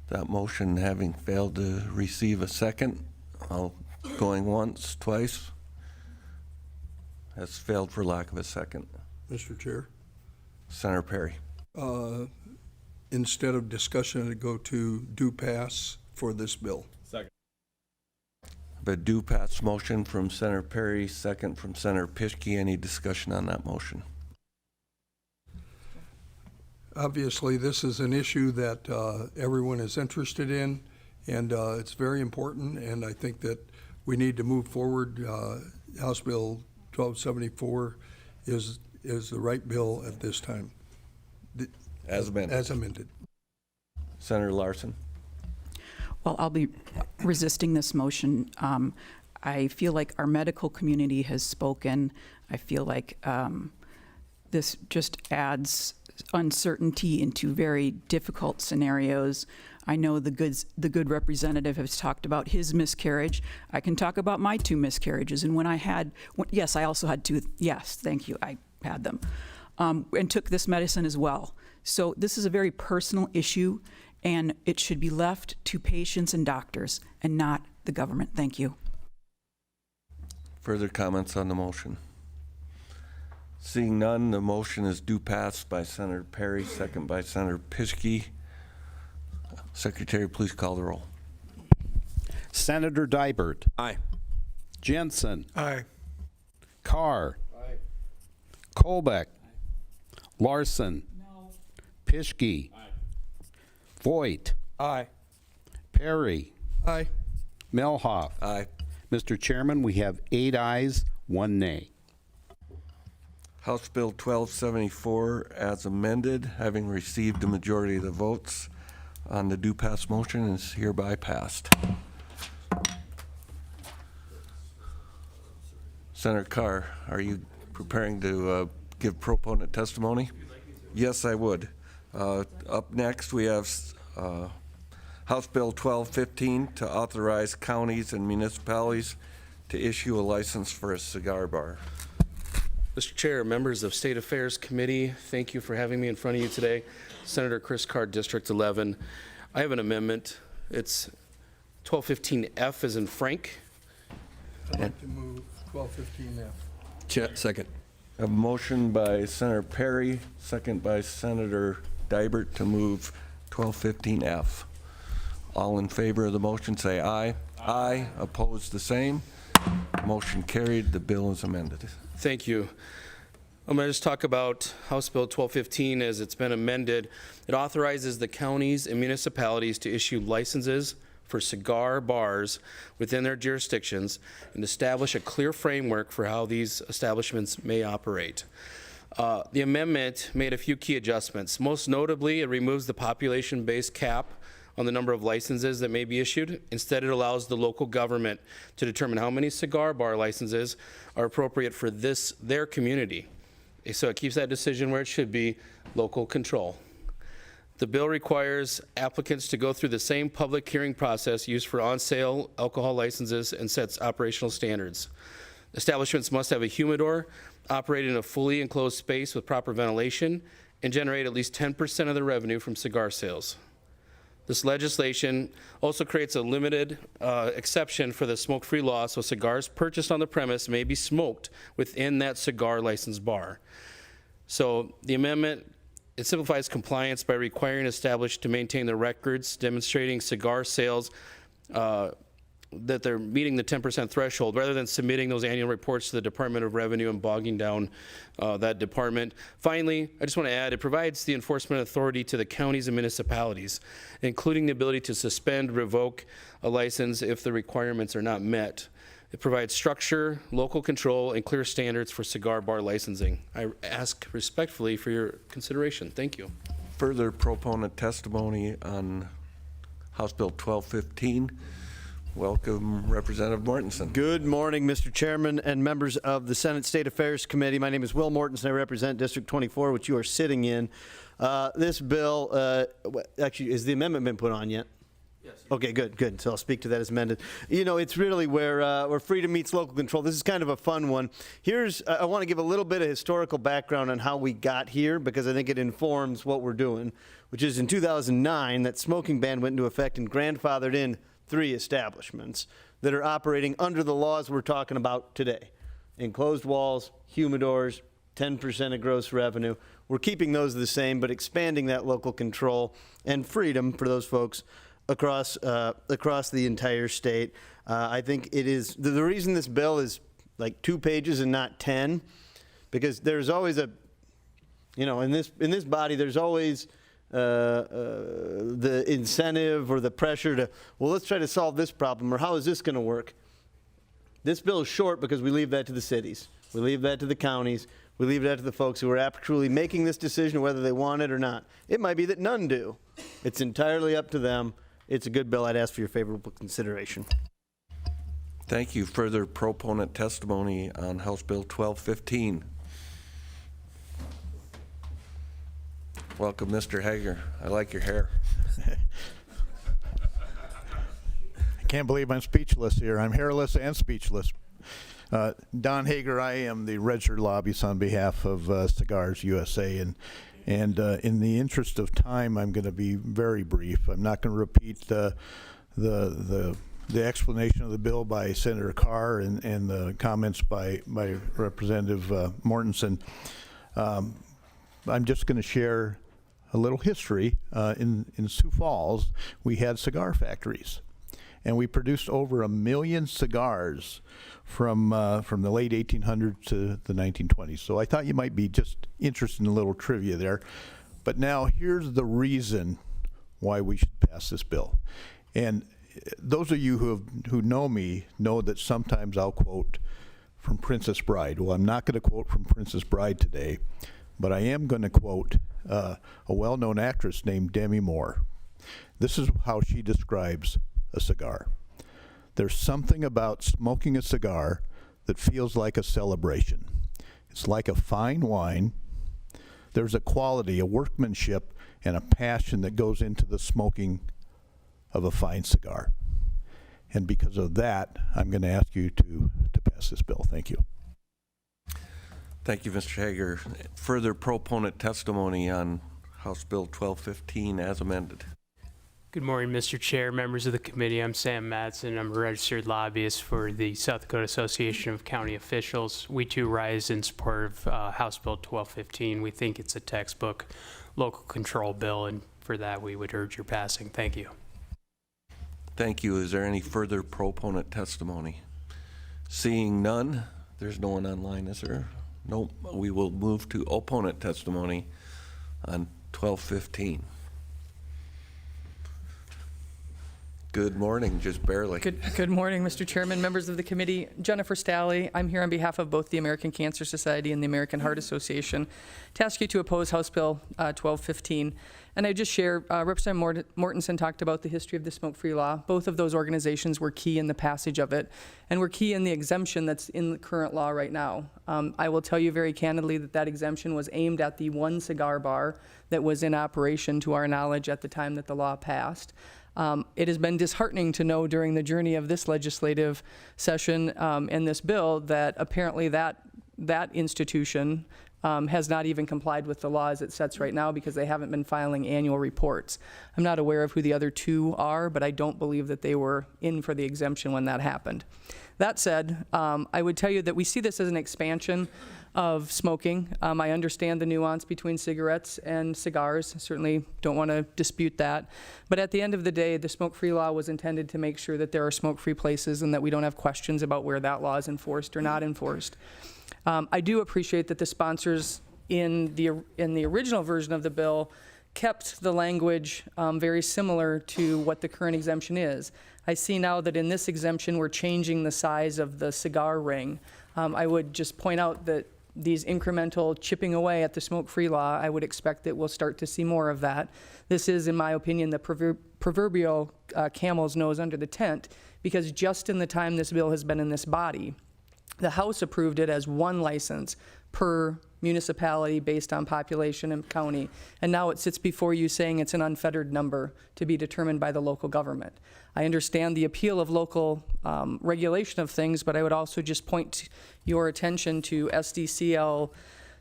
That motion having failed to receive a second, going once, twice, has failed for lack of a second. Mr. Chair. Senator Perry. Instead of discussion, to go to do pass for this bill. Second. The do pass motion from Senator Perry, second from Senator Pischke. Any discussion on that motion? Obviously, this is an issue that everyone is interested in, and it's very important, and I think that we need to move forward. House Bill 1274 is the right bill at this time. As amended. As amended. Senator Larson. Well, I'll be resisting this motion. I feel like our medical community has spoken. I feel like this just adds uncertainty into very difficult scenarios. I know the good representative has talked about his miscarriage. I can talk about my 2 miscarriages. And yes, I also had 2. Yes, thank you. I had them and took this medicine as well. So this is a very personal issue, and it should be left to patients and doctors and not the government. Thank you. Further comments on the motion? Seeing none, the motion is due pass by Senator Perry, second by Senator Pischke. Secretary, please call the roll. Senator Dybert. Aye. Jensen. Aye. Carr. Aye. Kolbeck. Larson. No. Pischke. Aye. Voigt. Aye. Perry. Aye. Melhoff. Aye. Mr. Chairman, we have 8 ayes, 1 nay. House Bill 1274 as amended, having received a majority of the votes on the due pass motion, is hereby passed. Senator Carr, are you preparing to give proponent testimony? Yes, I would. Up next, we have House Bill 1215 to authorize counties and municipalities to issue a license for a cigar bar. Mr. Chair, members of State Affairs Committee, thank you for having me in front of you today. Senator Chris Carr, District 11. I have an amendment. It's 1215F as in Frank. I'd like to move 1215F. Second. A motion by Senator Perry, second by Senator Dybert to move 1215F. All in favor of the motion say aye. Aye. Opposed, the same. Motion carried. The bill is amended. Thank you. I'm going to just talk about House Bill 1215 as it's been amended. It authorizes the counties and municipalities to issue licenses for cigar bars within their jurisdictions and establish a clear framework for how these establishments may operate. The amendment made a few key adjustments. Most notably, it removes the population-based cap on the number of licenses that may be issued. Instead, it allows the local government to determine how many cigar bar licenses are appropriate for their community. So it keeps that decision where it should be, local control. The bill requires applicants to go through the same public hearing process used for on-sale alcohol licenses and sets operational standards. Establishments must have a humidor, operate in a fully enclosed space with proper ventilation, and generate at least 10% of the revenue from cigar sales. This legislation also creates a limited exception for the smoke-free law, so cigars purchased on the premise may be smoked within that cigar license bar. So the amendment, it simplifies compliance by requiring established to maintain the records demonstrating cigar sales that they're meeting the 10% threshold, rather than submitting those annual reports to the Department of Revenue and bogging down that department. Finally, I just want to add, it provides the enforcement authority to the counties and municipalities, including the ability to suspend, revoke a license if the requirements are not met. It provides structure, local control, and clear standards for cigar bar licensing. I ask respectfully for your consideration. Thank you. Further proponent testimony on House Bill 1215. Welcome, Representative Mortensen. Good morning, Mr. Chairman and members of the Senate State Affairs Committee. My name is Will Mortensen. I represent District 24, which you are sitting in. This bill, actually, has the amendment been put on yet? Yes. Okay, good. So I'll speak to that as amended. You know, it's really where freedom meets local control. This is kind of a fun one. I want to give a little bit of historical background on how we got here, because I think it informs what we're doing, which is in 2009, that smoking ban went into effect and grandfathered in 3 establishments that are operating under the laws we're talking about today. Enclosed walls, humidors, 10% of gross revenue. We're keeping those the same, but expanding that local control and freedom for those folks across the entire state. I think it is, the reason this bill is like 2 pages and not 10, because there's always in this body, there's always the incentive or the pressure to, well, let's try to solve this problem, or how is this going to work? This bill is short because we leave that to the cities. We leave that to the counties. We leave that to the folks who are actually making this decision whether they want it or not. It might be that none do. It's entirely up to them. It's a good bill. I'd ask for your favorable consideration. Thank you. Further proponent testimony on House Bill 1215. Welcome, Mr. Hager. I like your hair. I can't believe I'm speechless here. I'm hairless and speechless. Don Hager, I am the registered lobbyist on behalf of Cigars USA, and in the interest of time, I'm going to be very brief. I'm not going to repeat the explanation of the bill by Senator Carr and the comments by Representative Mortensen. I'm just going to share a little history. In Sioux Falls, we had cigar factories, and we produced over 1 million cigars from the late 1800s to the 1920s. So I thought you might be just interested in a little trivia there. But now here's the reason why we should pass this bill. And those of you who know me know that sometimes I'll quote from Princess Bride. Well, I'm not going to quote from Princess Bride today, but I am going to quote a well-known actress named Demi Moore. This is how she describes a cigar. There's something about smoking a cigar that feels like a celebration. It's like a fine wine. There's a quality, a workmanship, and a passion that goes into the smoking of a fine cigar. And because of that, I'm going to ask you to pass this bill. Thank you. Thank you, Mr. Hager. Further proponent testimony on House Bill 1215 as amended. Good morning, Mr. Chair, members of the committee. I'm Sam Madsen. I'm a registered lobbyist for the South Dakota Association of County Officials. We too rise in support of House Bill 1215. We think it's a textbook local control bill, and for that we would urge your passing. Thank you. Thank you. Is there any further proponent testimony? Seeing none, there's no one online, is there? Nope. We will move to opponent testimony on 1215. Good morning, just barely. Good morning, Mr. Chairman, members of the committee. Jennifer Stalley. I'm here on behalf of both the American Cancer Society and the American Heart Association to ask you to oppose House Bill 1215. And I just share, Representative Mortensen talked about the history of the smoke-free law. Both of those organizations were key in the passage of it, and were key in the exemption that's in the current law right now. I will tell you very candidly that that exemption was aimed at the one cigar bar that was in operation, to our knowledge, at the time that the law passed. It has been disheartening to know during the journey of this legislative session and this bill that apparently that institution has not even complied with the law as it sets right now, because they haven't been filing annual reports. I'm not aware of who the other two are, but I don't believe that they were in for the exemption when that happened. That said, I would tell you that we see this as an expansion of smoking. I understand the nuance between cigarettes and cigars. I certainly don't want to dispute that. But at the end of the day, the smoke-free law was intended to make sure that there are smoke-free places and that we don't have questions about where that law is enforced or not enforced. I do appreciate that the sponsors in the original version of the bill kept the language very similar to what the current exemption is. I see now that in this exemption we're changing the size of the cigar ring. I would just point out that these incremental chipping away at the smoke-free law, I would expect that we'll start to see more of that. This is, in my opinion, the proverbial camel's nose under the tent, because just in the time this bill has been in this body, the House approved it as one license per municipality based on population and county, and now it sits before you saying it's an unfettered number to be determined by the local government. I understand the appeal of local regulation of things, but I would also just point your attention to SDCL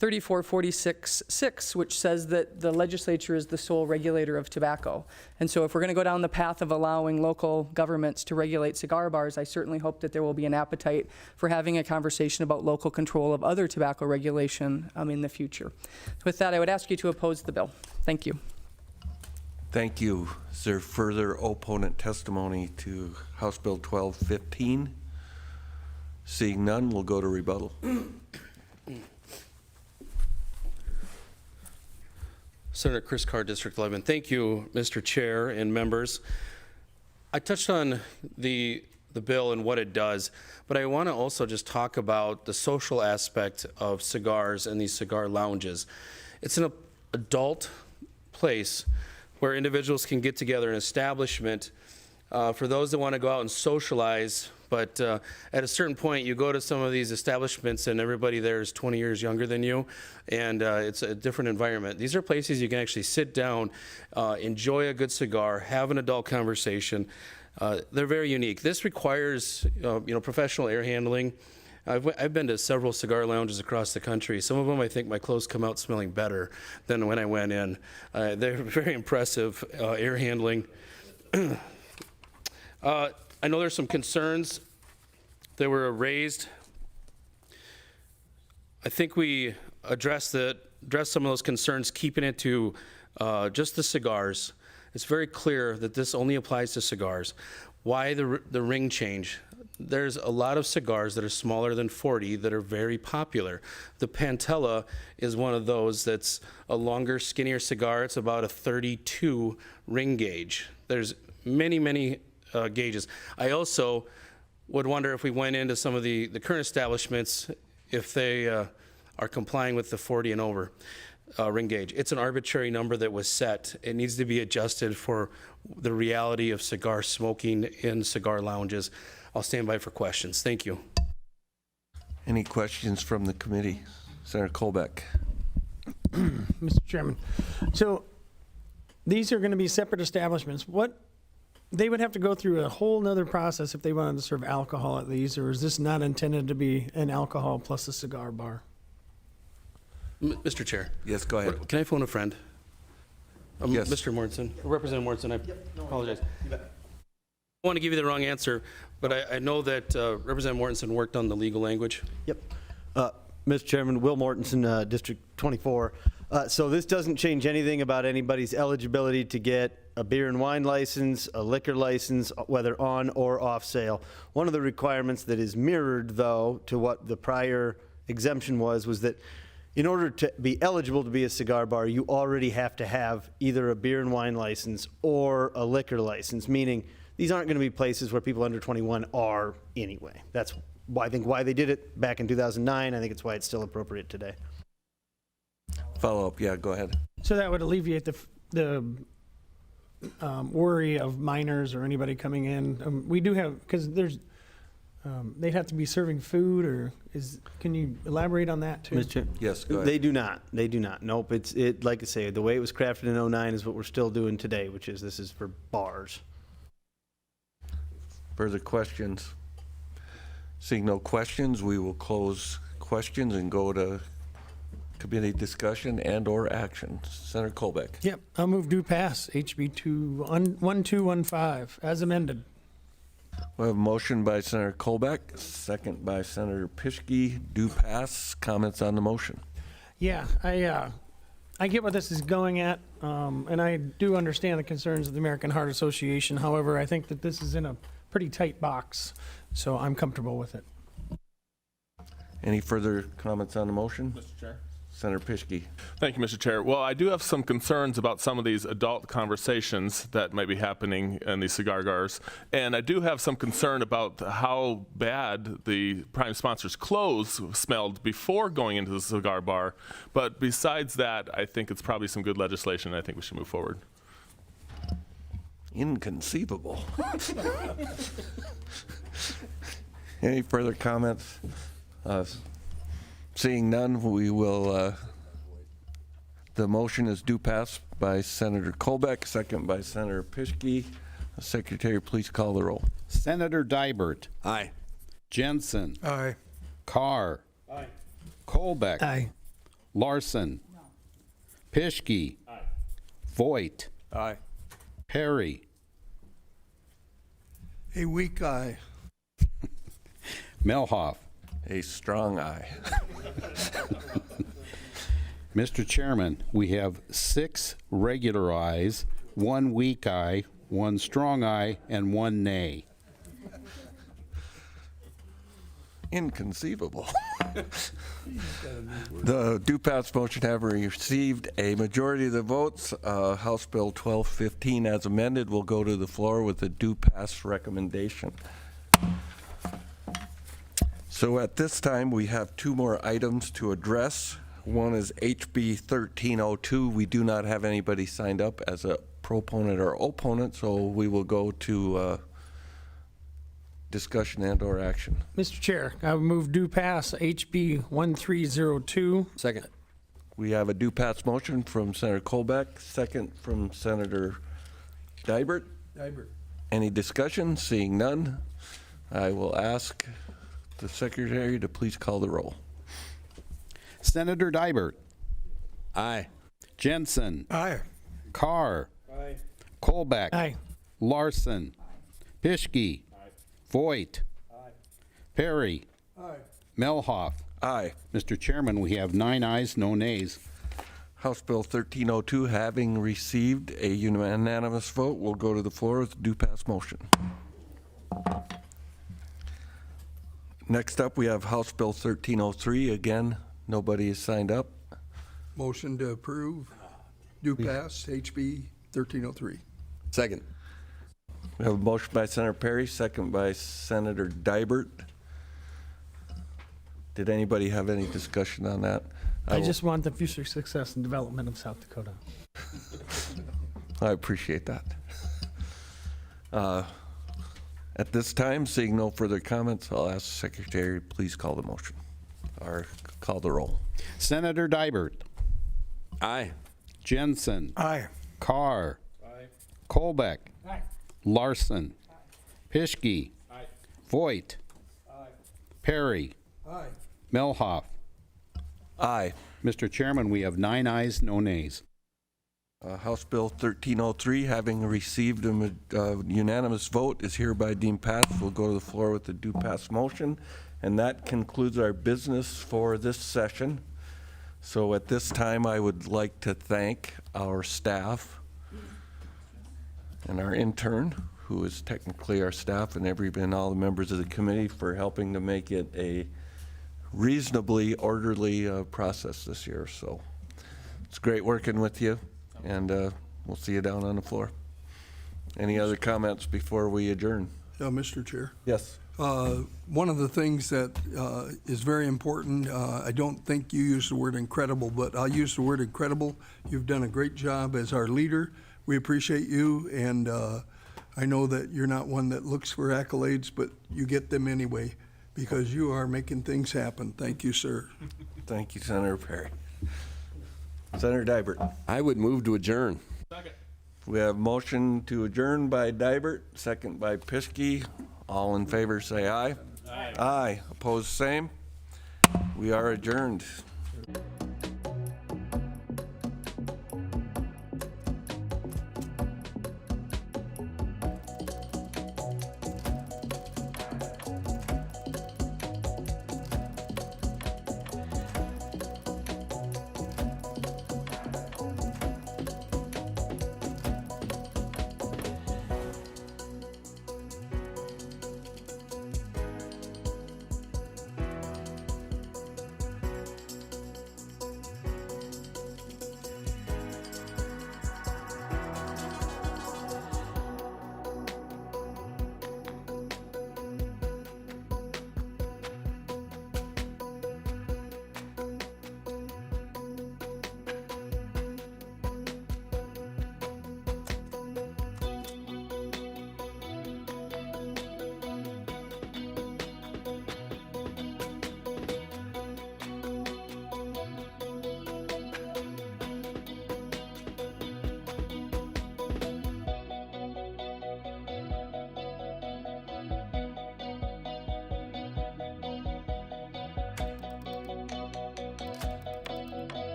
3446-6, which says that the legislature is the sole regulator of tobacco. And so if we're going to go down the path of allowing local governments to regulate cigar bars, I certainly hope that there will be an appetite for having a conversation about local control of other tobacco regulation in the future. With that, I would ask you to oppose the bill. Thank you. Thank you. Is there further opponent testimony to House Bill 1215? Seeing none, we'll go to rebuttal. Senator Chris Carr, District 11. Thank you, Mr. Chair and members. I touched on the bill and what it does, but I want to also just talk about the social aspect of cigars and these cigar lounges. It's an adult place where individuals can get together, an establishment for those that want to go out and socialize, but at a certain point, you go to some of these establishments and everybody there is 20 years younger than you, and it's a different environment. These are places you can actually sit down, enjoy a good cigar, have an adult conversation. They're very unique. This requires professional air handling. I've been to several cigar lounges across the country. Some of them, I think my clothes come out smelling better than when I went in. They're very impressive air handling. I know there's some concerns that were raised. I think we addressed some of those concerns, keeping it to just the cigars. It's very clear that this only applies to cigars. Why the ring change? There's a lot of cigars that are smaller than 40 that are very popular. The Pantella is one of those that's a longer, skinnier cigar. It's about a 32 ring gauge. There's many gauges. I also would wonder if we went into some of the current establishments if they are complying with the 40 and over ring gauge. It's an arbitrary number that was set. It needs to be adjusted for the reality of cigar smoking in cigar lounges. I'll stand by for questions. Thank you. Any questions from the committee? Senator Colbeck. Mr. Chairman, so these are going to be separate establishments. They would have to go through a whole nother process if they wanted to serve alcohol at these, or is this not intended to be an alcohol plus a cigar bar? Mr. Chair. Yes, go ahead. Can I phone a friend? Yes. Mr. Mortensen, Representative Mortensen, I apologize. I want to give you the wrong answer, but I know that Representative Mortensen worked on the legal language. Yep. Mr. Chairman, Will Mortensen, District 24. So this doesn't change anything about anybody's eligibility to get a beer and wine license, a liquor license, whether on or off sale. One of the requirements that is mirrored, though, to what the prior exemption was that in order to be eligible to be a cigar bar, you already have to have either a beer and wine license or a liquor license, meaning these aren't going to be places where people under 21 are anyway. That's why I think why they did it back in 2009. I think it's why it's still appropriate today. Follow up, yeah, go ahead. So that would alleviate the worry of minors or anybody coming in. We do have, because there's, they'd have to be serving food, or can you elaborate on that too? Mr. Chair? Yes, go ahead. They do not. They do not. Nope. Like I say, the way it was crafted in 09 is what we're still doing today, which is this is for bars. Further questions? Seeing no questions, we will close questions and go to committee discussion and/or action. Senator Colbeck. Yep, I'll move to pass HB 1215 as amended. We have a motion by Senator Colbeck, second by Senator Pischke. Do pass. Comments on the motion? Yeah, I get what this is going at, and I do understand the concerns of the American Heart Association. However, I think that this is in a pretty tight box, so I'm comfortable with it. Any further comments on the motion? Mr. Chair. Senator Pischke. Thank you, Mr. Chair. Well, I do have some concerns about some of these adult conversations that might be happening in these cigar bars. And I do have some concern about how bad the prime sponsor's clothes smelled before going into the cigar bar. But besides that, I think it's probably some good legislation, and I think we should move forward. Inconceivable. Any further comments? Seeing none, we will, the motion is due pass by Senator Colbeck, second by Senator Pischke. Secretary, please call the roll. Senator Dybert. Aye. Jensen. Aye. Carr. Aye. Colbeck. Aye. Larson. Pischke. Aye. Voigt. Aye. Perry. A weak aye. Melhoff. A strong aye. Mr. Chairman, we have 6 regular ayes, 1 weak aye, 1 strong aye, and 1 nay. Inconceivable. The due pass motion having received a majority of the votes, House Bill 1215 as amended will go to the floor with a due pass recommendation. So at this time, we have 2 more items to address. One is HB 1302. We do not have anybody signed up as a proponent or opponent, so we will go to discussion and/or action? Mr. Chair, I would move due pass HB 1302. Second. We have a due pass motion from Senator Colbeck, second from Senator Dibert. Any discussion? Seeing none, I will ask the secretary to please call the roll. Senator Dibert. Aye. Jensen. Aye. Carr. Aye. Colbeck. Aye. Larson. Pischke. Voigt. Perry. Aye. Melhoff. Aye. Mr. Chairman, we have 9 ayes, no nays. House Bill 1302, having received a unanimous vote, will go to the floor with a due pass motion. Next up, we have House Bill 1303. Again, nobody has signed up. Motion to approve. Due pass HB 1303. Second. We have a motion by Senator Perry, second by Senator Dibert. Did anybody have any discussion on that? I just want the future success and development of South Dakota. I appreciate that. At this time, seeing no further comments, I'll ask the secretary, please call the motion, or call the roll. Senator Dibert. Aye. Jensen. Aye. Carr. Colbeck. Larson. Pischke. Voigt. Perry. Aye. Melhoff. Aye. Mr. Chairman, we have 9 ayes, no nays. House Bill 1303, having received a unanimous vote, is hereby deemed passed. We'll go to the floor with the due pass motion, and that concludes our business for this session. So at this time, I would like to thank our staff and our intern, who is technically our staff, and all the members of the committee for helping to make it a reasonably orderly process this year. So it's great working with you, and we'll see you down on the floor. Any other comments before we adjourn? Mr. Chair. Yes. One of the things that is very important, I don't think you used the word incredible, but I'll use the word incredible. You've done a great job as our leader. We appreciate you, and I know that you're not one that looks for accolades, but you get them anyway, because you are making things happen. Thank you, sir. Thank you, Senator Perry. Senator Dibert. I would move to adjourn. We have motion to adjourn by Dibert, second by Pischke. All in favor say aye. Aye. Opposed, same. We are adjourned.